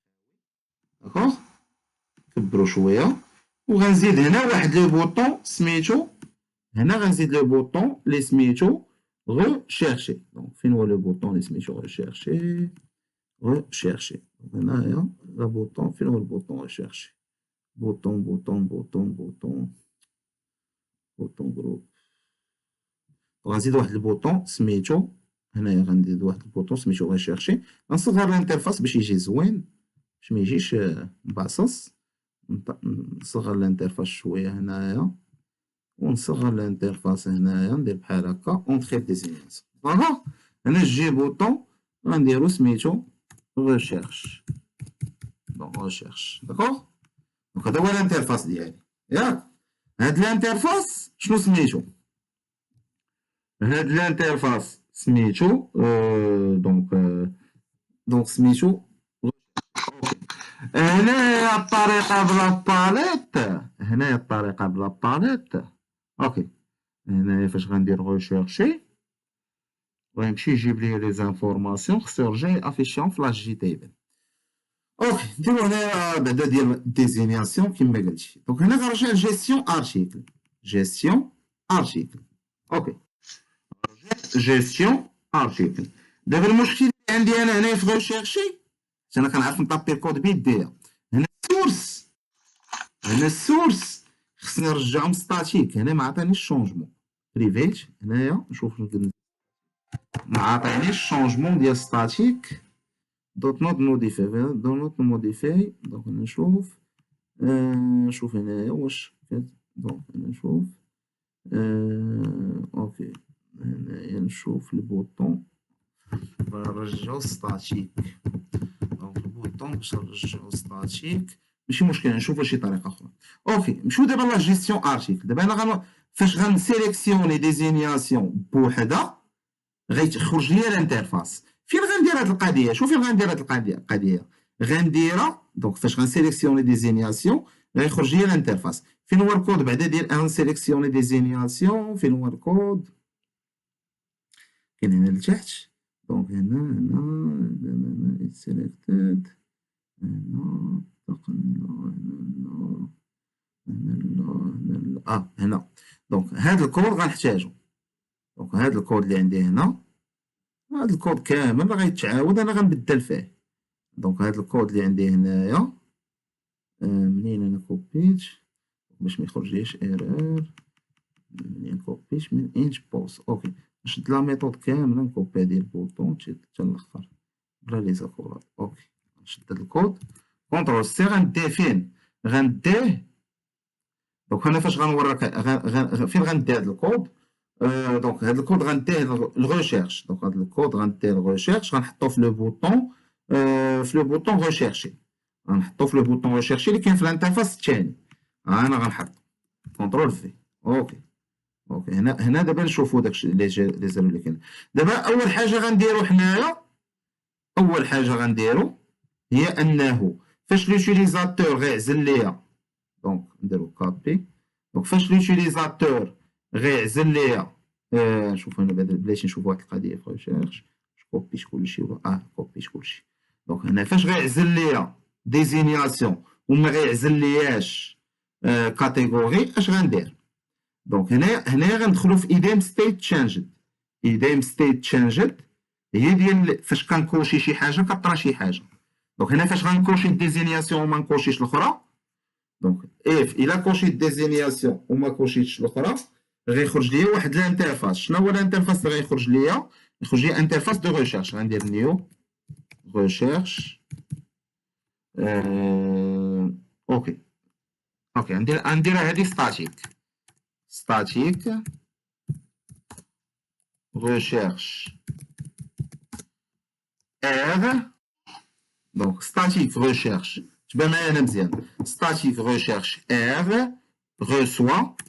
داكوغ كبرو شويه وغنزيد هنا واحد لو بوطون سميتو. هنا غنزيد لو بوطون اللي سميتو ريشيرشي. دونك فين هو لو بوطون اللي سميتو ريشيرشي؟ ريشيرشي. هنايا لا بوطون فين هو البوطون ريشيرشي؟ بوطون جروب. غنزيد واحد البوطون سميتو. هنايا غنزيد واحد البوطون سميتو ريشيرشي. غنصغر الانترفاس باش يجي زوين باش ما يجيش مبعصص. نصغر الانترفاس شويه هنايا ونصغر الانترفاس هنايا ندير بحال هكا اونتخي ديزينياسيون. داكوغ. هنا جي بوطون غنديرو سميتو ريشيرش. دونك ريشيرش. داكوغ. دونك هذا هو الانترفاس ديالي ياك. هاد الانترفاس شنو سميتو؟ هاد الانترفاس سميتو دونك سميتو. هنايا الطريقه بلا باليت. هنايا الطريقه بلا باليت. اوكي. هنايا فاش غندير ريشيرشي غيمشي يجيب لي لي زانفورماسيون خصو يرجع يافيشيهم في لاج جي تيبل. اوكي. نديرو هنايا بعدا ديال ديزينياسيون كيما قلتي. دونك هنا غنرجع لجيستيون ارتيكل. جيستيون ارتيكل. اوكي. جيستيون ارتيكل. دابا المشكل اللي عندي انا هنايا في ريشيرشي انا كنعرف نطابي الكود بيديا. هنا السورس. هنا السورس خصني نرجعهم ستاتيك. هنا ما عطانيش شونجمون بريفيت. هنايا نشوف ما عطانيش شونجمون ديال ستاتيك. دوت نوت موديفاي. دوت نوت موديفاي. دونك نشوف نشوف هنايا واش دونك نشوف اوكي. هنايا نشوف البوطون نرجعو ستاتيك. دونك البوطون باش نرجعو ستاتيك ماشي مشكل. نشوفو شي طريقه اخرى. اوكي. نمشيو دابا لا جيستيون ارتيكل. دابا انا فاش غنسيليكسيوني ديزينياسيون بوحده غيخرج ليا الانترفاس. فين غندير هاد القضيه؟ شوف فين غندير هاد القضيه. غنديرها دونك فاش غنسيليكسيوني ديزينياسيون غيخرج ليا الانترفاس. فين هو الكود بعدا ديال انسيليكسيوني ديزينياسيون؟ فين هو الكود؟ كاين هنا لتحت. دونك هنا سيليكتد. هنا هنا. دونك هاد الكود غنحتاجو. دونك هاد الكود اللي عندي هنا هاد الكود كامل غيتعاود انا غنبدل فيه. دونك هاد الكود اللي عندي هنايا منين انا كوبيت باش ما يخرجليش ايرور. منين كوبيت من انش بوست. اوكي. نشد لا ميثود كامله نكوبي ديال البوطون حتى الاخر بلا لي زاكورات. اوكي. نشد هاد الكود كونترول سي غنديه فين؟ غنديه. دونك هنا فاش غنوريك فين غندي هاد الكود. دونك هاد الكود غنديه لغوشيرش. دونك هاد الكود غنديه لغوشيرش غنحطو في لو بوطون في لو بوطون ريشيرشي. غنحطو في لو بوطون ريشيرشي اللي كاين في الانترفاس الثاني. انا غنحط كونترول في. اوكي. اوكي. هنا دابا نشوفو داكشي لي زيرو اللي كاين. دابا اول حاجه غنديرو حنايا اول حاجه غنديرو هي انه فاش لوتيليزاتور غيعزل ليا. دونك نديرو كابي. دونك فاش لوتيليزاتور غيعزل ليا نشوف انا بعدا بلاتي نشوف واحد القضيه في ريشيرش كوبيت كلشي كوبيت كلشي. دونك هنا فاش غيعزل ليا ديزينياسيون وما غيعزل لياش كاتيجوري اش غندير؟ دونك هنا غندخلو في ايديم ستيت تشانجد. ايديم ستيت تشانجد هي ديال فاش كنكوشي شي حاجه كطرا شي حاجه. دونك هنا فاش غنكوشي الديزينياسيون وما نكوشيش الاخرى، دونك اف الا كوشيت ديزينياسيون وما كوشيتش الاخرى غيخرج ليا واحد الانترفاس. شنو هو الانترفاس اللي غيخرج ليا؟ يخرج ليا انترفاس دو ريشيرش. غندير نيو ريشيرش اوكي غنديرها هذه ستاتيك ريشيرش ار. دونك ستاتيك ريشيرش تبان معايا انا مزيان. ستاتيك ريشيرش ار reçoit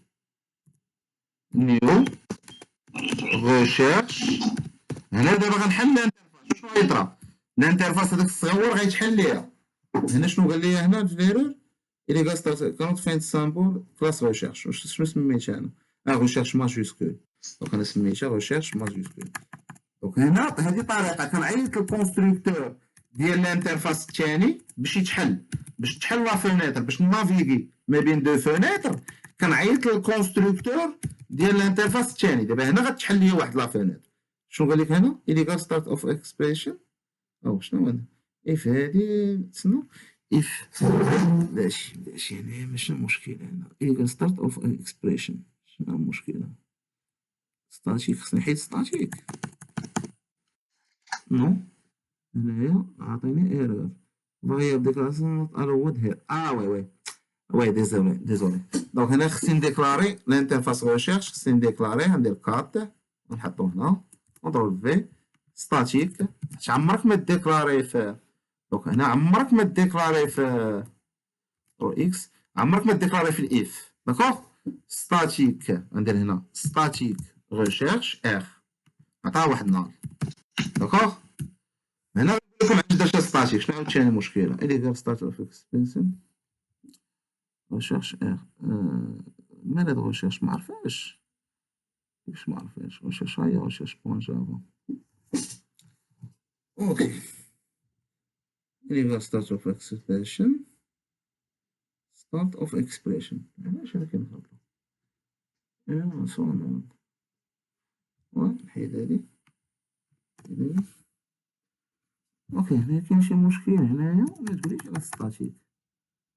نيو ريشيرش. هنا دابا غنحل الانترفاس. شنو غيطرا؟ الانترفاس هذاك الصغيور غيتحل ليا. هنا شنو قال لي هنا في ليرور؟ إلي غا ستارت كانوت فايند سامبل كلاس ريشيرش. شنو سميتها انا؟ ريشيرش ماجيسكول. دونك انا سميتها ريشيرش ماجيسكول. دونك هنا هذه طريقه كنعيط للكونستركتور ديال الانترفاس الثاني باش يتحل، باش تحل لا فونيتر، باش نافيغي ما بين دو فونيتر. كنعيط للكونستركتور ديال الانترفاس الثاني. دابا هنا غتحل لي واحد لا فونيتر. شنو قال لك هنا؟ إلي غا ستارت اوف اكسبريشن او شنو هذا؟ اف هادي تسنى اف باش يعني ماشي مشكل. هنا إلي غا ستارت اوف اكسبريشن شنو المشكلة؟ ستاتيك خصني نحيد ستاتيك. نو هنايا عطيني ايرور فهي ديكلاراسيون نوت الود هير. وي ديزولي. دونك هنا خصني نديكلاري الانترفاس ريشيرش. خصني نديكلاري غندير كات ونحطو هنا كونترول في ستاتيك. عمرك ما ديكلاري في دونك هنا عمرك ما ديكلاري في او اكس، عمرك ما ديكلاري في الاف. داكوغ ستاتيك غندير هنا ستاتيك ريشيرش ار عطاها واحد نال. داكوغ هنا غنقول لكم علاش درت ستاتيك. شنو عاوتاني المشكله؟ إلي غير ستارت اوف اكسبنسن ريشيرش ار مال هاد ريشيرش معرفاش كيفاش معرفاش. ريشيرش هي ريشيرش بوان جافا. اوكي إلي غير ستارت اوف اكسبريشن ستارت اوف اكسبريشن علاش هذا كنغلطو؟ صون نحيد هادي. اوكي هنا كاين شي مشكل هنايا ما تقوليش على ستاتيك.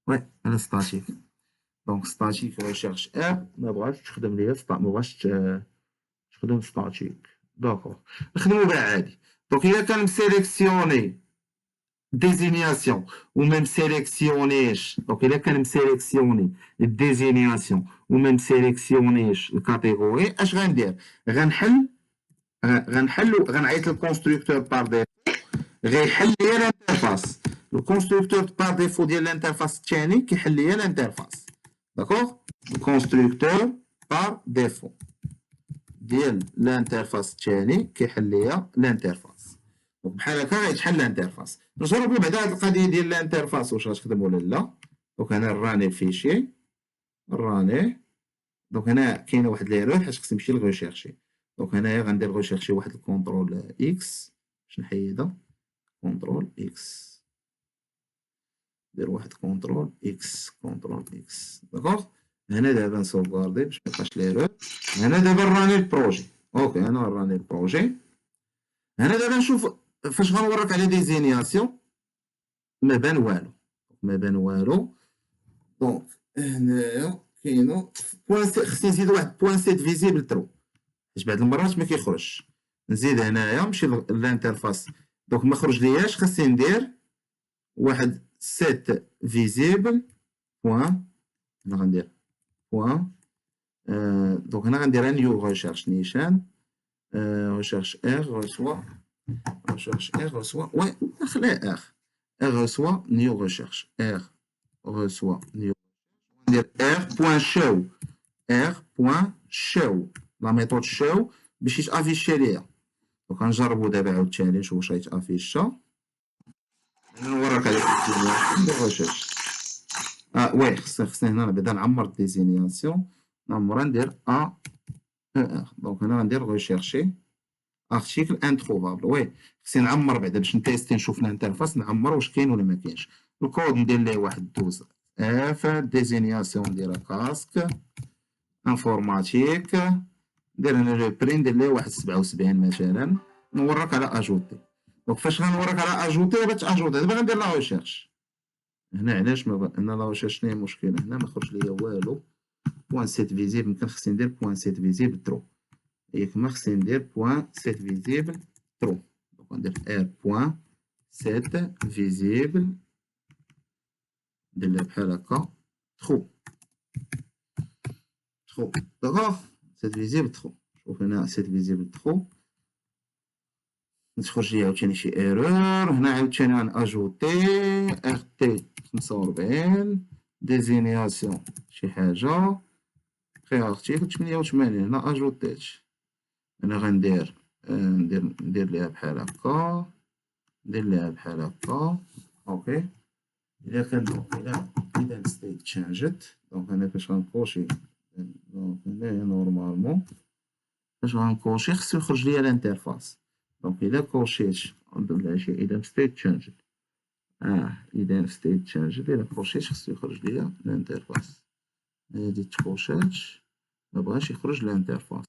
وي على ستاتيك. دونك ستاتيك ريشيرش ار ما بغاتش تخدم ليا ما بغاتش تخدم ستاتيك. داكوغ نخدمو بها عادي. دونك الا كان مسيليكسيوني ديزينياسيون وما مسيليكسيونيش، دونك الا كان مسيليكسيوني الديزينياسيون وما مسيليكسيونيش الكاتيجوري اش غندير؟ غنحل غنعيط للكونستركتور بار ديفو غيحل ليا الانترفاس. الكونستركتور بار ديفو ديال الانترفاس الثاني كيحل ليا الانترفاس. داكوغ الكونستركتور بار ديفو ديال الانترفاس الثاني كيحل ليا الانترفاس. دونك بحال هكا غيتحل الانترفاس. نجربو بعدا هاد القضيه ديال الانترفاس واش غتخدم ولا لا. دونك هنا راني الفيشي راني. دونك هنا كاينه واحد ليرور حيت خصني نمشي لغوشيرشي. دونك هنايا غندير غوشيرشي واحد الكونترول اكس باش نحيدها. كونترول اكس ندير واحد كونترول اكس داكوغ. هنا دابا نسوفغاردي باش ميبقاش ليرور. هنا دابا راني البروجي. اوكي هنا راني البروجي. هنا دابا نشوف فاش غنوريك على ديزينياسيون ما بان والو. دونك هنايا كاينه بوان سي خصني نزيد واحد بوان سيت فيزيبل ترو حيت بعض المرات ما كيخرجش. نزيد هنايا نمشي للانترفاس. دونك ما خرج لياش خصني ندير واحد سيت فيزيبل بوان. هنا غندير بوان. دونك هنا غندير نيو ريشيرش نيشان ريشيرش ار ريسوا وي خليها ار ريسوا نيو ريشيرش ريسوا نيو. ندير بوان شو لا ميثود شو باش يتافيشي ليا. دونك غنجربو دابا عاوتاني نشوف واش غيتافيشا. نوريك على الريشيرش. وي خصني هنا بعدا نعمر الديزينياسيون. نعمرها ندير دونك هنا غندير غوشيرشي ارتيكل انتروفابل. وي خصني نعمر بعدا باش نتيستي نشوف الانترفاس، نعمر واش كاين ولا ما كاينش. الكود ندير ليه واحد 12 اف ديزينياسيون نديرها كاسك انفورماتيك، ندير هنا لو بري ندير ليه واحد 77 مثلا، نورك على اجوتي. دونك فاش غنورك على اجوتي باش اجوتي دابا غندير لا ريشيرش. هنا علاش ما هنا لا ريشيرش شنو هي المشكله؟ هنا ما خرج ليا والو. بوان سيت فيزيبل يمكن خصني ندير بوان سيت فيزيبل ترو، ياك ما خصني ندير بوان سيت فيزيبل ترو. دونك ندير ار بوان سيت فيزيبل ندير لها بحال هكا ترو ترو. داكوغ سيت فيزيبل ترو. شوف هنا سيت فيزيبل ترو تخرج لي عاوتاني شي ايرور. هنا عاوتاني غنأجوتي ار تي 45 ديزينياسيون شي حاجه خي ارتيكل 88. هنا اجوتيت. هنا غندير ندير ليها بحال هكا، ندير ليها بحال هكا. اوكي الا كان اذا ستيت تشانجت. دونك هنا فاش غنكوشي دونك هنايا نورمالمون فاش غنكوشي خصو يخرج ليا الانترفاس. دونك الا كوشيت نضرب شي اذا ستيت تشانجت. اذا ستيت تشانجت الا كوشيت خصو يخرج ليا الانترفاس. هادي تكوشات مبغاش يخرج الانترفاس.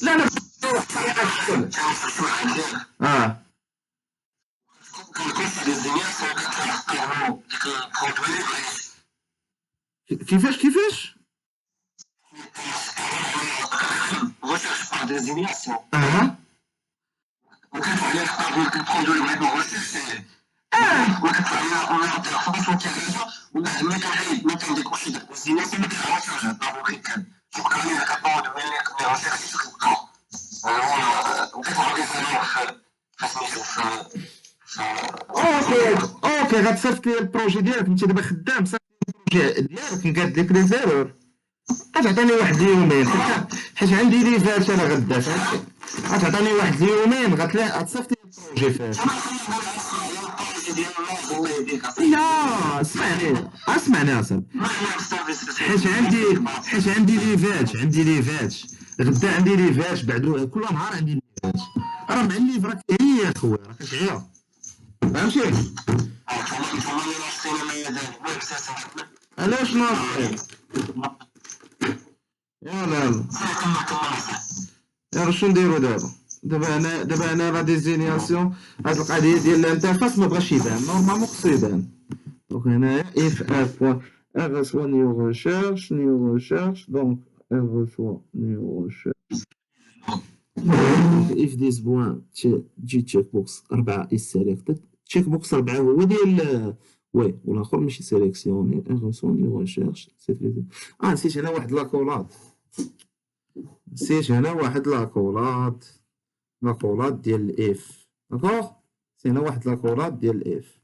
لا لا كيفاش recherche par désignation. اها وكيطلع لي البرودوي اللي بغيت نغوشيش وكيطلع لي الانترفاس وكيعرفها ومن بعد ملي كنعيد ما كنديكوشي داك الديزيناسيون ما كنعرفش هذا هو كيكون شكرا لي داك البرودوي اللي غوشيرشيت كنلقى وكيطلع لي فالور خاصني نشوف اوكي غتصيفط لي البروجي ديالك. انت دابا خدام صافي البروجي ديالك نقاد لك لي زيرور. غتعطيني واحد اليومين حيت عندي ليفات انا غدا فهمتي. غتعطيني واحد اليومين غتصيفط لي البروجي فاش. لا اسمعني اصاحبي حيت عندي ليفات غدا عندي ليفات بعد كل نهار عندي ليفات. راه مع الليف راك هي يا خويا راك كتعيا فهمتي. علاش ناقصين يلا يلا شنو نديرو دابا هنا لا ديزينياسيون هاد القضيه ديال الانترفاس ما بغاش يبان نورمالمون خصو يبان. دونك هنايا اف اف بوان ار ريسوا نيو ريشيرش دونك ار ريسوا نيو ريشيرش اف ديز بوان جي تشيك بوكس 4 is selected. تشيك بوكس 4 هو ديال وي والاخر ماشي سيليكسيوني ار ريسوا نيو ريشيرش نسيت هنا واحد لاكولاد. لاكولاد ديال الاف. داكوغ نسينا واحد لاكولاد ديال الاف.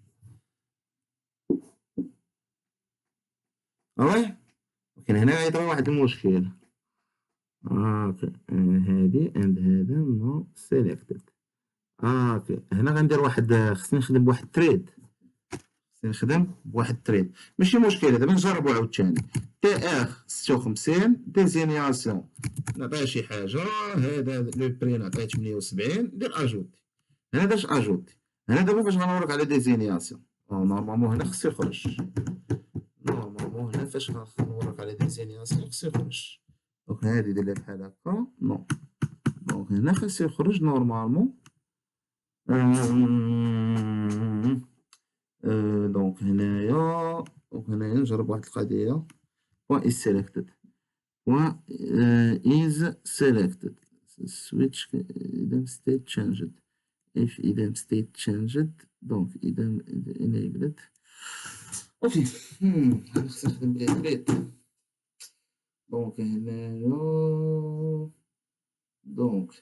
وي ولكن هنا غيطرا واحد المشكل. اوكي هادي عند هذا نو سيليكتد. اوكي هنا غندير واحد خصني نخدم بواحد تريد ماشي مشكله. دابا نجربو عاوتاني تي ار 56 ديزينياسيون نعطيها شي حاجه. هذا لو بري نعطيه 78 ندير اجوتي. هنا درت اجوتي. هنا دابا فاش غنوريك على ديزينياسيون نورمالمون هنا خصو يخرج. نورمالمون هنا فاش غنوريك على ديزينياسيون خصو يخرج. دونك هادي دير لها بحال هكا نو. دونك هنا خصو يخرج نورمالمون. دونك هنايا نجرب واحد القضيه. point is selected switch item state changed if item state changed دونك item enabled. اوكي غنستخدم بلي تريد. دونك هنايا دونك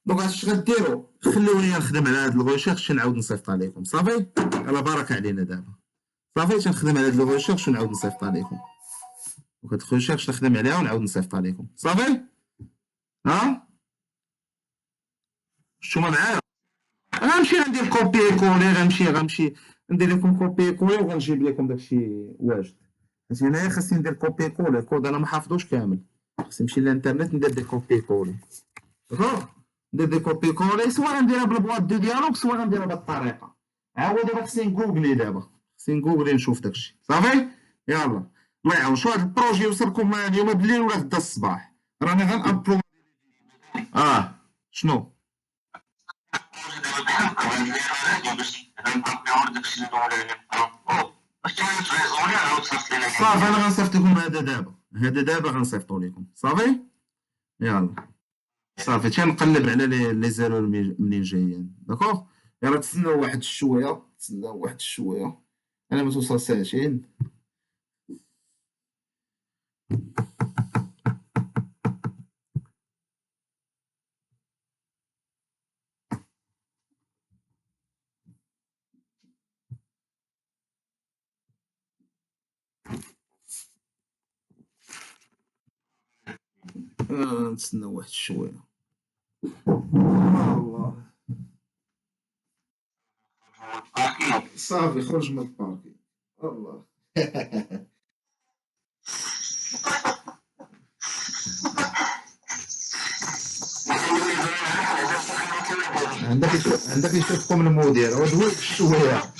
اش غديروا خليوني نخدم على هاد الغوشيرش نعاود نصيفط عليكم صافي على بركه علينا دابا صافي تنخدم على هاد الغوشيرش ونعاود نصيفط عليكم. وهاد الغوشيرش نخدم عليها ونعاود نصيفط عليكم صافي. نتوما معايا غنمشي غندير كوبي كولي غنمشي ندير لكم كوبي كولي وغنجيب لكم داكشي واجد. حيت هنايا خاصني ندير كوبي كولي، الكود انا ما حافظوش كامل، خاصني نمشي للانترنت ندير دي كوبي كولي. داكوغ، ندير دي كوبي كولي، سواء غنديرها بالبواط دو ديالوغ سواء غنديرها بهاد الطريقه. هو دابا خاصني نغوغلي، دابا خاصني نغوغلي نشوف داكشي. صافي، يلا الله يعاون. شو هاد البروجي يوصلكم اليوم بالليل ولا غدا الصباح؟ راني غنابلو. شنو؟ صافي انا غنصيفط لكم هذا دابا، هذا دابا غنصيفطو لكم. صافي، يلا صافي. تنقلب على لي زيرو منين جايين. داكوغ، يلا تسناو واحد الشويه، تسناو واحد الشويه انا ما توصل ساعتين. نتسناو واحد الشويه. الله، صافي خرج من الباركي. الله. عندك يشوفكم المدير، ودوي الشويه.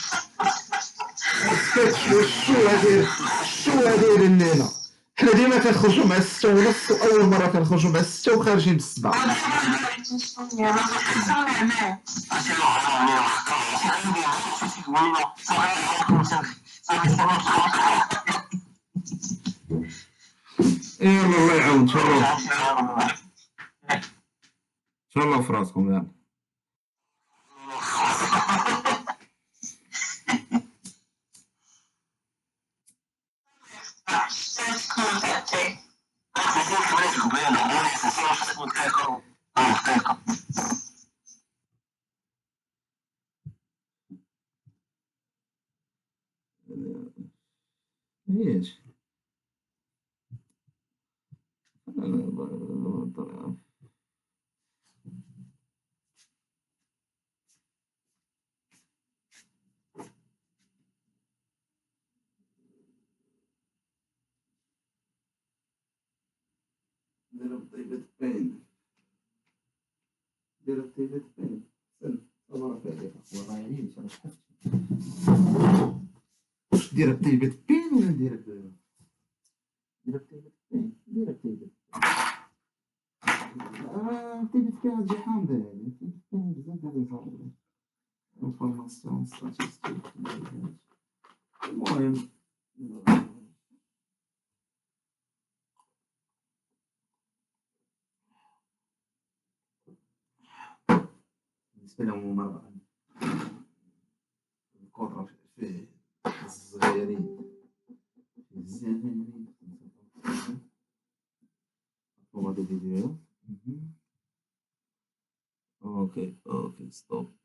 الشو هادير لينا. حنا ديما كنخرجوا مع 6:30، واول مره كنخرجوا مع 6 وخارجين ب7. يلا الله يعاون. تهلاو في راسكم. يلا ايش دير طيبة بين، دير طيبة بين. استنى الله عليك والله يعينك. انا شحال واش دير طيبة بين ولا دير طيبة بين؟ دير طيبة طيبة بين تجي حامضة يعني. طيبة بين بزاف ديال الفرق. انفورماسيون ستاتيستيك. المهم بالنسبة لهم هما القدرة فيه الصغيرين، الزاهرين. هما دي فيديو. اوكي ستوب.